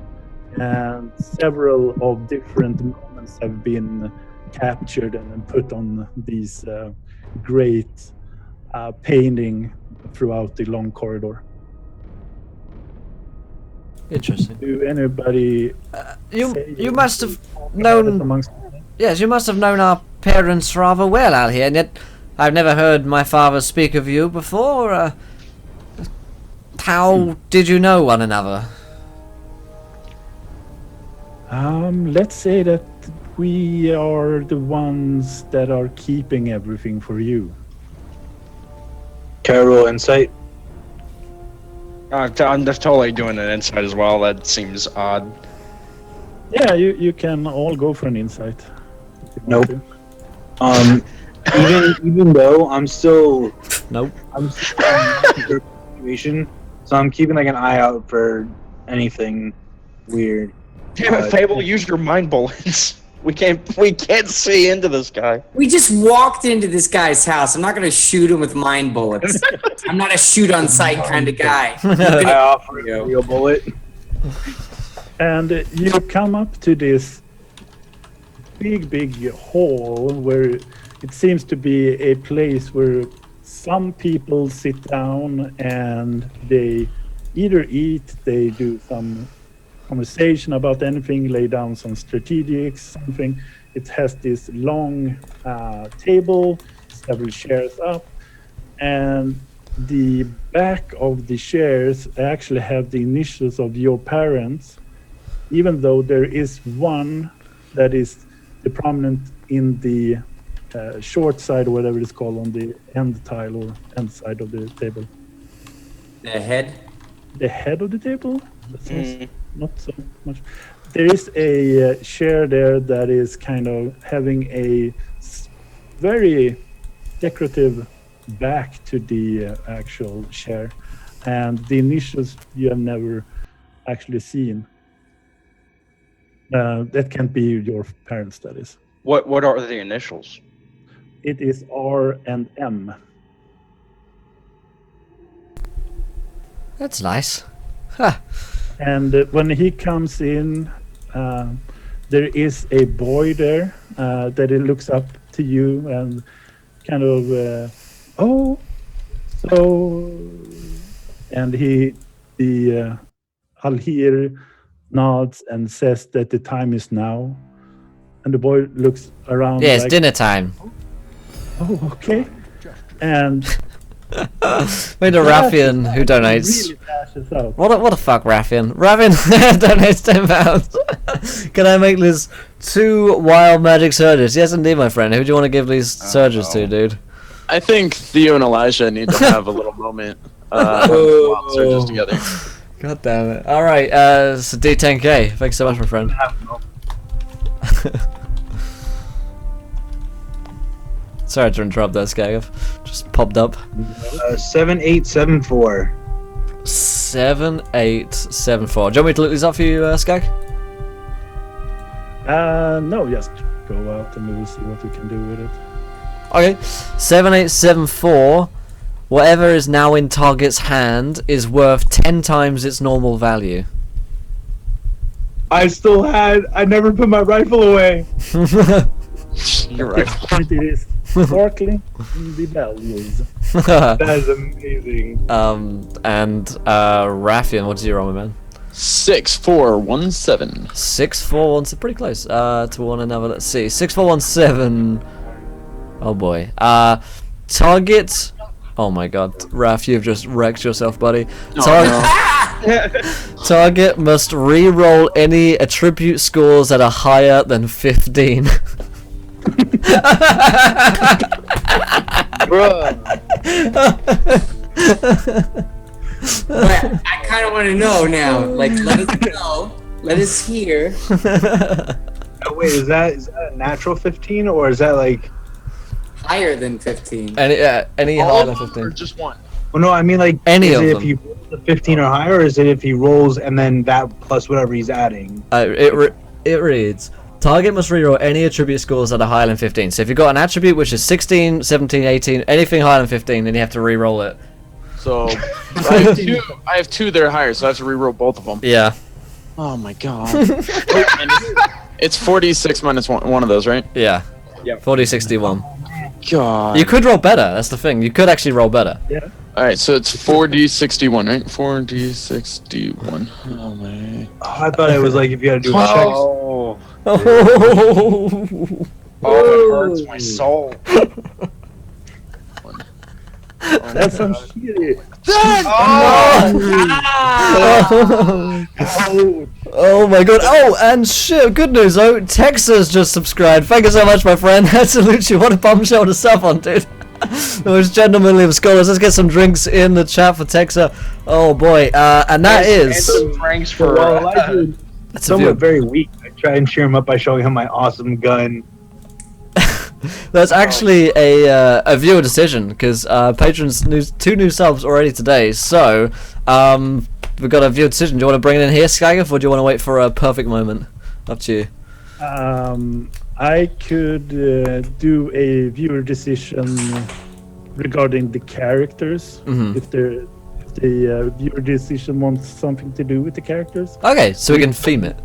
Speaker 4: and several of different moments have been captured and put on these great painting throughout the long corridor.
Speaker 1: Interesting.
Speaker 4: Do anybody
Speaker 1: You must have known.
Speaker 4: amongst
Speaker 1: Yes, you must have known our parents rather well, Alhir, and yet I've never heard my father speak of you before. How did you know one another?
Speaker 4: let's say that we are the ones that are keeping everything for you.
Speaker 6: Can I roll insight?
Speaker 5: I'm just totally doing an insight as well. That seems odd.
Speaker 4: Yeah, you can all go for an insight. if you want
Speaker 6: Nope.
Speaker 4: to.
Speaker 6: Even though I'm still
Speaker 1: Nope.
Speaker 6: in a situation, so I'm keeping like an eye out for anything weird.
Speaker 5: Damn it, Fable! Use your mind bullets. We can't see into this guy.
Speaker 2: We just walked into this guy's house. I'm not going to shoot him with mind bullets. I'm not a shoot on sight kind of guy.
Speaker 6: I offer a real bullet.
Speaker 4: And you come up to this big hall where it seems to be a place where some people sit down and they either eat, they do some conversation about anything, lay down some strategics, something. It has this long table, several chairs up, and the back of the chairs actually have the initials of your parents, even though there is one that is the prominent in the short side, or whatever it's called, on the end tile or end side of the table.
Speaker 2: The head?
Speaker 4: The head of the table? That sounds not so much. There is a chair there that is kind of having a very decorative back to the actual chair, and the initials you have never actually seen. That can't be your parents, that is.
Speaker 5: What are the initials?
Speaker 4: It is R and M.
Speaker 1: That's nice. Huh.
Speaker 4: And when he comes in, there is a boy there that it looks up to you and kind of, and the Alhir nods and says that the time is now. And the boy looks around.
Speaker 1: Yeah, it's
Speaker 4: like,
Speaker 1: dinner time.
Speaker 4: Oh, okay. And
Speaker 1: Made a Raffian who donates.
Speaker 4: really dashes out.
Speaker 1: What the fuck, Raffian? Raffian donates £10. Can I make this 2 wild magic surges? Yes, indeed, my friend. Who do you want to give these surges to, dude?
Speaker 3: I think Theo and Elijah need to have a little moment. Wild surges together.
Speaker 1: God damn it. Alright, it's a D10k. Thanks so much, my friend. Sorry to interrupt that, Skagav. Just popped up.
Speaker 6: 7874.
Speaker 1: 7874. Do you want me to look these up for you, Skag?
Speaker 4: No, just go out and we will see what we can do with it.
Speaker 1: Okay. 7874. Whatever is now in target's hand is worth 10 times its normal value.
Speaker 6: I never put my rifle away.
Speaker 3: You're right.
Speaker 4: It is sparkling in the values.
Speaker 6: That is amazing.
Speaker 1: And Raffian, what's your roll, man?
Speaker 3: 6417.
Speaker 1: 6417, pretty close to one another. Let's see. 6417. Oh boy. Target. Oh my god, Raf, you've just wrecked yourself, buddy. Target must re-roll any attribute scores that are higher than 15.
Speaker 6: Bruh.
Speaker 2: But I kind of want to know now. Like, let us know. Let us hear.
Speaker 6: Oh, wait, is that a natural 15 or is that like?
Speaker 2: Higher than 15.
Speaker 1: Any
Speaker 3: All
Speaker 1: higher
Speaker 3: of
Speaker 1: than
Speaker 3: them
Speaker 1: 15.
Speaker 3: or just one?
Speaker 6: Well, no, I mean like
Speaker 1: Any
Speaker 6: is
Speaker 1: of
Speaker 6: it
Speaker 1: them.
Speaker 6: if he rolls a 15 or higher, or is it if he rolls and then that plus whatever he's adding?
Speaker 1: It reads, target must reroll any attribute scores that are higher than 15. So if you've got an attribute which is 16, 17, 18, anything higher than 15, then you have to re-roll it.
Speaker 3: So I have two that are higher, so I have to reroll both of them.
Speaker 1: Yeah.
Speaker 3: Oh my god. And it's 46 minus one of those, right?
Speaker 1: Yeah.
Speaker 5: Yep.
Speaker 1: 4061.
Speaker 3: God.
Speaker 1: You could roll better, that's the thing. You could actually roll better.
Speaker 4: Yeah.
Speaker 3: Alright, so it's 4d61, right? 4d61. Oh my.
Speaker 6: Oh, I thought it was like if you had to do a check.
Speaker 5: Oh,
Speaker 1: Oh.
Speaker 5: it hurts my soul.
Speaker 4: That's some shit.
Speaker 1: Oh my god. Oh, and shit, good news though. Texas just subscribed. Thank you so much, my friend. Absolutely, what a bombshell to sub on, dude. The most gentlemanly of scholars. Let's get some drinks in the chat for Texas. Oh boy. And that
Speaker 5: And
Speaker 1: is.
Speaker 5: some drinks for.
Speaker 6: Well, Elijah
Speaker 1: That's a
Speaker 6: somewhat
Speaker 1: view.
Speaker 6: very weak. I try and cheer him up by showing him my awesome gun.
Speaker 1: That's actually a viewer decision because patrons two new subs already today. So we've got a viewer decision. Do you want to bring it in here, Skygaff, or do you want to wait for a perfect moment? Up to you.
Speaker 4: I could do a viewer decision regarding the characters.
Speaker 1: Mhm.
Speaker 4: If the viewer decision wants something to do with the characters.
Speaker 1: Okay, so we can theme it.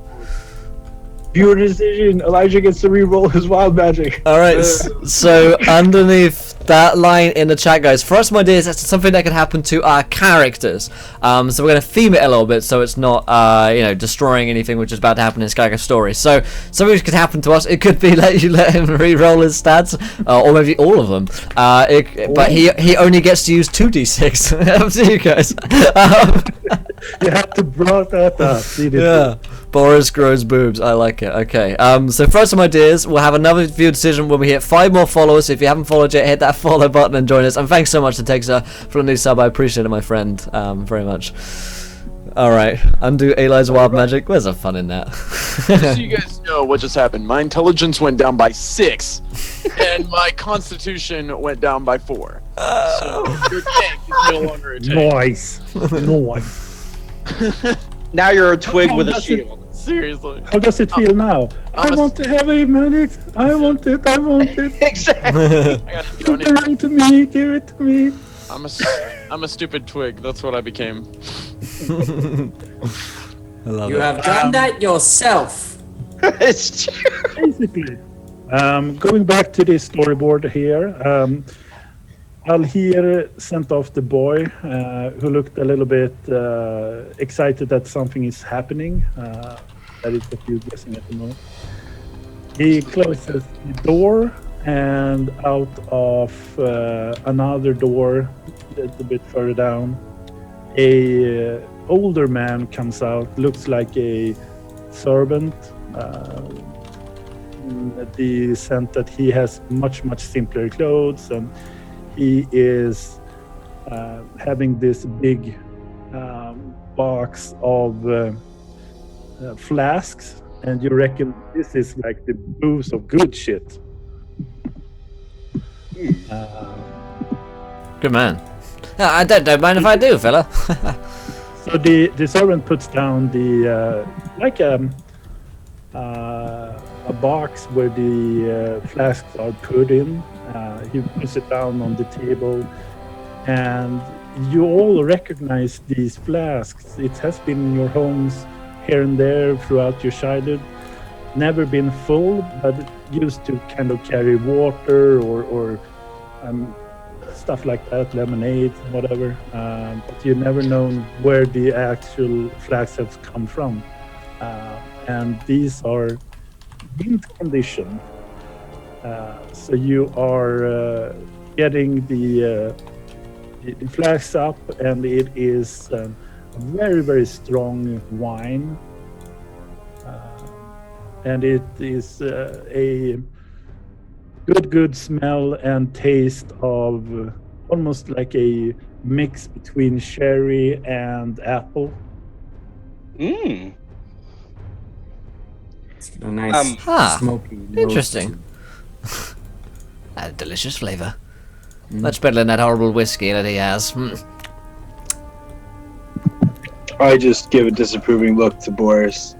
Speaker 4: Pure decision. Elijah gets to re-roll his wild magic.
Speaker 1: All right. So underneath that line in the chat, guys, for us, my dears, that's something that can happen to our characters. So we're gonna theme it a little bit, so it's not, destroying anything which is about to happen in his character story. So something which could happen to us. It could be let him re-roll his stats, or maybe all of them. But he only gets to use 2d6. Up to you guys.
Speaker 4: You have to brought that up.
Speaker 1: Yeah. Boris grows boobs. I like it. Okay. So first of my dears, we'll have another viewer decision when we hit 5 more followers. If you haven't followed yet, hit that follow button and join us. And thanks so much to Texas for the new sub. I appreciate it, my friend. Very much. All right. Undo Eli's wild magic. Where's the fun in that?
Speaker 3: Just so you guys know what just happened. My intelligence went down by 6, and my constitution went down by 4. So your tank is no longer a tank.
Speaker 4: Nice. Nice.
Speaker 5: Now you're a twig with a shield.
Speaker 3: Seriously.
Speaker 4: How does it feel now? I want to have a minute. I want it.
Speaker 5: Exactly.
Speaker 3: I got to
Speaker 4: Give it to me. Give it to me.
Speaker 3: I'm a stupid twig. That's what I became.
Speaker 1: I love
Speaker 2: You
Speaker 1: it.
Speaker 2: have done that yourself.
Speaker 5: It's true.
Speaker 4: Basically, going back to the storyboard here, Alhir sent off the boy who looked a little bit excited that something is happening. That is what you're guessing at the moment. He closes the door, and out of another door a little bit further down, a older man comes out, looks like a servant. The sense that he has much simpler clothes, and he is having this big box of flasks, and you reckon this is like the booze of good shit.
Speaker 1: Good man. I don't mind if I do, fella.
Speaker 4: So the servant puts down the a box where the flasks are put in. He puts it down on the table, and you all recognize these flasks. It has been in your homes here and there throughout your childhood. Never been full, but used to kind of carry water or stuff like that, lemonade, whatever. But you never known where the actual flasks have come from. And these are mint condition. So you are getting the flasks up, and it is a very strong wine. And it is a good smell and taste of almost like a mix between sherry and apple.
Speaker 5: Mmm.
Speaker 2: It's got a nice smoky nose.
Speaker 1: Interesting. A delicious flavour. Much better than that horrible whiskey that he has.
Speaker 6: I just give a disapproving look to Boris.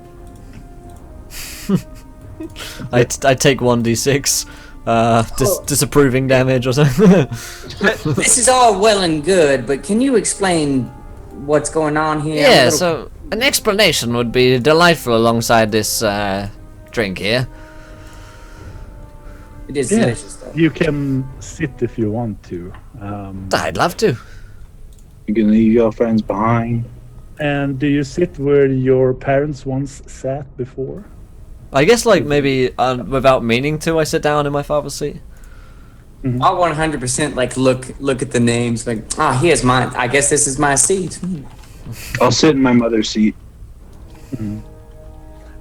Speaker 1: I take 1d6 disapproving damage or something.
Speaker 2: This is all well and good, but can you explain what's going on here?
Speaker 1: Yeah, so an explanation would be delightful alongside this drink here.
Speaker 2: It is delicious, though.
Speaker 4: You can sit if you want to.
Speaker 1: I'd love to.
Speaker 6: You can leave your friends behind.
Speaker 4: And do you sit where your parents once sat before?
Speaker 1: I guess, like, maybe without meaning to, I sit down in my father's seat.
Speaker 2: I'll 100% like look at the names. Like, here's mine. I guess this is my seat.
Speaker 6: I'll sit in my mother's seat.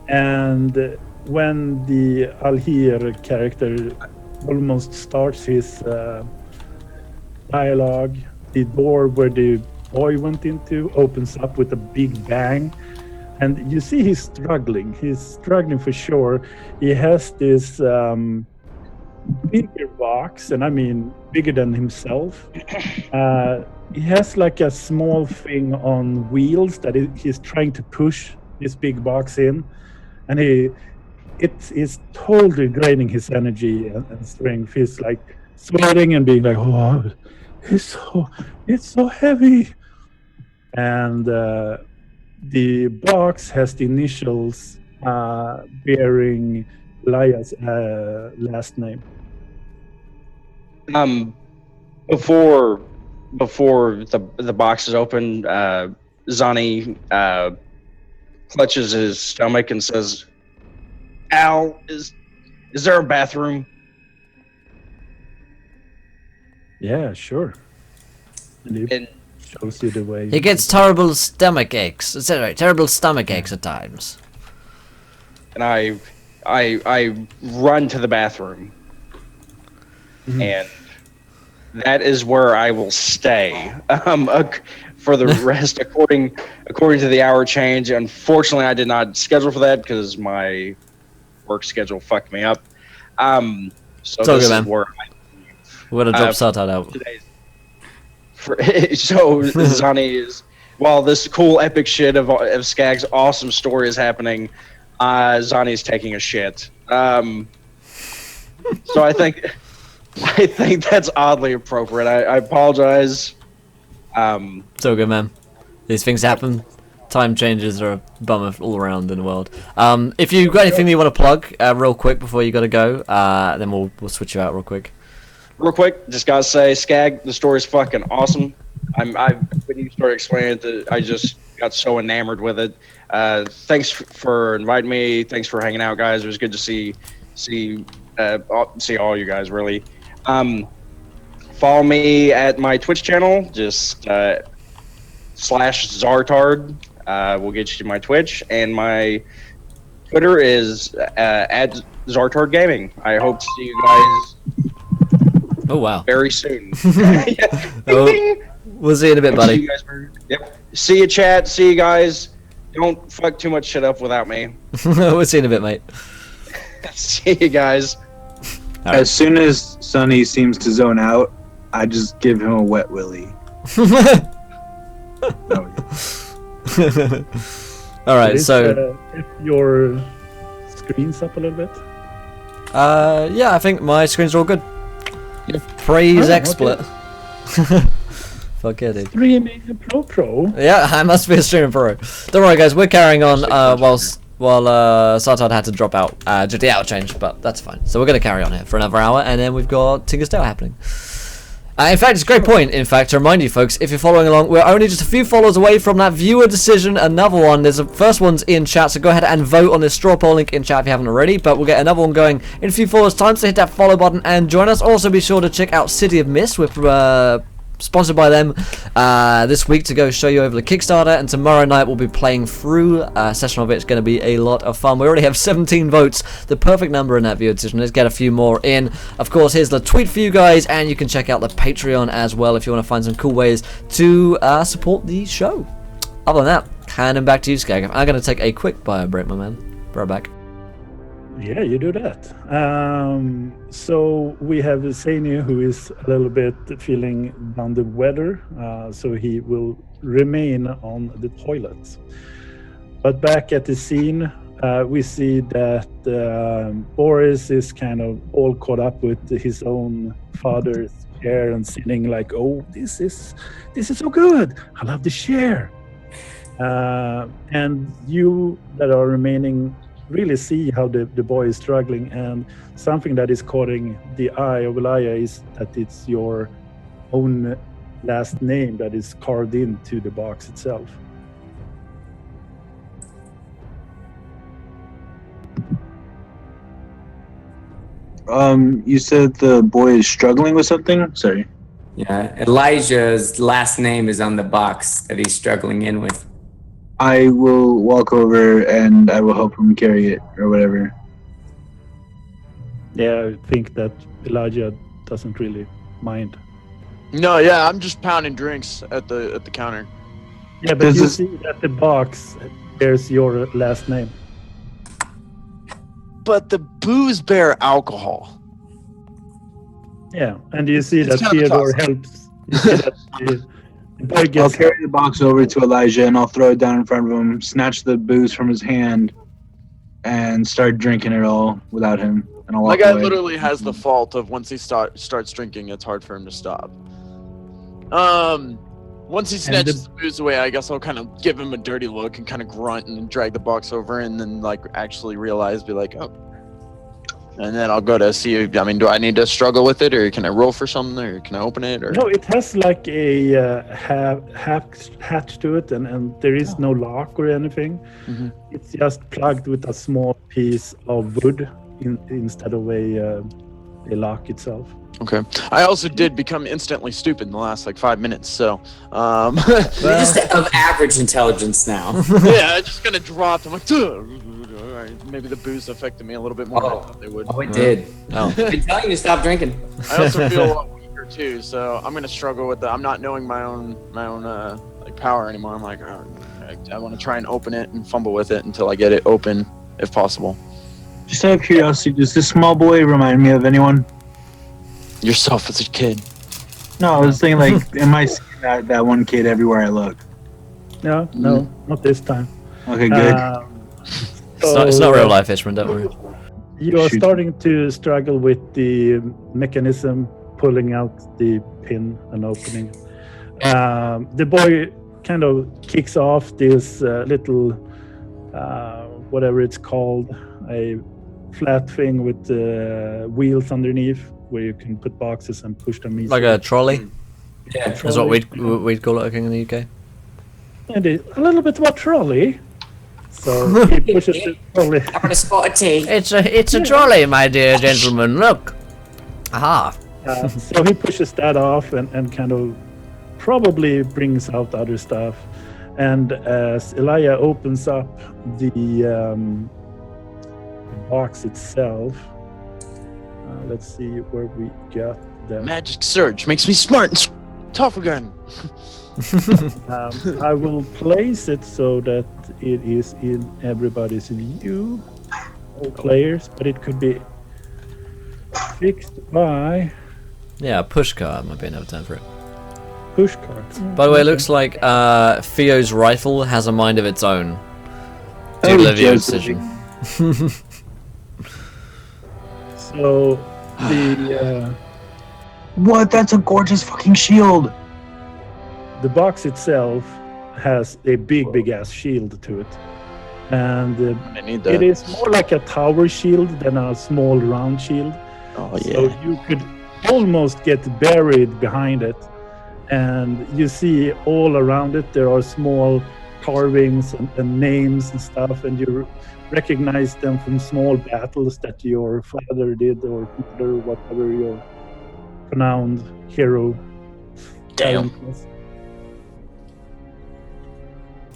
Speaker 4: And when the Alhir character almost starts his dialogue, the door where the boy went into opens up with a big bang, and you see he's struggling. He's struggling for sure. He has this bigger box, and I mean bigger than himself. He has like a small thing on wheels that he's trying to push this big box in, and it is totally draining his energy and strength. He's like sweating and being like, "Oh, it's so heavy," and the box has the initials bearing Elias' last name?
Speaker 5: Before the box is open, Zani clutches his stomach and says, "Al, is there a bathroom?"
Speaker 4: Yeah, sure. And he
Speaker 5: And
Speaker 4: shows you the way.
Speaker 1: He gets terrible stomach aches. Sorry, terrible stomach aches at times.
Speaker 5: and I run to the bathroom, and that is where I will stay for the rest, according to the hour change. Unfortunately, I did not schedule for that because my work schedule fucked me up. So
Speaker 1: It's all
Speaker 5: this
Speaker 1: good,
Speaker 5: is
Speaker 1: man.
Speaker 5: where
Speaker 1: We're gonna drop Sartan out.
Speaker 5: today's. So Zani is, while this cool epic shit of Skag's awesome story is happening, Zani's taking a shit. So I think that's oddly appropriate. I apologize.
Speaker 1: It's all good, man. These things happen. Time changes are a bummer all around in the world. If you've got anything that you want to plug real quick before you gotta go, then we'll switch you out real quick.
Speaker 5: Real quick, just gotta say, Skag, the story's fucking awesome. When you started explaining it, I just got so enamored with it. Thanks for inviting me. Thanks for hanging out, guys. It was good to see all you guys, really. Follow me at my Twitch channel, just /Zartard. Will get you to my Twitch, and my Twitter is at Zartard Gaming. I hope to see you guys.
Speaker 1: Oh wow!
Speaker 5: Very soon.
Speaker 1: Oh, we'll see you in a bit,
Speaker 5: See
Speaker 1: buddy.
Speaker 5: you guys. Yep. See you, chat. See you guys. Don't fuck too much shit up without me.
Speaker 1: We'll see you in a bit, mate.
Speaker 5: See you guys.
Speaker 1: All right.
Speaker 6: As soon as Sonny seems to zone out, I just give him a wet willy.
Speaker 1: All right, so
Speaker 4: if your screen's up a little bit.
Speaker 1: yeah, I think my screens are all good. Praise
Speaker 4: Oh,
Speaker 1: XSplit. Fuck yeah, dude.
Speaker 4: Streaming Pro.
Speaker 1: Yeah, I must be a streamer pro. Don't worry, guys. We're carrying on while Sartard had to drop out due to the hour change, but that's fine. So we're gonna carry on here for another hour, and then we've got Tinker's Tale happening. In fact, it's a great point, in fact, to remind you folks, if you're following along, we're only just a few followers away from that viewer decision. Another one, there's the first one's in chat, so go ahead and vote on this straw poll link in chat if you haven't already, but we'll get another one going in a few followers' time, so hit that follow button and join us. Also, be sure to check out City of Mist, we're sponsored by them this week to go show you over the Kickstarter, and tomorrow night we'll be playing through a session of it. It's going to be a lot of fun. We already have 17 votes, the perfect number in that viewer decision. Let's get a few more in. Of course, here's the tweet for you guys, and you can check out the Patreon as well if you want to find some cool ways to support the show. Other than that, handing back to you, Skag. I'm going to take a quick bio break, my man. Right back.
Speaker 4: Yeah, you do that. So we have Sani, who is a little bit feeling under the weather, so he will remain on the toilet. But back at the scene, we see that Boris is kind of all caught up with his own father's chair and sitting like, "Oh, this is so good. I love the chair." And you that are remaining really see how the boy is struggling, and something that is catching the eye of Elia is that it's your own last name that is carved into the box itself.
Speaker 6: You said the boy is struggling with something? Sorry.
Speaker 2: Yeah, Elijah's last name is on the box that he's struggling in with.
Speaker 6: I will walk over and I will help him carry it or whatever.
Speaker 4: Yeah, I think that Elijah doesn't really mind.
Speaker 3: No, yeah, I'm just pounding drinks at the counter.
Speaker 4: Yeah, but
Speaker 6: Does
Speaker 4: you
Speaker 6: this-
Speaker 4: see that the box bears your last name.
Speaker 3: But the booze bear alcohol.
Speaker 4: Yeah, and you see
Speaker 3: It's
Speaker 4: that
Speaker 3: kind of a
Speaker 4: Theodore
Speaker 3: toss.
Speaker 4: helps. You see that the boy
Speaker 6: I'll
Speaker 4: gets
Speaker 6: carry the box over to Elijah and I'll throw it down in front of him, snatch the booze from his hand, and start drinking it all without him. And I'll
Speaker 3: My
Speaker 6: walk
Speaker 3: guy
Speaker 6: away.
Speaker 3: literally has the fault of once he starts drinking, it's hard for him to stop. Once he snatches the booze away, I guess I'll kind of give him a dirty look and kind of grunt and drag the box over, and then like actually realize, be like, oh. And then I'll go to see. I mean, do I need to struggle with it, or can I roll for something, or can I open it? Or
Speaker 4: No, it has like a hatch to it, and there is no lock or anything.
Speaker 3: Mhm.
Speaker 4: It's just plugged with a small piece of wood instead of a lock itself.
Speaker 3: Okay. I also did become instantly stupid in the last like 5 minutes, so
Speaker 2: You're just of average intelligence now.
Speaker 3: yeah, I just kind of dropped. I'm like, alright, maybe the booze affected me a little bit more than I thought they would.
Speaker 2: Oh, it did.
Speaker 1: Oh.
Speaker 2: I've been telling you to stop drinking.
Speaker 3: I also feel a lot weaker too, so I'm gonna struggle with I'm not knowing my own like power anymore. I'm like, oh, I want to try and open it and fumble with it until I get it open, if possible.
Speaker 6: Just out of curiosity, does this small boy remind me of anyone?
Speaker 3: Yourself as a kid.
Speaker 6: No, I was thinking like, am I seeing that one kid everywhere I look?
Speaker 4: No, not this time.
Speaker 6: Okay, good.
Speaker 1: It's not real life, Ishman, don't worry.
Speaker 4: You are
Speaker 6: Shoot.
Speaker 4: starting to struggle with the mechanism, pulling out the pin and opening. The boy kind of kicks off this little, whatever it's called, a flat thing with wheels underneath, where you can put boxes and push them easily.
Speaker 1: Like a trolley?
Speaker 2: Yeah.
Speaker 1: That's what we'd call it, I think, in the UK.
Speaker 4: And a little bit of a trolley. So he pushes the trolley.
Speaker 2: I'm gonna spot a tea.
Speaker 1: It's a trolley, my dear gentleman. Look. Aha.
Speaker 4: So he pushes that off and kind of probably brings out other stuff. And as Elijah opens up the box itself, let's see where we got that.
Speaker 3: Magic surge makes me smart and tough again.
Speaker 4: I will place it so that it is in everybody's view, all players, but it could be fixed by
Speaker 1: Yeah, a push card might be another term for it.
Speaker 4: push cards.
Speaker 1: By the way, it looks like Theo's rifle has a mind of its own. Due
Speaker 6: Oh,
Speaker 1: to Livio's
Speaker 6: Joseph.
Speaker 1: decision.
Speaker 4: So the
Speaker 6: What? That's a gorgeous fucking shield.
Speaker 4: the box itself has a big ass shield to it, and
Speaker 3: I need that.
Speaker 4: it is more like a tower shield than a small round shield.
Speaker 3: Oh
Speaker 4: So
Speaker 3: yeah.
Speaker 4: you could almost get buried behind it, and you see all around it there are small carvings and names and stuff, and you recognize them from small battles that your father did, or mother, whatever your renowned hero.
Speaker 3: Damn.
Speaker 4: was.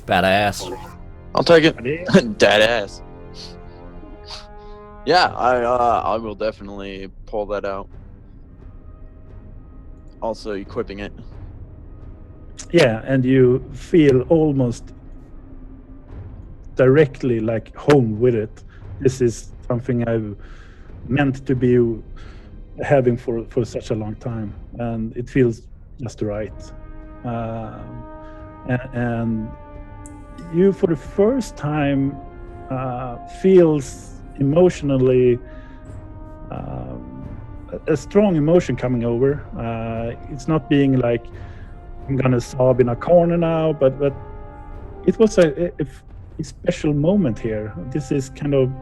Speaker 1: Badass.
Speaker 3: I'll take it.
Speaker 4: But yeah,
Speaker 3: Dead ass. Yeah, I will definitely pull that out. Also equipping it.
Speaker 4: yeah, and you feel almost directly like home with it. This is something I've meant to be having for such a long time, and it feels just right. And you, for the first time, feels emotionally a strong emotion coming over. It's not being like I'm gonna sob in a corner now, but it was a special moment here. This is kind of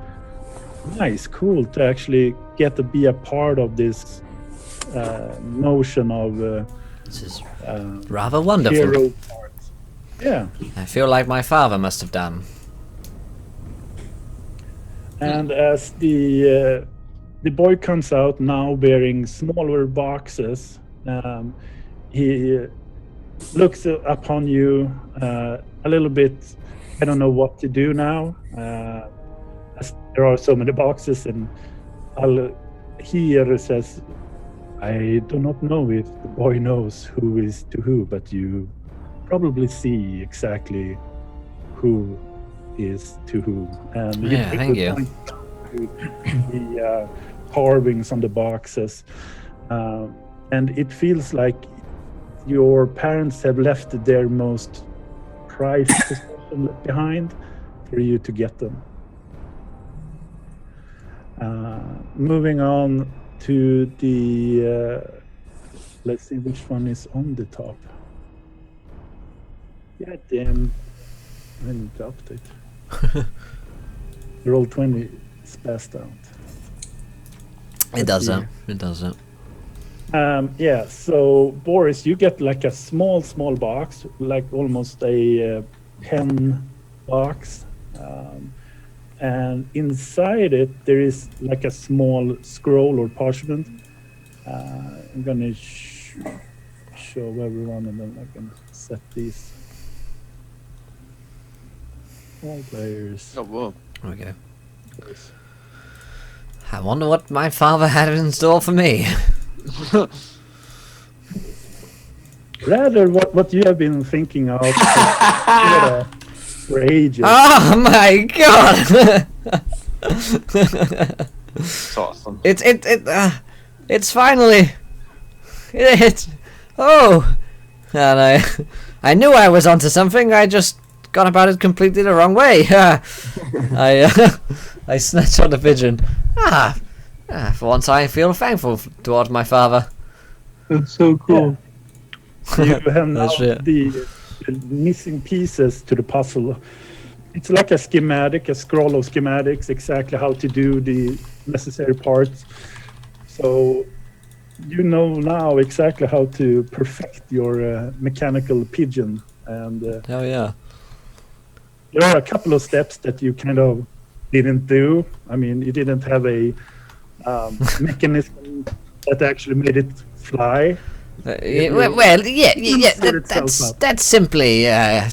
Speaker 4: nice, cool to actually get to be a part of this notion of
Speaker 1: This is rather wonderful.
Speaker 4: hero part. Yeah,
Speaker 1: I feel like my father must have done.
Speaker 4: and as the boy comes out now bearing smaller boxes, he looks upon you a little bit. I don't know what to do now, as there are so many boxes, and he says, I do not know if the boy knows who is to who, but you probably see exactly who is to who. And
Speaker 1: Yeah, thank you.
Speaker 4: point to the carvings on the boxes, and it feels like your parents have left their most prized possession behind for you to get them. Moving on to the let's see which one is on the top. Yeah, damn. I need to update. Roll 20 spaced out.
Speaker 1: It does that. It does that.
Speaker 4: Yeah, so Boris, you get like a small box, like almost a pen box. And inside it, there is like a small scroll or parchment. I'm gonna show everyone, and then I can set these. All players.
Speaker 3: Oh, whoa.
Speaker 1: Okay. I wonder what my father had in store for me.
Speaker 4: Rather, what you have been thinking of for ages.
Speaker 1: Oh my god!
Speaker 3: It's awesome.
Speaker 1: It's finally oh, and I knew I was onto something. I just gone about it completely the wrong way. I snatched on the pigeon. For once I feel thankful towards my father.
Speaker 6: That's so cool.
Speaker 4: You have now
Speaker 1: That's it.
Speaker 4: the missing pieces to the puzzle. It's like a schematic, a scroll of schematics, exactly how to do the necessary parts. So you know now exactly how to perfect your mechanical pigeon. And
Speaker 1: Oh yeah.
Speaker 4: there are a couple of steps that you kind of didn't do. I mean, you didn't have a mechanism that actually made it fly.
Speaker 1: Well, yeah. That's simply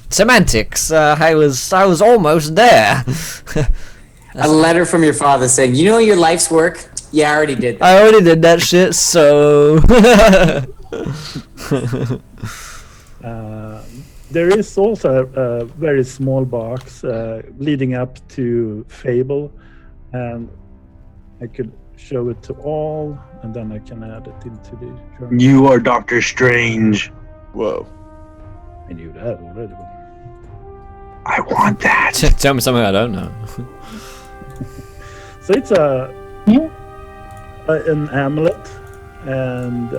Speaker 1: semantics. I was almost there.
Speaker 2: A letter from your father saying, "You know your life's work. Yeah, I already did that."
Speaker 1: I already did that shit, so.
Speaker 4: There is also a very small box leading up to Fable, and I could show it to all, and then I can add it into the journal.
Speaker 6: You are Doctor Strange.
Speaker 3: Whoa.
Speaker 4: I knew that already.
Speaker 6: I want that.
Speaker 1: Tell me something I don't know.
Speaker 4: So it's an amulet, and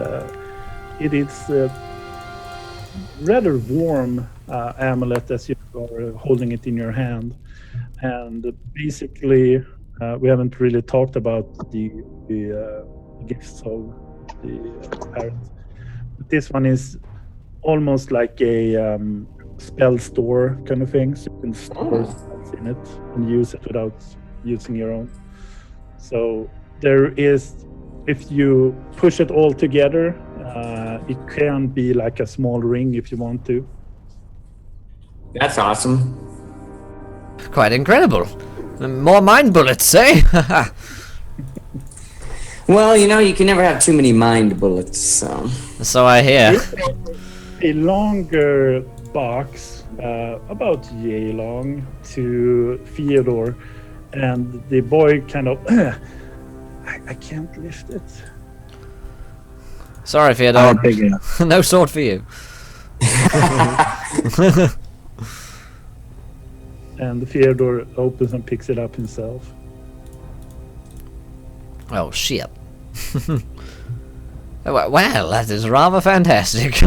Speaker 4: it is a rather warm amulet as you are holding it in your hand. And basically, we haven't really talked about the gifts of the parents. But this one is almost like a spell store kind of thing. So you can store spells in it and use it without using your own. So there is, if you push it all together, it can be like a small ring if you want to.
Speaker 2: That's awesome.
Speaker 1: Quite incredible. More mind bullets, eh?
Speaker 2: Well, you know, you can never have too many mind bullets, so.
Speaker 1: So I hear.
Speaker 4: A longer box, about yay long, to Theodore, and the boy kind of, I can't lift it.
Speaker 1: Sorry,
Speaker 6: I'll
Speaker 1: Theodore.
Speaker 6: take it up.
Speaker 1: No sword for you.
Speaker 4: And Theodore opens and picks it up himself.
Speaker 1: Oh shit. Well, that is rather fantastic.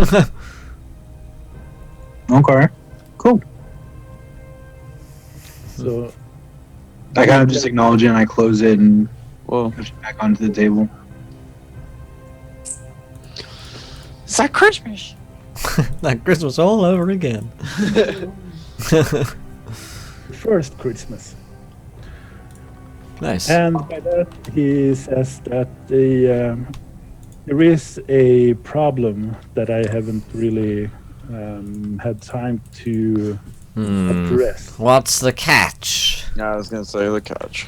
Speaker 6: Okay. Cool.
Speaker 4: So
Speaker 6: I kind of just acknowledge it and I close it and
Speaker 3: Whoa.
Speaker 6: push it back onto the table.
Speaker 3: It's like Christmas.
Speaker 1: Like Christmas all over again.
Speaker 4: first Christmas.
Speaker 1: Nice.
Speaker 4: And by that, he says that there is a problem that I haven't really had time to address.
Speaker 1: What's the catch?
Speaker 3: Yeah, I was gonna say the catch.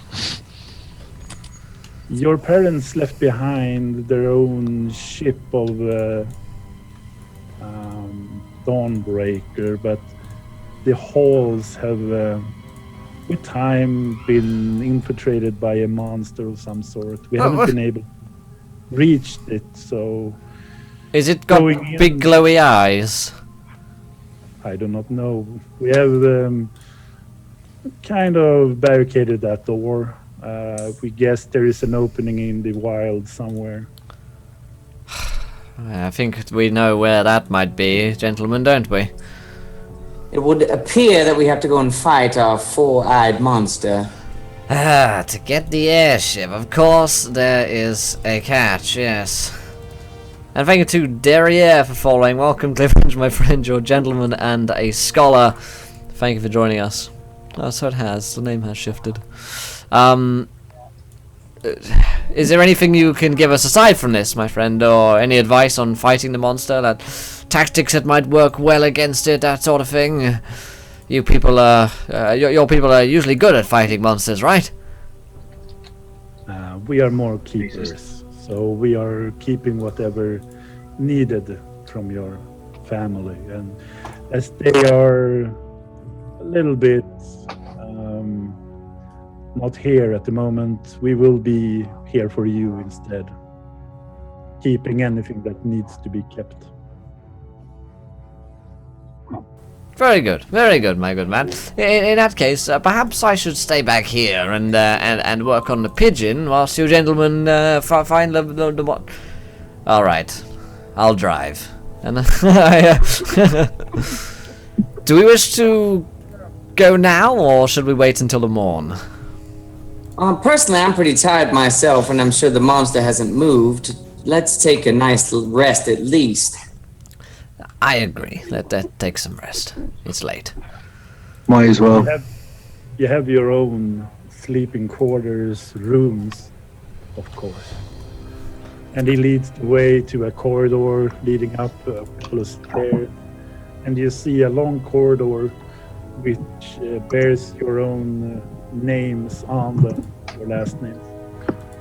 Speaker 4: Your parents left behind their own ship of Dawnbreaker, but the halls have with time been infiltrated by a monster of some sort. We haven't been able to reach it, so
Speaker 1: Is it got
Speaker 4: Going in.
Speaker 1: big glowy eyes?
Speaker 4: I do not know. We have kind of barricaded that door. We guess there is an opening in the wild somewhere.
Speaker 1: I think we know where that might be, gentlemen, don't we?
Speaker 2: it would appear that we have to go and fight our four-eyed monster.
Speaker 1: To get the airship, of course, there is a catch, yes. And thank you to Derriere for following. Welcome, Clifford, my friend, your gentleman and a scholar. Thank you for joining us. Oh, so it has. The name has shifted. Is there anything you can give us aside from this, my friend, or any advice on fighting the monster? That tactics that might work well against it, that sort of thing? You people are, your people are usually good at fighting monsters, right?
Speaker 4: We are more keepers, so we are keeping whatever needed from your family, and as they are a little bit not here at the moment, we will be here for you instead, keeping anything that needs to be kept.
Speaker 1: Very good, my good man. In that case, perhaps I should stay back here and work on the pigeon whilst you gentlemen find the what? All right, I'll drive. And do we wish to go now, or should we wait until the morn?
Speaker 2: Personally, I'm pretty tired myself, and I'm sure the monster hasn't moved. Let's take a nice rest at least.
Speaker 1: I agree. Let that take some rest. It's late.
Speaker 6: Might as well.
Speaker 4: You have your own sleeping quarters, rooms, of course. And he leads the way to a corridor leading up a couple of stairs. And you see a long corridor which bears your own names on them, your last names.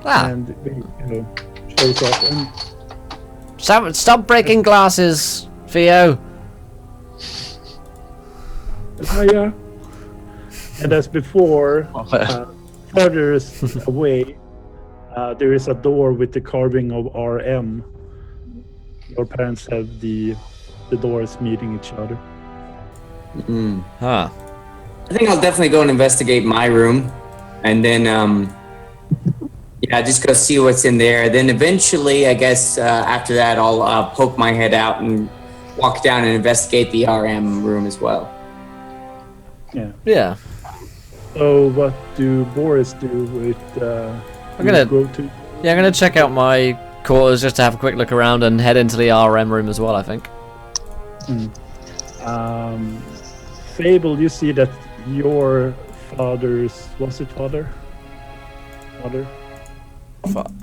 Speaker 1: Ah.
Speaker 4: And shows up. And
Speaker 1: Stop breaking glasses, Theo.
Speaker 4: yeah. And as before, further away, there is a door with the carving of RM. Your parents have the doors meeting each other.
Speaker 1: Huh.
Speaker 2: I think I'll definitely go and investigate my room, and then just go see what's in there. Then eventually, I guess after that, I'll poke my head out and walk down and investigate the RM room as well.
Speaker 4: Yeah. So what do Boris do with?
Speaker 1: I'm gonna
Speaker 4: go to.
Speaker 1: Yeah, I'm gonna check out my quarters just to have a quick look around and head into the RM room as well, I think.
Speaker 4: Fable, you see that your father's father?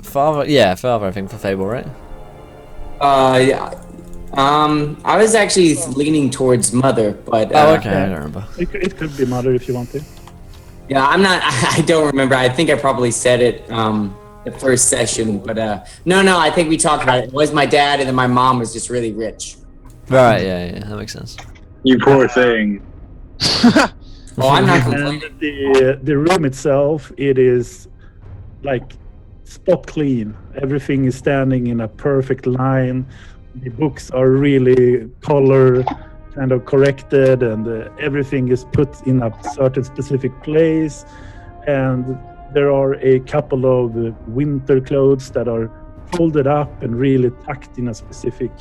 Speaker 1: Father, yeah, father, I think, for Fable, right?
Speaker 2: Yeah. I was actually leaning towards mother, but
Speaker 1: okay, I don't remember.
Speaker 4: It could be mother if you want to.
Speaker 2: Yeah, I'm not. I don't remember. I think I probably said it the first session, but no. I think we talked about it. It was my dad, and then my mom was just really rich.
Speaker 1: Right, yeah, that makes sense.
Speaker 6: You poor thing.
Speaker 2: Oh, I'm not complaining.
Speaker 4: And the room itself, it is like spot clean. Everything is standing in a perfect line. The books are really color kind of corrected, and everything is put in a certain specific place. And there are a couple of winter clothes that are folded up and really tucked in a specific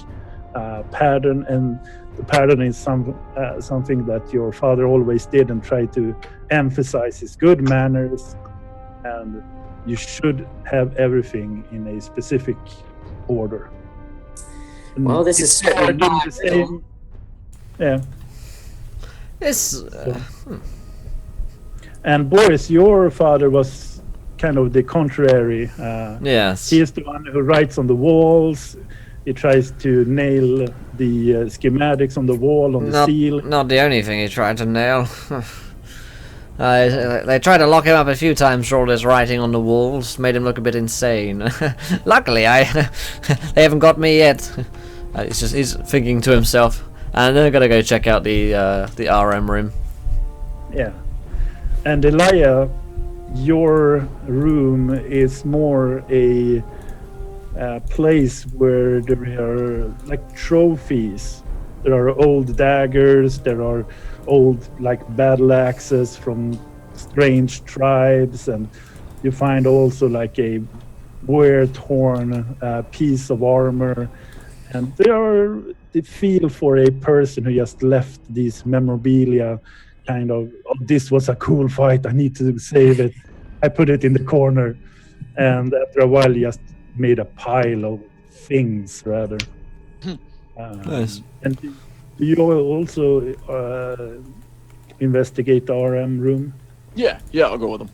Speaker 4: pattern. And the pattern is something that your father always did and tried to emphasize his good manners. And you should have everything in a specific order. And
Speaker 2: Well, this is certainly not
Speaker 4: the same. Yeah.
Speaker 1: It's
Speaker 4: And Boris, your father was kind of the contrary.
Speaker 1: yes.
Speaker 4: He is the one who writes on the walls. He tries to nail the schematics on the wall, on the seal.
Speaker 1: Not the only thing he tried to nail. They tried to lock him up a few times for all this writing on the walls, made him look a bit insane. Luckily, they haven't got me yet. He's thinking to himself, and then I gotta go check out the RM room.
Speaker 4: Yeah. And Elia, your room is more a place where there are like trophies. There are old daggers, there are old like battle axes from strange tribes, and you find also like a wear-torn piece of armor. And there are the feel for a person who just left these memorabilia, kind of, oh, this was a cool fight, I need to save it. I put it in the corner, and after a while, just made a pile of things rather.
Speaker 1: Nice.
Speaker 4: And do you also investigate the RM room?
Speaker 3: Yeah, I'll go with him.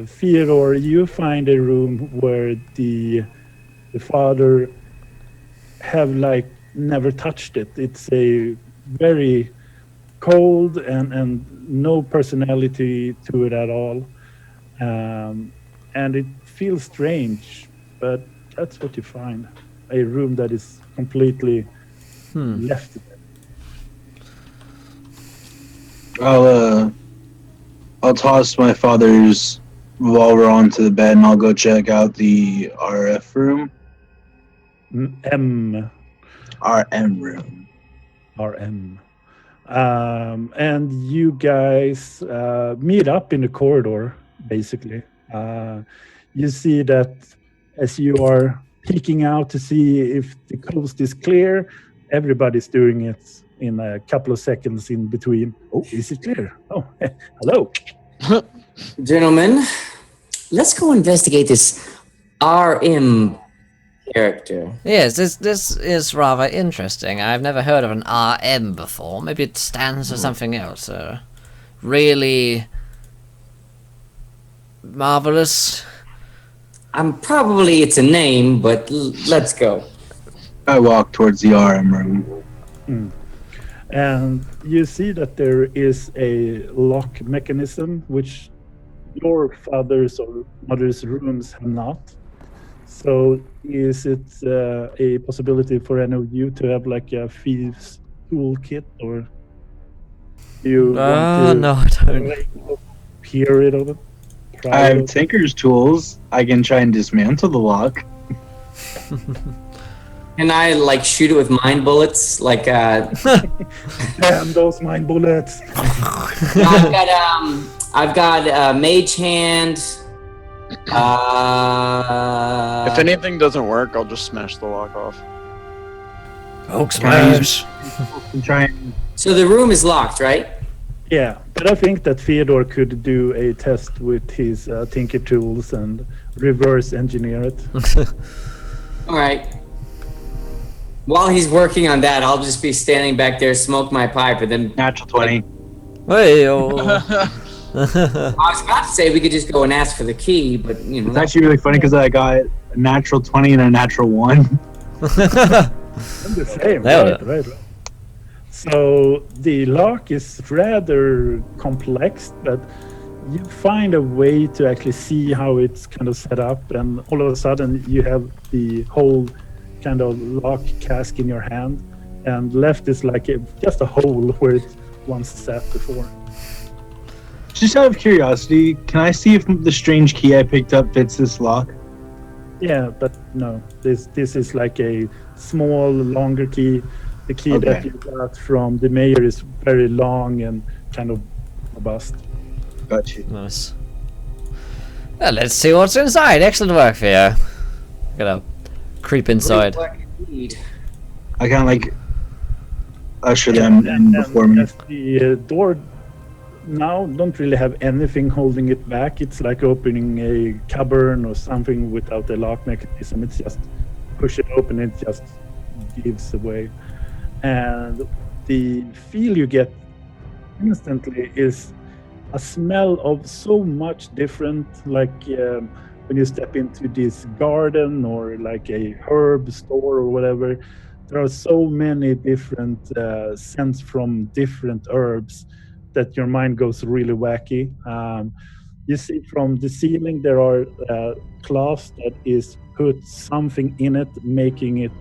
Speaker 4: Theodore, you find a room where the father have like never touched it. It's a very cold and no personality to it at all, and it feels strange, but that's what you find. A room that is completely left.
Speaker 6: I'll toss my father's revolver onto the bed and I'll go check out the RF room. RM room.
Speaker 4: RM. And you guys meet up in the corridor, basically. You see that as you are peeking out to see if the coast is clear, everybody's doing it in a couple of seconds in between. Oh, is it clear? Oh, hello.
Speaker 2: Gentlemen, let's go investigate this RM character.
Speaker 1: Yes, this is rather interesting. I've never heard of an RM before. Maybe it stands for something else. Really marvelous.
Speaker 2: Probably it's a name, but let's go.
Speaker 6: I walk towards the RM room.
Speaker 4: And you see that there is a lock mechanism, which your father's or mother's rooms have not. So is it a possibility for any of you to have like a thieves toolkit, or do you want to
Speaker 1: No, I don't.
Speaker 4: hear it of it?
Speaker 6: I have Tinker's tools. I can try and dismantle the lock.
Speaker 2: Can I like shoot it with mind bullets? Like
Speaker 4: Damn those mind bullets!
Speaker 2: I've got Mage Hand.
Speaker 3: If anything doesn't work, I'll just smash the lock off.
Speaker 1: Hulk smash.
Speaker 6: Try and
Speaker 2: So the room is locked, right?
Speaker 4: Yeah, but I think that Theodore could do a test with his Tinker tools and reverse engineer it.
Speaker 2: All right. While he's working on that, I'll just be standing back there, smoke my pipe, and then
Speaker 6: natural 20.
Speaker 1: Hey,
Speaker 2: I was about to say we could just go and ask for the key, but you know.
Speaker 6: It's actually really funny because I got a natural 20 and a natural 1.
Speaker 4: I'm the same, right. So the lock is rather complex, but you find a way to actually see how it's kind of set up, and all of a sudden you have the whole kind of lock cask in your hand, and left is like just a hole where it once sat before.
Speaker 6: Just out of curiosity, can I see if the strange key I picked up fits this lock?
Speaker 4: Yeah, but no, this is like a small, longer key. The key that you got from the mayor is very long and kind of robust.
Speaker 6: Got you.
Speaker 1: nice. Well, let's see what's inside. Excellent work, Theo. Gonna creep inside.
Speaker 6: I kind of like usher them in before me.
Speaker 4: As the door now don't really have anything holding it back. It's like opening a cupboard or something without a lock mechanism. It's just push it open, it just gives away. And the feel you get instantly is a smell of so much different, like when you step into this garden or like a herb store or whatever. There are so many different scents from different herbs that your mind goes really wacky. You see from the ceiling there are cloths that is put something in it, making it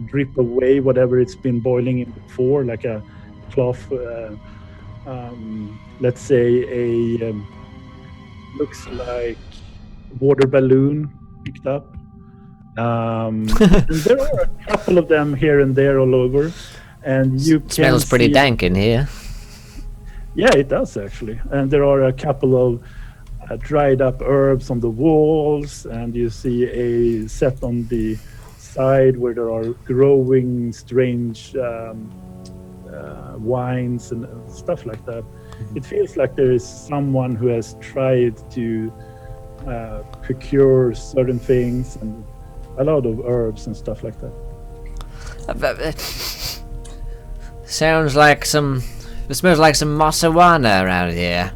Speaker 4: drip away whatever it's been boiling in before, like a cloth, let's say a looks like water balloon picked up. And there are a couple of them here and there all over, and you can
Speaker 1: Smells pretty
Speaker 4: see,
Speaker 1: dank in here.
Speaker 4: Yeah, it does actually. And there are a couple of dried up herbs on the walls, and you see a set on the outside where there are growing strange wines and stuff like that. It feels like there is someone who has tried to procure certain things and a lot of herbs and stuff like that.
Speaker 1: Sounds like some. It smells like some marijuana around here.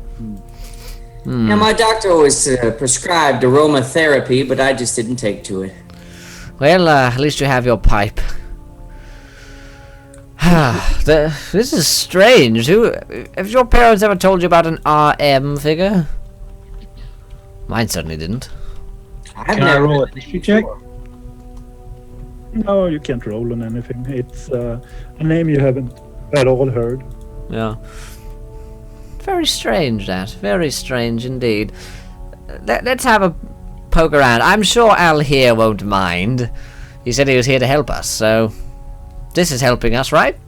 Speaker 2: Now, my doctor always prescribed aromatherapy, but I just didn't take to it.
Speaker 1: Well, at least you have your pipe. This is strange. Have your parents ever told you about an RM figure? Mine certainly didn't.
Speaker 2: I've
Speaker 6: Can I
Speaker 2: never
Speaker 6: roll a history check?
Speaker 4: No, you can't roll on anything. It's a name you haven't at all heard.
Speaker 1: Yeah. Very strange, that. Very strange indeed. Let's have a poke around. I'm sure Al here won't mind. He said he was here to help us, so this is helping us, right?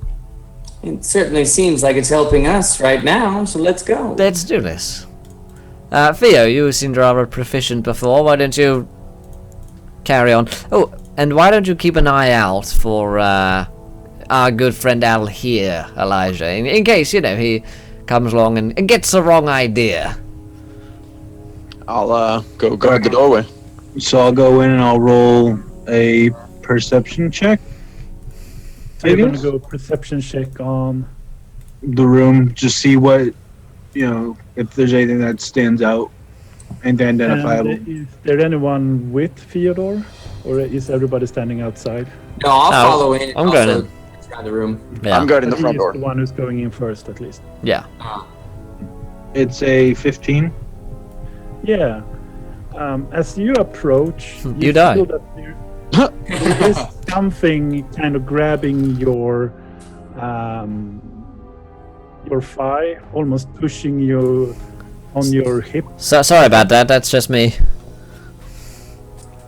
Speaker 2: It certainly seems like it's helping us right now, so let's go.
Speaker 1: Let's do this. Theo, you seemed rather proficient before. Why don't you carry on? Oh, and why don't you keep an eye out for our good friend Al here, Elijah, in case, you know, he comes along and gets the wrong idea.
Speaker 3: I'll go guard the doorway.
Speaker 6: So I'll go in and I'll roll a perception check.
Speaker 4: So you're gonna go perception check on
Speaker 6: The room, just see what, you know, if there's anything that stands out and identifiable.
Speaker 4: And is there anyone with Theodore, or is everybody standing outside?
Speaker 2: No, I'll
Speaker 1: Oh,
Speaker 2: follow in.
Speaker 1: I'm
Speaker 2: also
Speaker 1: going
Speaker 2: around the room.
Speaker 1: Yeah.
Speaker 3: I'm guarding the
Speaker 4: But
Speaker 3: front
Speaker 4: he is
Speaker 3: door.
Speaker 4: the one who's going in first, at least.
Speaker 1: Yeah.
Speaker 6: It's a 15.
Speaker 4: Yeah. As you approach,
Speaker 1: You die.
Speaker 4: feel that there is something kind of grabbing your thigh, almost pushing you on your hip.
Speaker 1: So sorry about that. That's just me.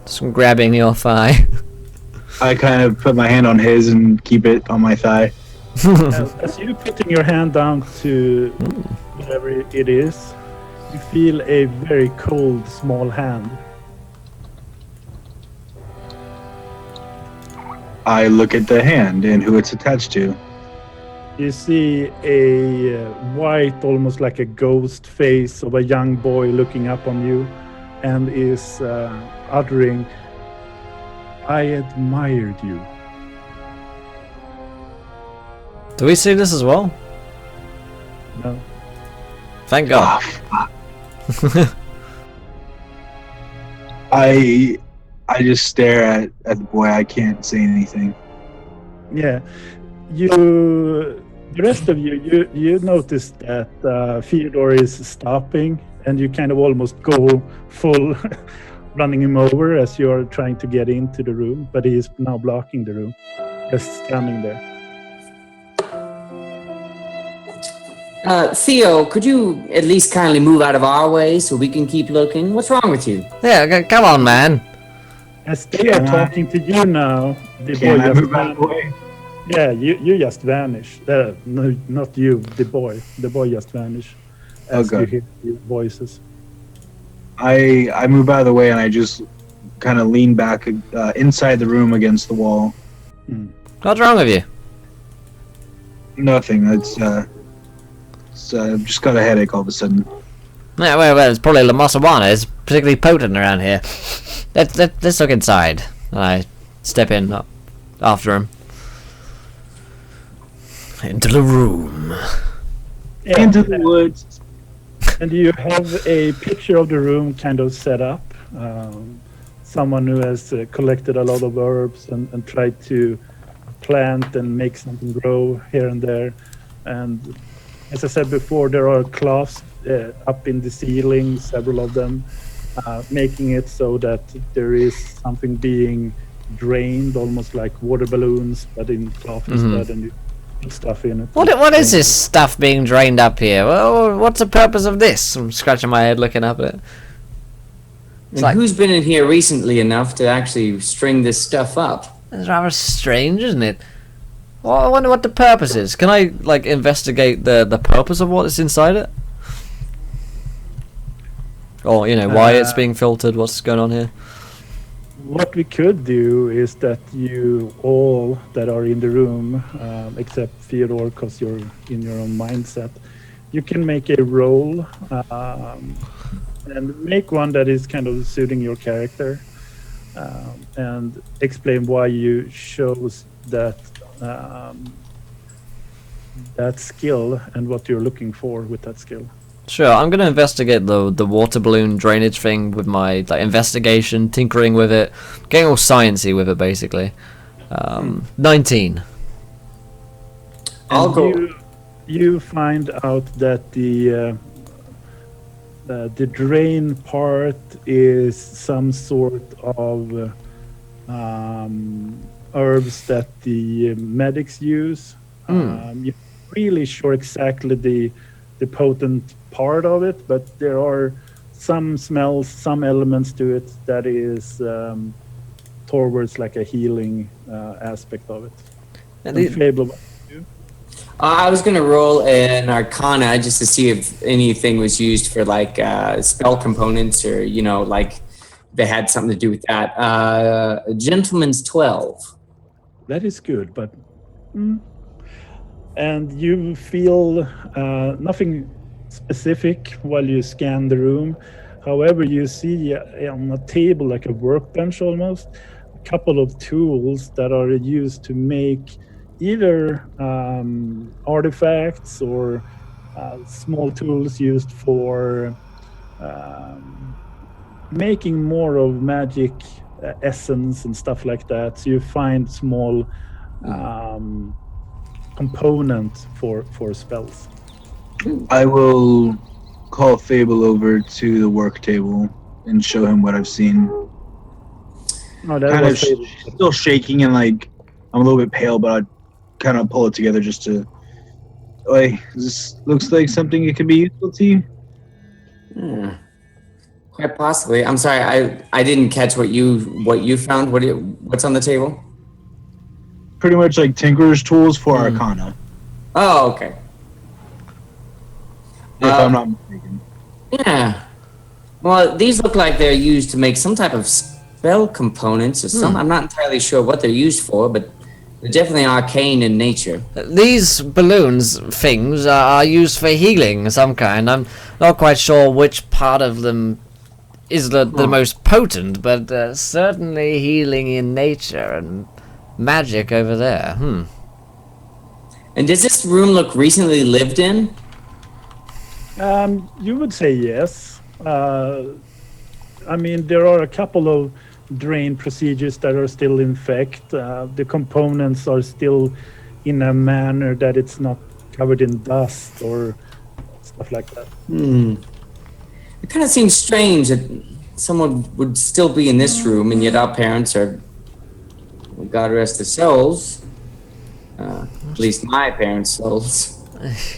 Speaker 1: Just grabbing your thigh.
Speaker 6: I kind of put my hand on his and keep it on my thigh.
Speaker 4: As you're putting your hand down to whatever it is, you feel a very cold, small hand.
Speaker 6: I look at the hand and who it's attached to.
Speaker 4: You see a white, almost like a ghost face of a young boy looking up on you and is uttering, "I admired you."
Speaker 1: Do we see this as well?
Speaker 4: No.
Speaker 1: Thank God.
Speaker 6: I just stare at the boy. I can't say anything.
Speaker 4: Yeah. The rest of you notice that Theodore is stopping, and you kind of almost go full running him over as you're trying to get into the room, but he is now blocking the room, just standing there.
Speaker 2: Theo, could you at least kindly move out of our way so we can keep looking? What's wrong with you?
Speaker 1: Yeah, come on, man.
Speaker 4: As they are talking to you now, the boy
Speaker 6: Can I
Speaker 4: just
Speaker 6: move out of the way?
Speaker 4: Yeah, you just vanish. No, not you, the boy. The boy just vanished as
Speaker 6: Okay.
Speaker 4: you hear your voices.
Speaker 6: I move out of the way and I just kind of lean back inside the room against the wall.
Speaker 1: What's wrong with you?
Speaker 6: Nothing. It's just got a headache all of a sudden.
Speaker 1: Yeah, well, it's probably the marijuana. It's particularly potent around here. Let's look inside. I step in after him. Into the room.
Speaker 4: Yeah,
Speaker 6: Into the woods.
Speaker 4: and you have a picture of the room kind of set up. Someone who has collected a lot of herbs and tried to plant and make something grow here and there. And as I said before, there are cloths up in the ceiling, several of them, making it so that there is something being drained, almost like water balloons, but in cloth instead, and you put stuff in it.
Speaker 1: What is this stuff being drained up here? Well, what's the purpose of this? I'm scratching my head looking up at it.
Speaker 2: And
Speaker 1: like-
Speaker 2: who's been in here recently enough to actually string this stuff up?
Speaker 1: It's rather strange, isn't it? Well, I wonder what the purpose is. Can I, like, investigate the purpose of what is inside it? Or, you know, why it's being filtered, what's going on here?
Speaker 4: what we could do is that you all that are in the room, except Theodore, because you're in your own mindset, you can make a roll and make one that is kind of suiting your character, and explain why you chose that that skill and what you're looking for with that skill.
Speaker 1: Sure, I'm gonna investigate the water balloon drainage thing with my investigation, tinkering with it, getting all sciencey with it basically. 19.
Speaker 2: I'll go.
Speaker 4: You find out that the drain part is some sort of herbs that the medics use. You're not really sure exactly the potent part of it, but there are some smells, some elements to it that is towards like a healing aspect of it.
Speaker 1: And
Speaker 4: Fable,
Speaker 2: I was gonna roll an Arcana just to see if anything was used for like spell components, or like they had something to do with that. A gentleman's 12.
Speaker 4: that is good, but and you feel nothing specific while you scan the room. However, you see on a table, like a workbench almost, a couple of tools that are used to make either artifacts or small tools used for making more of magic essence and stuff like that. So you find small components for spells.
Speaker 6: I will call Fable over to the work table and show him what I've seen.
Speaker 4: Oh, that
Speaker 6: Kind
Speaker 4: was
Speaker 6: of still shaking and like I'm a little bit pale, but I kind of pull it together just to like, this looks like something it could be useful to you.
Speaker 2: Quite possibly. I'm sorry, I didn't catch what you found. What's on the table?
Speaker 6: Pretty much like tinkerer's tools for Arcana,
Speaker 2: Oh, okay.
Speaker 6: if I'm not mistaken.
Speaker 2: Yeah. Well, these look like they're used to make some type of spell components or some. I'm not entirely sure what they're used for, but they're definitely arcane in nature.
Speaker 1: These balloons things are used for healing of some kind. I'm not quite sure which part of them is the most potent, but certainly healing in nature and magic over there.
Speaker 2: And does this room look recently lived in?
Speaker 4: You would say yes. I mean, there are a couple of drain procedures that are still in effect. The components are still in a manner that it's not covered in dust or stuff like that.
Speaker 2: It kind of seems strange that someone would still be in this room, and yet our parents are, well, God rest their souls. At least my parents' souls.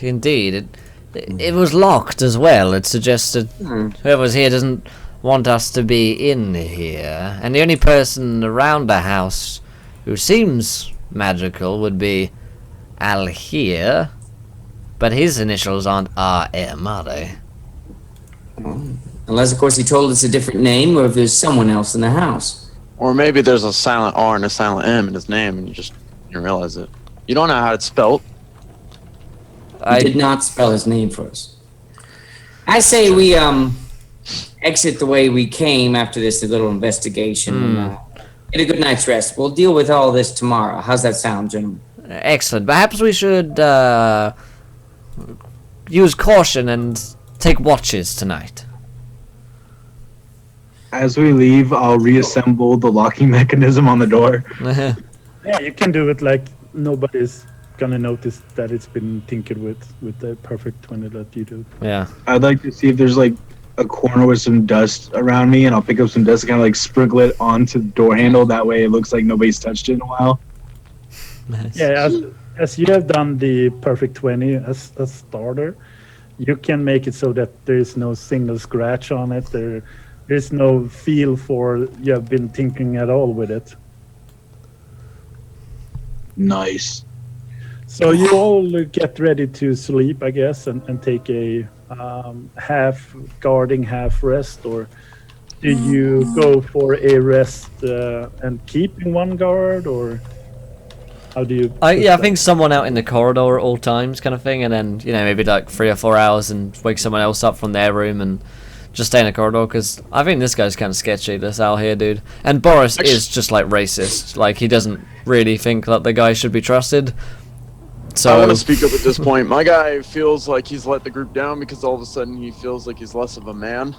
Speaker 1: Indeed, it was locked as well. It suggested whoever's here doesn't want us to be in here, and the only person around the house who seems magical would be Al here, but his initials aren't RM, are they?
Speaker 2: Unless, of course, he told us a different name, or if there's someone else in the house.
Speaker 3: Or maybe there's a silent R and a silent M in his name, and you didn't realize it. You don't know how it's spelled.
Speaker 2: He did not spell his name for us. I say we exit the way we came after this little investigation and get a good night's rest. We'll deal with all this tomorrow. How's that sound, gentlemen?
Speaker 1: Excellent. Perhaps we should use caution and take watches tonight.
Speaker 6: As we leave, I'll reassemble the locking mechanism on the door.
Speaker 4: Yeah, you can do it like nobody's gonna notice that it's been tinkered with the perfect 20 that you do.
Speaker 1: Yeah.
Speaker 6: I'd like to see if there's like a corner with some dust around me, and I'll pick up some dust and kind of like sprinkle it onto the door handle. That way it looks like nobody's touched it in a while.
Speaker 1: Nice.
Speaker 4: Yeah, as you have done the perfect 20 as a starter, you can make it so that there is no single scratch on it. There's no feel for you have been tinkering at all with it.
Speaker 6: Nice.
Speaker 4: So you all get ready to sleep, I guess, and take a half guarding, half rest, or do you go for a rest and keeping one guard, or how do you?
Speaker 1: I think someone out in the corridor at all times, kind of thing, and then maybe like 3 or 4 hours and wake someone else up from their room and just stay in the corridor, because I think this guy's kind of sketchy, this owl here, dude. And Boris is just like racist, like he doesn't really think that the guy should be trusted. So
Speaker 3: I want to speak up at this point. My guy feels like he's let the group down because all of a sudden he feels like he's less of a man.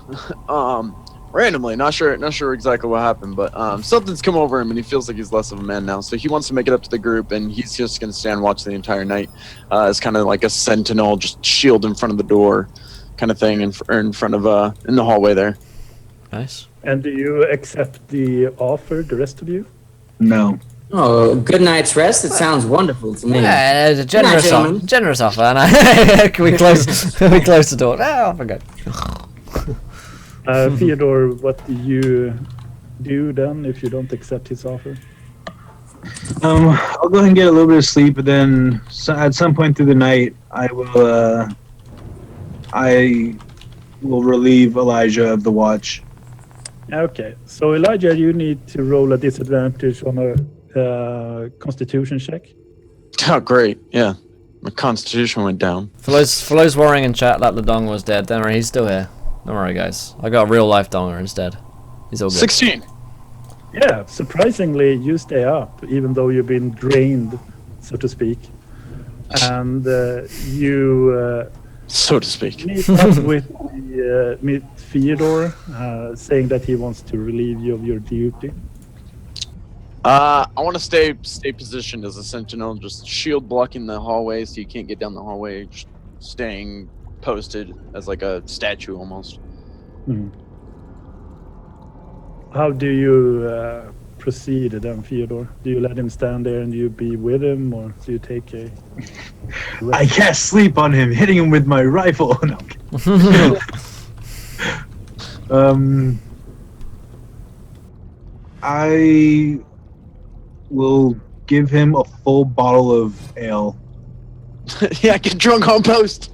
Speaker 3: Randomly, not sure exactly what happened, but something's come over him and he feels like he's less of a man now. So he wants to make it up to the group, and he's just gonna stand watch the entire night. It's kind of like a sentinel, just shield in front of the door, kind of thing, in front of in the hallway there.
Speaker 1: nice.
Speaker 4: And do you accept the offer, the rest of you?
Speaker 6: No.
Speaker 2: Oh, good night's rest. It sounds wonderful to me.
Speaker 1: Yeah, it's a
Speaker 2: gentlemen.
Speaker 1: generous offer, and can we close the door? Oh, I forgot.
Speaker 4: Theodore, what do you do then if you don't accept his offer?
Speaker 6: I'll go ahead and get a little bit of sleep, but then at some point through the night, I will relieve Elijah of the watch.
Speaker 4: Okay, so Elijah, you need to roll a disadvantage on a Constitution check.
Speaker 3: Oh, great! Yeah, my constitution went down.
Speaker 1: For those worrying in chat that the dong was dead, don't worry, he's still here. Don't worry, guys. I got a real life donger instead. He's all good.
Speaker 3: 16.
Speaker 4: Yeah, surprisingly, you stay up, even though you've been drained, so to speak. And you
Speaker 3: So to speak.
Speaker 4: meet up with Theodore, saying that he wants to relieve you of your duty.
Speaker 3: I want to stay positioned as a sentinel, just shield blocking the hallway so you can't get down the hallway, just staying posted as like a statue almost.
Speaker 4: How do you proceed then, Theodore? Do you let him stand there and you be with him, or do you take a
Speaker 6: I cast sleep on him, hitting him with my rifle. No, I will give him a full bottle of ale.
Speaker 3: Yeah, get drunk on post.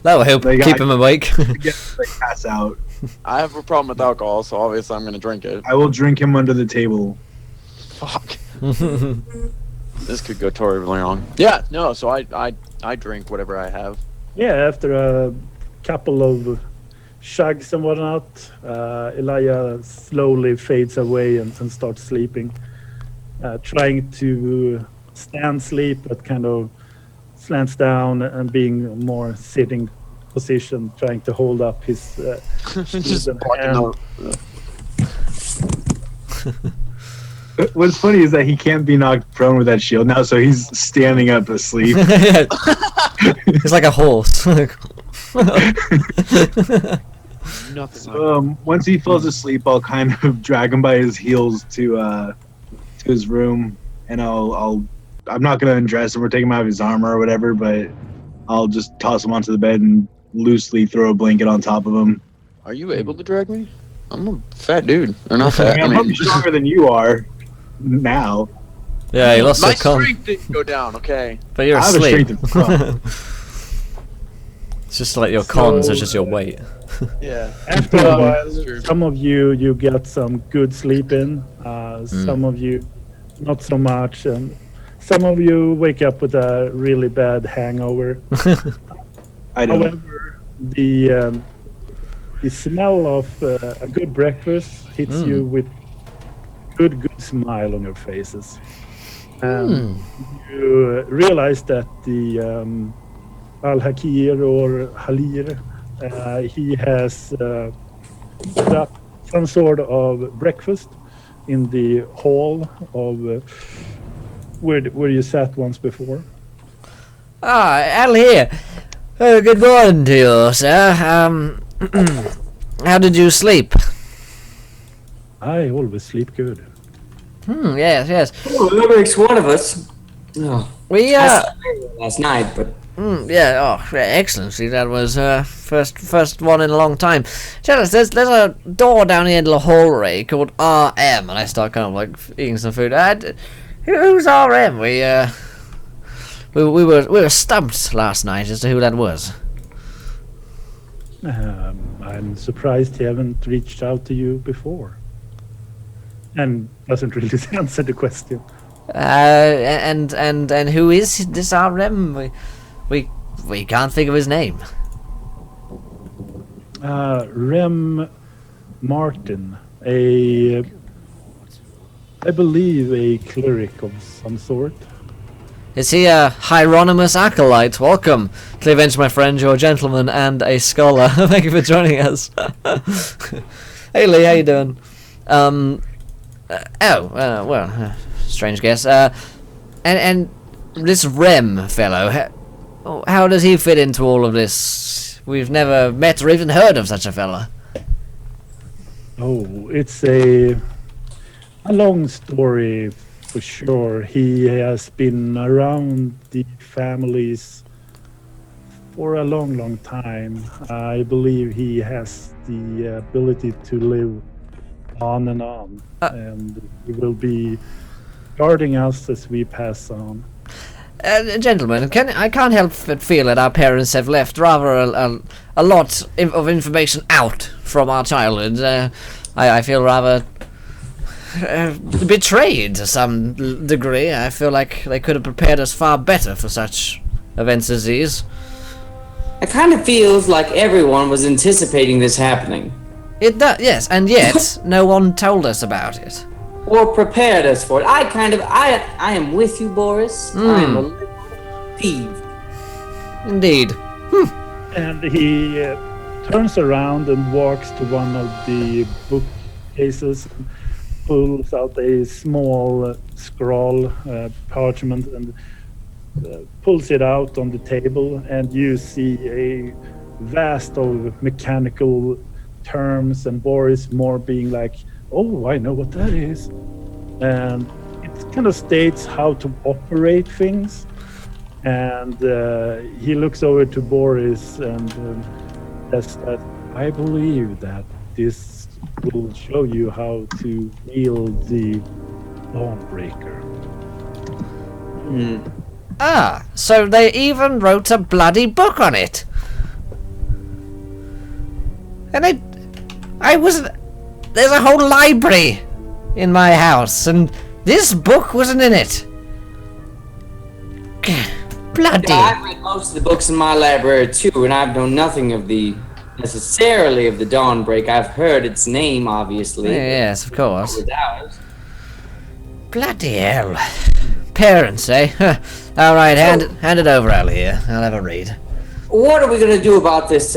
Speaker 1: That'll help
Speaker 6: Like,
Speaker 1: keep him awake.
Speaker 6: Pass out.
Speaker 3: I have a problem with alcohol, so obviously I'm gonna drink it.
Speaker 6: I will drink him under the table.
Speaker 3: Fuck. This could go terribly wrong. Yeah, no. So I drink whatever I have.
Speaker 4: Yeah, after a couple of shugs and whatnot, Elijah slowly fades away and starts sleeping, trying to stand sleep, but kind of slants down and being more sitting position, trying to hold up his
Speaker 3: Just
Speaker 4: and
Speaker 3: blocking
Speaker 4: hand.
Speaker 3: out.
Speaker 6: What's funny is that he can't be knocked prone with that shield now, so he's standing up asleep.
Speaker 1: It's like a horse.
Speaker 3: Nothing.
Speaker 6: Once he falls asleep, I'll kind of drag him by his heels to his room, and I'm not gonna undress him or take him out of his armor or whatever, but I'll just toss him onto the bed and loosely throw a blanket on top of him.
Speaker 3: Are you able to drag me? I'm a fat dude. Or not
Speaker 6: I
Speaker 3: fat.
Speaker 6: mean, I'm probably stronger than you are now.
Speaker 1: Yeah, he lost
Speaker 3: My
Speaker 1: the con,
Speaker 3: strength didn't go down. Okay.
Speaker 1: but you're
Speaker 6: I have a
Speaker 1: asleep.
Speaker 6: strength of 12.
Speaker 1: It's just like your con, so it's just your weight.
Speaker 3: Yeah.
Speaker 4: After a while,
Speaker 3: That's true.
Speaker 4: some of you get some good sleep in, some of you not so much, and some of you wake up with a really bad hangover.
Speaker 6: I don't.
Speaker 4: However, the smell of a good breakfast hits you with good smile on your faces. You realize that the Al-Hakir or Halir, he has set up some sort of breakfast in the hall of where you sat once before.
Speaker 1: Ah, Al here. Oh, good morning to you, sir. How did you sleep?
Speaker 4: I always sleep good.
Speaker 1: Yes.
Speaker 2: Oh, that makes one of us. Oh,
Speaker 1: We
Speaker 2: I slept very well last night, but
Speaker 1: yeah. Oh, excellent. See, that was first one in a long time. Tell us, there's a door down here in the hallway called RM, and I start kind of like eating some food. Who's RM? We were stumped last night as to who that was.
Speaker 4: I'm surprised he haven't reached out to you before. And doesn't really answer the question.
Speaker 1: And who is this RM? We can't think of his name.
Speaker 4: Rem Martin, I believe a cleric of some sort.
Speaker 1: Is he a Hieronymus acolyte? Welcome to the event, my friend. You're a gentleman and a scholar. Thank you for joining us. Hey Lee, how you doing? Strange guess. And this Rem fellow, how does he fit into all of this? We've never met or even heard of such a fella.
Speaker 4: Oh, it's a long story for sure. He has been around the families for a long time. I believe he has the ability to live on and on, and he will be guarding us as we pass on.
Speaker 1: Gentlemen, I can't help but feel that our parents have left rather a lot of information out from our childhood. I feel rather betrayed to some degree. I feel like they could have prepared us far better for such events as these.
Speaker 2: It kind of feels like everyone was anticipating this happening.
Speaker 1: It does, yes, and yet no one told us about it.
Speaker 2: Or prepared us for it. I am with you, Boris. I am a little peeved.
Speaker 1: Indeed.
Speaker 4: And he turns around and walks to one of the bookcases, pulls out a small scroll, parchment, and pulls it out on the table, and you see a vast of mechanical terms, and Boris more being like, oh, I know what that is. And it kind of states how to operate things. And he looks over to Boris and says that I believe that this will show you how to wield the Dawnbreaker.
Speaker 1: Ah, so they even wrote a bloody book on it. And I wasn't... There's a whole library in my house, and this book wasn't in it. Bloody.
Speaker 2: Yeah, I've read most of the books in my library too, and I've known nothing of necessarily of the Dawnbreaker. I've heard its name, obviously.
Speaker 1: Yes, of course.
Speaker 2: Without.
Speaker 1: Bloody hell. Parents, eh? All right, hand it over out here. I'll have a read.
Speaker 2: What are we gonna do about this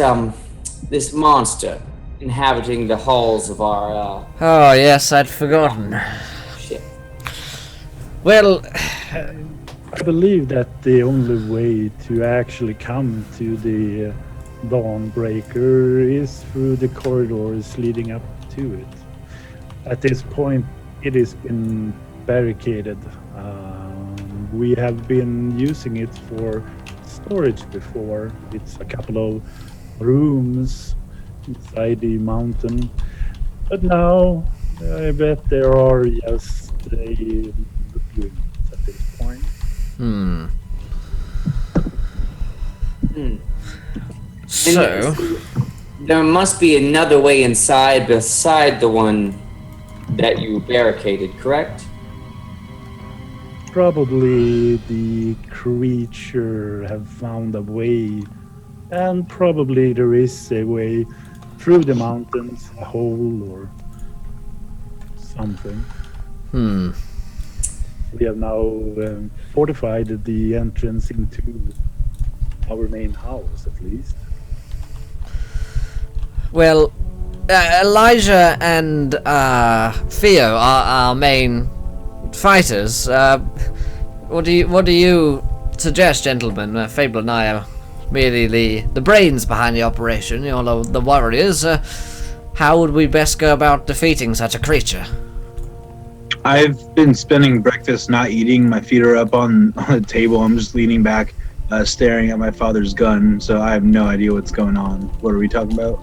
Speaker 2: this monster inhabiting the halls of our
Speaker 1: Oh yes, I'd forgotten.
Speaker 2: ship?
Speaker 1: Well,
Speaker 4: I believe that the only way to actually come to the Dawnbreaker is through the corridors leading up to it. At this point, it has been barricaded. We have been using it for storage before. It's a couple of rooms inside the mountain. But now, I bet there are just a rooms at this point.
Speaker 1: So,
Speaker 2: There must be another way inside beside the one that you barricaded, correct?
Speaker 4: Probably the creature have found a way, and probably there is a way through the mountains, a hole or something. We have now fortified the entrance into our main house, at least.
Speaker 1: well, Elijah and Theo are our main fighters. What do you suggest, gentlemen? Fable and I are merely the brains behind the operation. You're the warriors. How would we best go about defeating such a creature?
Speaker 6: I've been spending breakfast not eating. My feet are up on the table. I'm just leaning back, staring at my father's gun. So I have no idea what's going on. What are we talking about?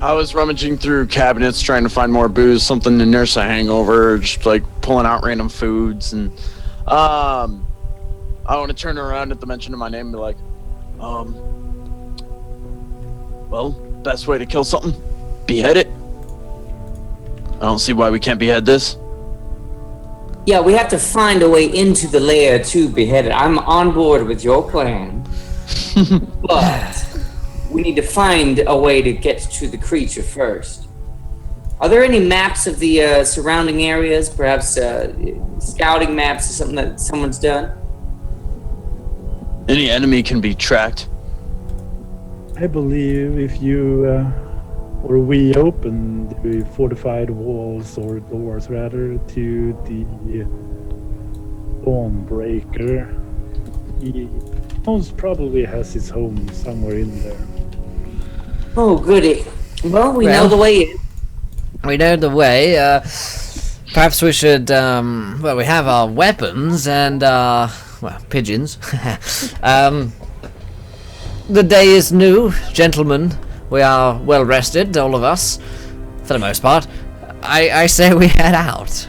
Speaker 3: I was rummaging through cabinets trying to find more booze, something to nurse a hangover, just like pulling out random foods. And I want to turn around at the mention of my name and be like, well, best way to kill something? Behead it? I don't see why we can't behead this.
Speaker 2: Yeah, we have to find a way into the lair to behead it. I'm on board with your plan. But we need to find a way to get to the creature first. Are there any maps of the surrounding areas? Perhaps scouting maps or something that someone's done?
Speaker 3: Any enemy can be tracked.
Speaker 4: I believe if you or we open the fortified walls or doors rather to the Dawnbreaker, he most probably has his home somewhere in there.
Speaker 2: Oh, goody. Well, we know the way in.
Speaker 1: We know the way. Perhaps we should. Well, we have our weapons and well, pigeons. The day is new, gentlemen. We are well rested, all of us, for the most part. I say we head out.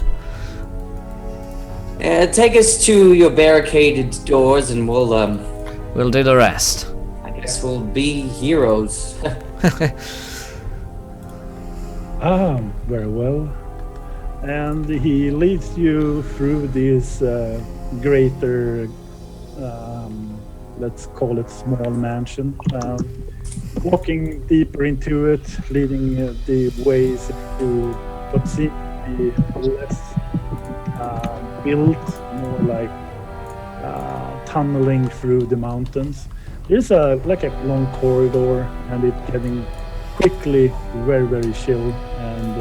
Speaker 2: Take us to your barricaded doors, and
Speaker 1: We'll do the rest.
Speaker 2: I guess we'll be heroes.
Speaker 4: Very well. And he leads you through this greater, let's call it small mansion. Walking deeper into it, leading the ways to what seems to be less built, more like tunneling through the mountains. There's like a long corridor, and it's getting quickly very, very chill, and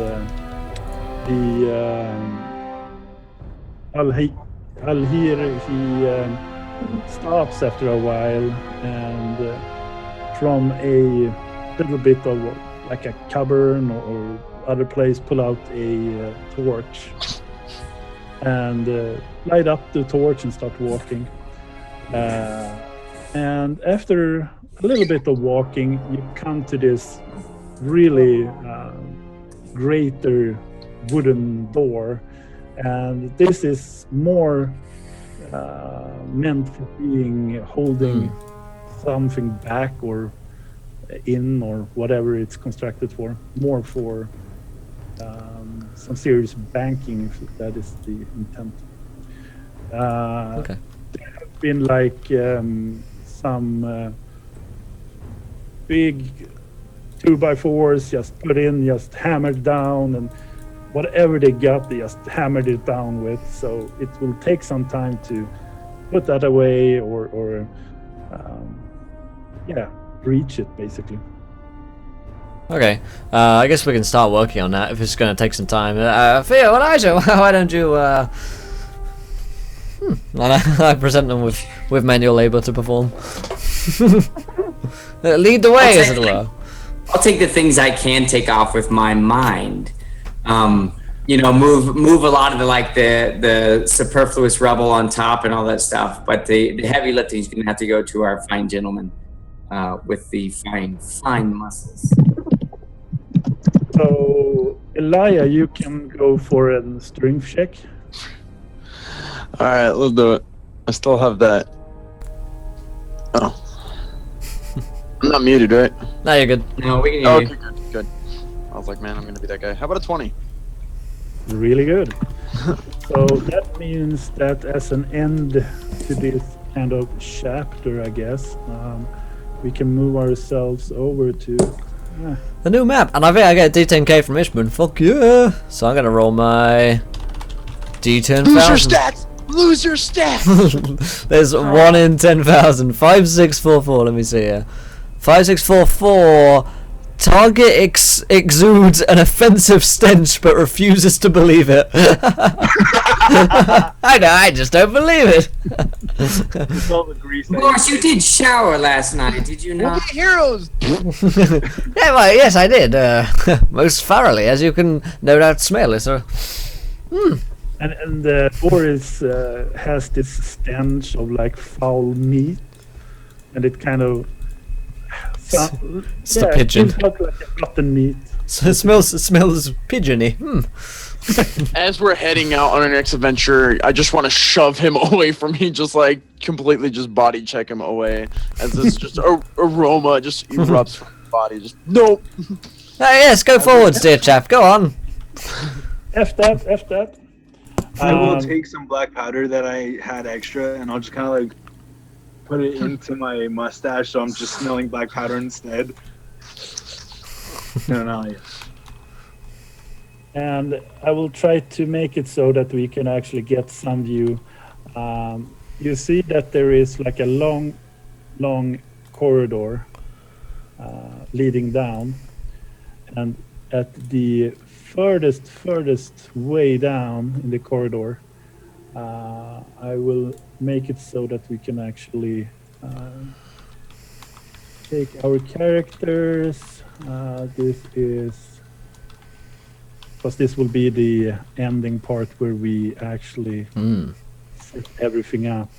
Speaker 4: Alhir, he stops after a while, and from a little bit of like a cavern or other place pull out a torch and light up the torch and start walking. And after a little bit of walking, you come to this really greater wooden door, and this is more meant for being holding something back or in or whatever it's constructed for, more for some serious banking, if that is the intent.
Speaker 1: Okay.
Speaker 4: There have been like some big 2x4s just put in, just hammered down, and whatever they got, they just hammered it down with. So it will take some time to put that away or reach it, basically.
Speaker 1: Okay. I guess we can start working on that if it's going to take some time. Theo, Elijah, why don't you? I present them with manual labor to perform. Lead the way, as it were.
Speaker 2: I'll take the things I can take off with my mind. Move a lot of the superfluous rubble on top and all that stuff. But the heavy lifting is going to have to go to our fine gentleman with the fine muscles.
Speaker 4: So, Elia, you can go for a strength check.
Speaker 3: All right, let's do it. I still have that. Oh. I'm not muted, right?
Speaker 1: No, you're good.
Speaker 2: No, we can hear you.
Speaker 3: Okay, good. I was like, man, I'm going to be that guy. How about a 20?
Speaker 4: Really good. So that means that as an end to this kind of chapter, I guess, we can move ourselves over to
Speaker 1: The new map, and I think I get a D10k from Ishman. Fuck yeah! So I'm gonna roll my D10,000.
Speaker 3: Lose your stats! Lose your stats!
Speaker 1: There's 1 in 10,000. 5644. Let me see here. 5644. Target exudes an offensive stench but refuses to believe it. I know, I just don't believe it.
Speaker 6: It's all the grease.
Speaker 2: Of course, you did shower last night, did you
Speaker 3: We'll
Speaker 2: not?
Speaker 3: be heroes!
Speaker 1: Yeah, well, yes, I did. Most thoroughly, as you can no doubt smell it. So.
Speaker 4: And Boris has this stench of like foul meat, and it kind of
Speaker 1: It's the pigeon.
Speaker 4: It looks like a rotten meat.
Speaker 1: So it smells pigeony.
Speaker 3: As we're heading out on our next adventure, I just want to shove him away from me, just like completely just body check him away. As this just aroma just erupts from body. Just nope.
Speaker 1: Hey, yes, go forwards, dear chap. Go on.
Speaker 4: F that.
Speaker 6: I will take some black powder that I had extra, and I'll just kind of like put it into my mustache, so I'm just smelling black powder instead. No.
Speaker 4: And I will try to make it so that we can actually get some view. You see that there is like a long corridor leading down, and at the furthest way down in the corridor, I will make it so that we can actually take our characters. This is because this will be the ending part where we actually set everything up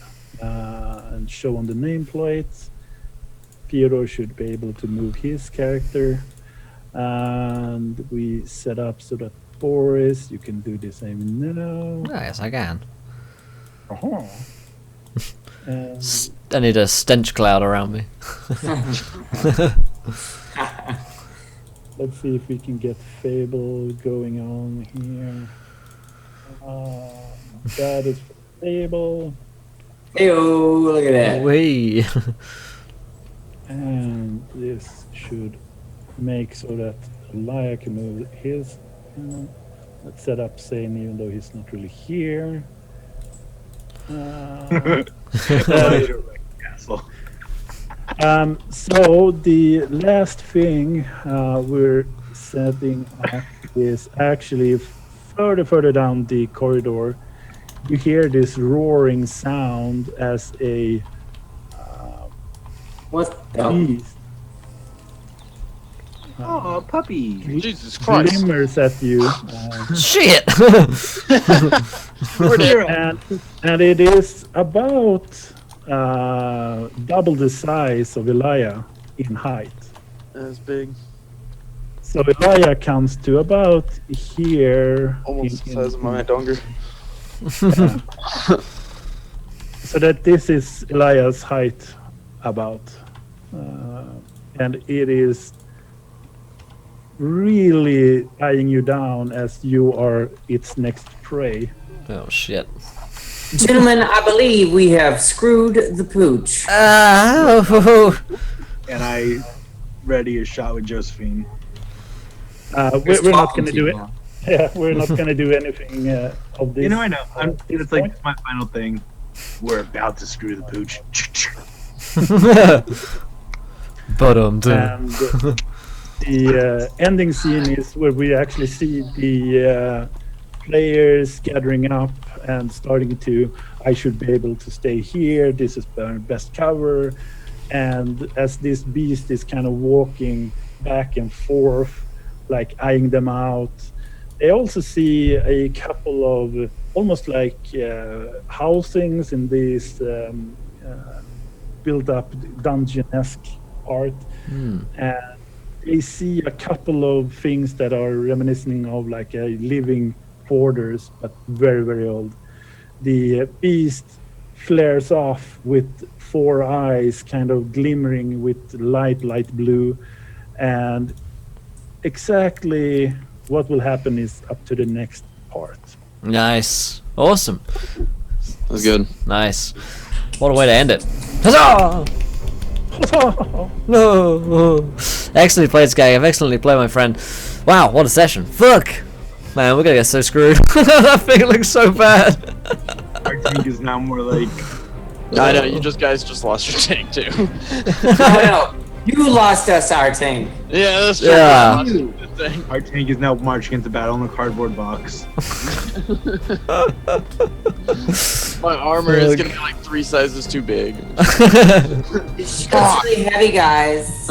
Speaker 4: and show on the nameplates. Theodore should be able to move his character, and we set up so that Boris, you can do the same now.
Speaker 1: Yes, I can.
Speaker 4: And
Speaker 1: I need a stench cloud around me.
Speaker 4: let's see if we can get Fable going on here. That is Fable.
Speaker 2: Heyo, look at that.
Speaker 1: Wee.
Speaker 4: And this should make so that Elia can move his. Let's set up Zane even though he's not really here.
Speaker 6: Castle.
Speaker 4: So the last thing we're setting up is actually further down the corridor. You hear this roaring sound as a
Speaker 2: What the?
Speaker 4: beast
Speaker 6: Oh, puppy.
Speaker 3: Jesus Christ.
Speaker 4: glimmers at you.
Speaker 1: Shit!
Speaker 4: And it is about double the size of Elia in height.
Speaker 3: That's big.
Speaker 4: So Elia comes to about here.
Speaker 3: Almost the size of my donger.
Speaker 4: So that this is Elia's height about. And it is really eyeing you down as you are its next prey.
Speaker 1: Oh shit.
Speaker 2: Gentlemen, I believe we have screwed the pooch.
Speaker 1: Oh.
Speaker 6: And I ready a shot with Josephine.
Speaker 4: We're not going to do it.
Speaker 2: Now.
Speaker 4: Yeah, we're not going to do anything of this.
Speaker 6: You know, I know.
Speaker 4: this
Speaker 6: It's like
Speaker 4: point.
Speaker 6: my final thing. We're about to screw the pooch.
Speaker 1: But
Speaker 4: And the ending scene is where we actually see the players gathering up and starting to, I should be able to stay here, this is the best cover. And as this beast is kind of walking back and forth, like eyeing them out, they also see a couple of almost like housings in this built-up dungeon-esque part. And they see a couple of things that are reminiscent of like a living quarters, but very, very old. The beast flares off with 4 eyes kind of glimmering with light blue, and exactly what will happen is up to the next part.
Speaker 1: nice. Awesome.
Speaker 3: That's good.
Speaker 1: Nice. What a way to end it. Huzzah! No. Excellently played, Skag. I've excellently played, my friend. Wow, what a session. Fuck. Man, we're gonna get so screwed. That thing looks so bad.
Speaker 6: Our tank is now more like
Speaker 3: I know, you guys just lost your tank too.
Speaker 2: No, you lost us our tank.
Speaker 3: Yeah, that's true.
Speaker 1: Yeah.
Speaker 6: our tank is now marching into battle in a cardboard box.
Speaker 3: My armor is gonna be like 3 sizes too big.
Speaker 2: It's really heavy, guys.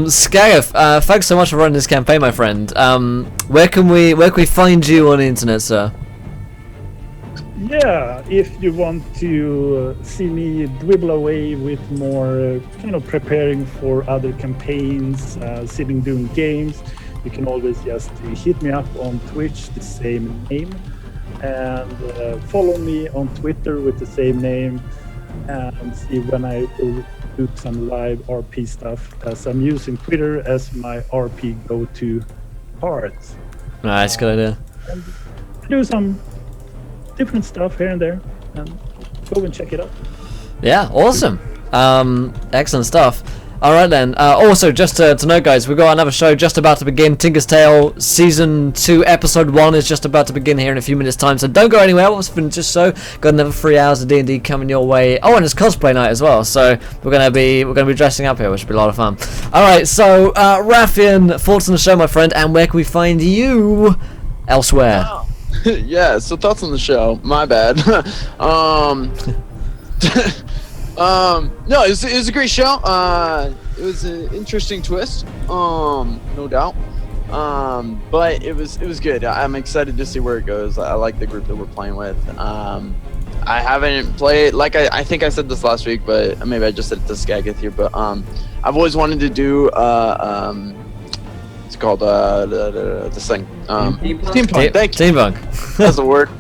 Speaker 1: Skagif, thanks so much for running this campaign, my friend. Where can we find you on the internet, sir?
Speaker 4: Yeah, if you want to see me dwibble away with more kind of preparing for other campaigns, sitting doing games, you can always just hit me up on Twitch, the same name, and follow me on Twitter with the same name. and see when I will do some live RP stuff, as I'm using Twitter as my RP go-to part.
Speaker 1: Nice, good idea.
Speaker 4: And do some different stuff here and there, and go and check it out.
Speaker 1: Yeah, awesome. Excellent stuff. Alright then, also just to know guys, we've got another show just about to begin. Tinker's Tale Season 2 Episode 1 is just about to begin here in a few minutes time, so don't go anywhere. We'll finish this show. Got another 3 hours of D&D coming your way. Oh, and it's cosplay night as well, so we're gonna be dressing up here, which will be a lot of fun. Alright, so Raffian, thoughts on the show, my friend, and where can we find you elsewhere?
Speaker 3: Wow. Yeah, so thoughts on the show. My bad. No, it was a great show. It was an interesting twist, no doubt. But it was good. I'm excited to see where it goes. I like the group that we're playing with. I haven't played, like I think I said this last week, but maybe I just said it to Skagith here. But I've always wanted to do it's called this thing. Steampunk. Thank you.
Speaker 1: Steampunk.
Speaker 3: That's the word.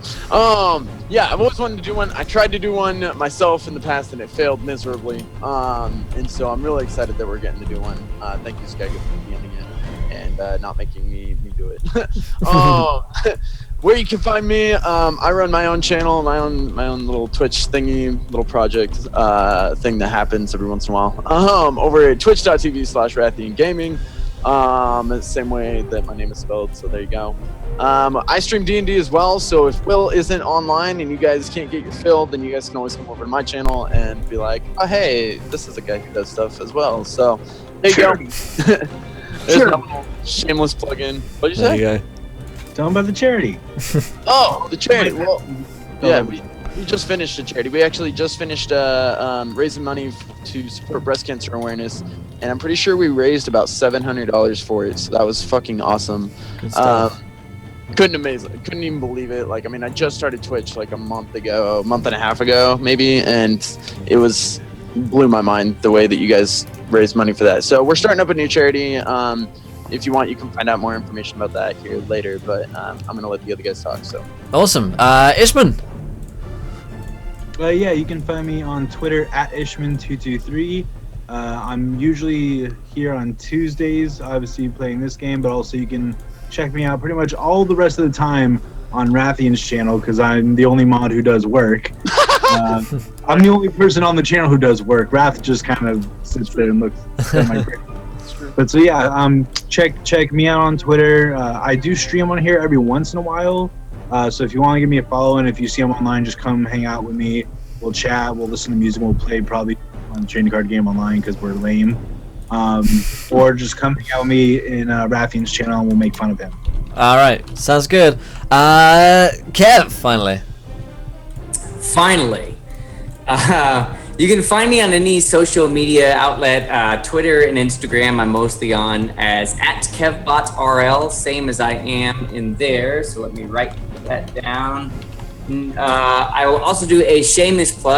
Speaker 3: Yeah, I've always wanted to do one. I tried to do one myself in the past and it failed miserably. And so I'm really excited that we're getting to do one. Thank you, Skagit, for DMing it and not making me do it. Where you can find me, I run my own channel, my own little Twitch thingy, little project thing that happens every once in a while. Over at twitch.tv/RathianGaming. Same way that my name is spelled, so there you go. I stream D&D as well, so if Will isn't online and you guys can't get your fill, then you guys can always come over to my channel and be like, oh hey, this is a guy who does stuff as well. So there you go. There's a little shameless plug-in. What'd you say?
Speaker 1: There you go.
Speaker 6: Tell them about the charity.
Speaker 3: Oh, the charity. Well, yeah, we just finished the charity. We actually just finished raising money to support breast cancer awareness, and I'm pretty sure we raised about $700 for it. So that was fucking awesome.
Speaker 1: Good stuff.
Speaker 3: Couldn't even believe it. Like, I mean, I just started Twitch like a month and a half ago, maybe, and it blew my mind the way that you guys raised money for that. So we're starting up a new charity. If you want, you can find out more information about that here later. But I'm gonna let the other guys talk. So
Speaker 1: Awesome. Ishman.
Speaker 6: Yeah, you can find me on Twitter at Ishman223. I'm usually here on Tuesdays, obviously playing this game, but also you can check me out pretty much all the rest of the time on Rathian's channel because I'm the only mod who does work. I'm the only person on the channel who does work. Wrath just kind of sits there and looks at my brain. But so yeah, check me out on Twitter. I do stream on here every once in a while. So if you want to give me a follow, and if you see I'm online, just come hang out with me. We'll chat, we'll listen to music, we'll play probably on the trading card game online because we're lame. Or just come hang out with me in Rathian's channel and we'll make fun of him.
Speaker 1: Alright, sounds good. Kev, finally.
Speaker 2: Finally. You can find me on any social media outlet, Twitter and Instagram. I'm mostly on as @KevBotRL, same as I am in there. So let me write that down. I will also do a shameless plug.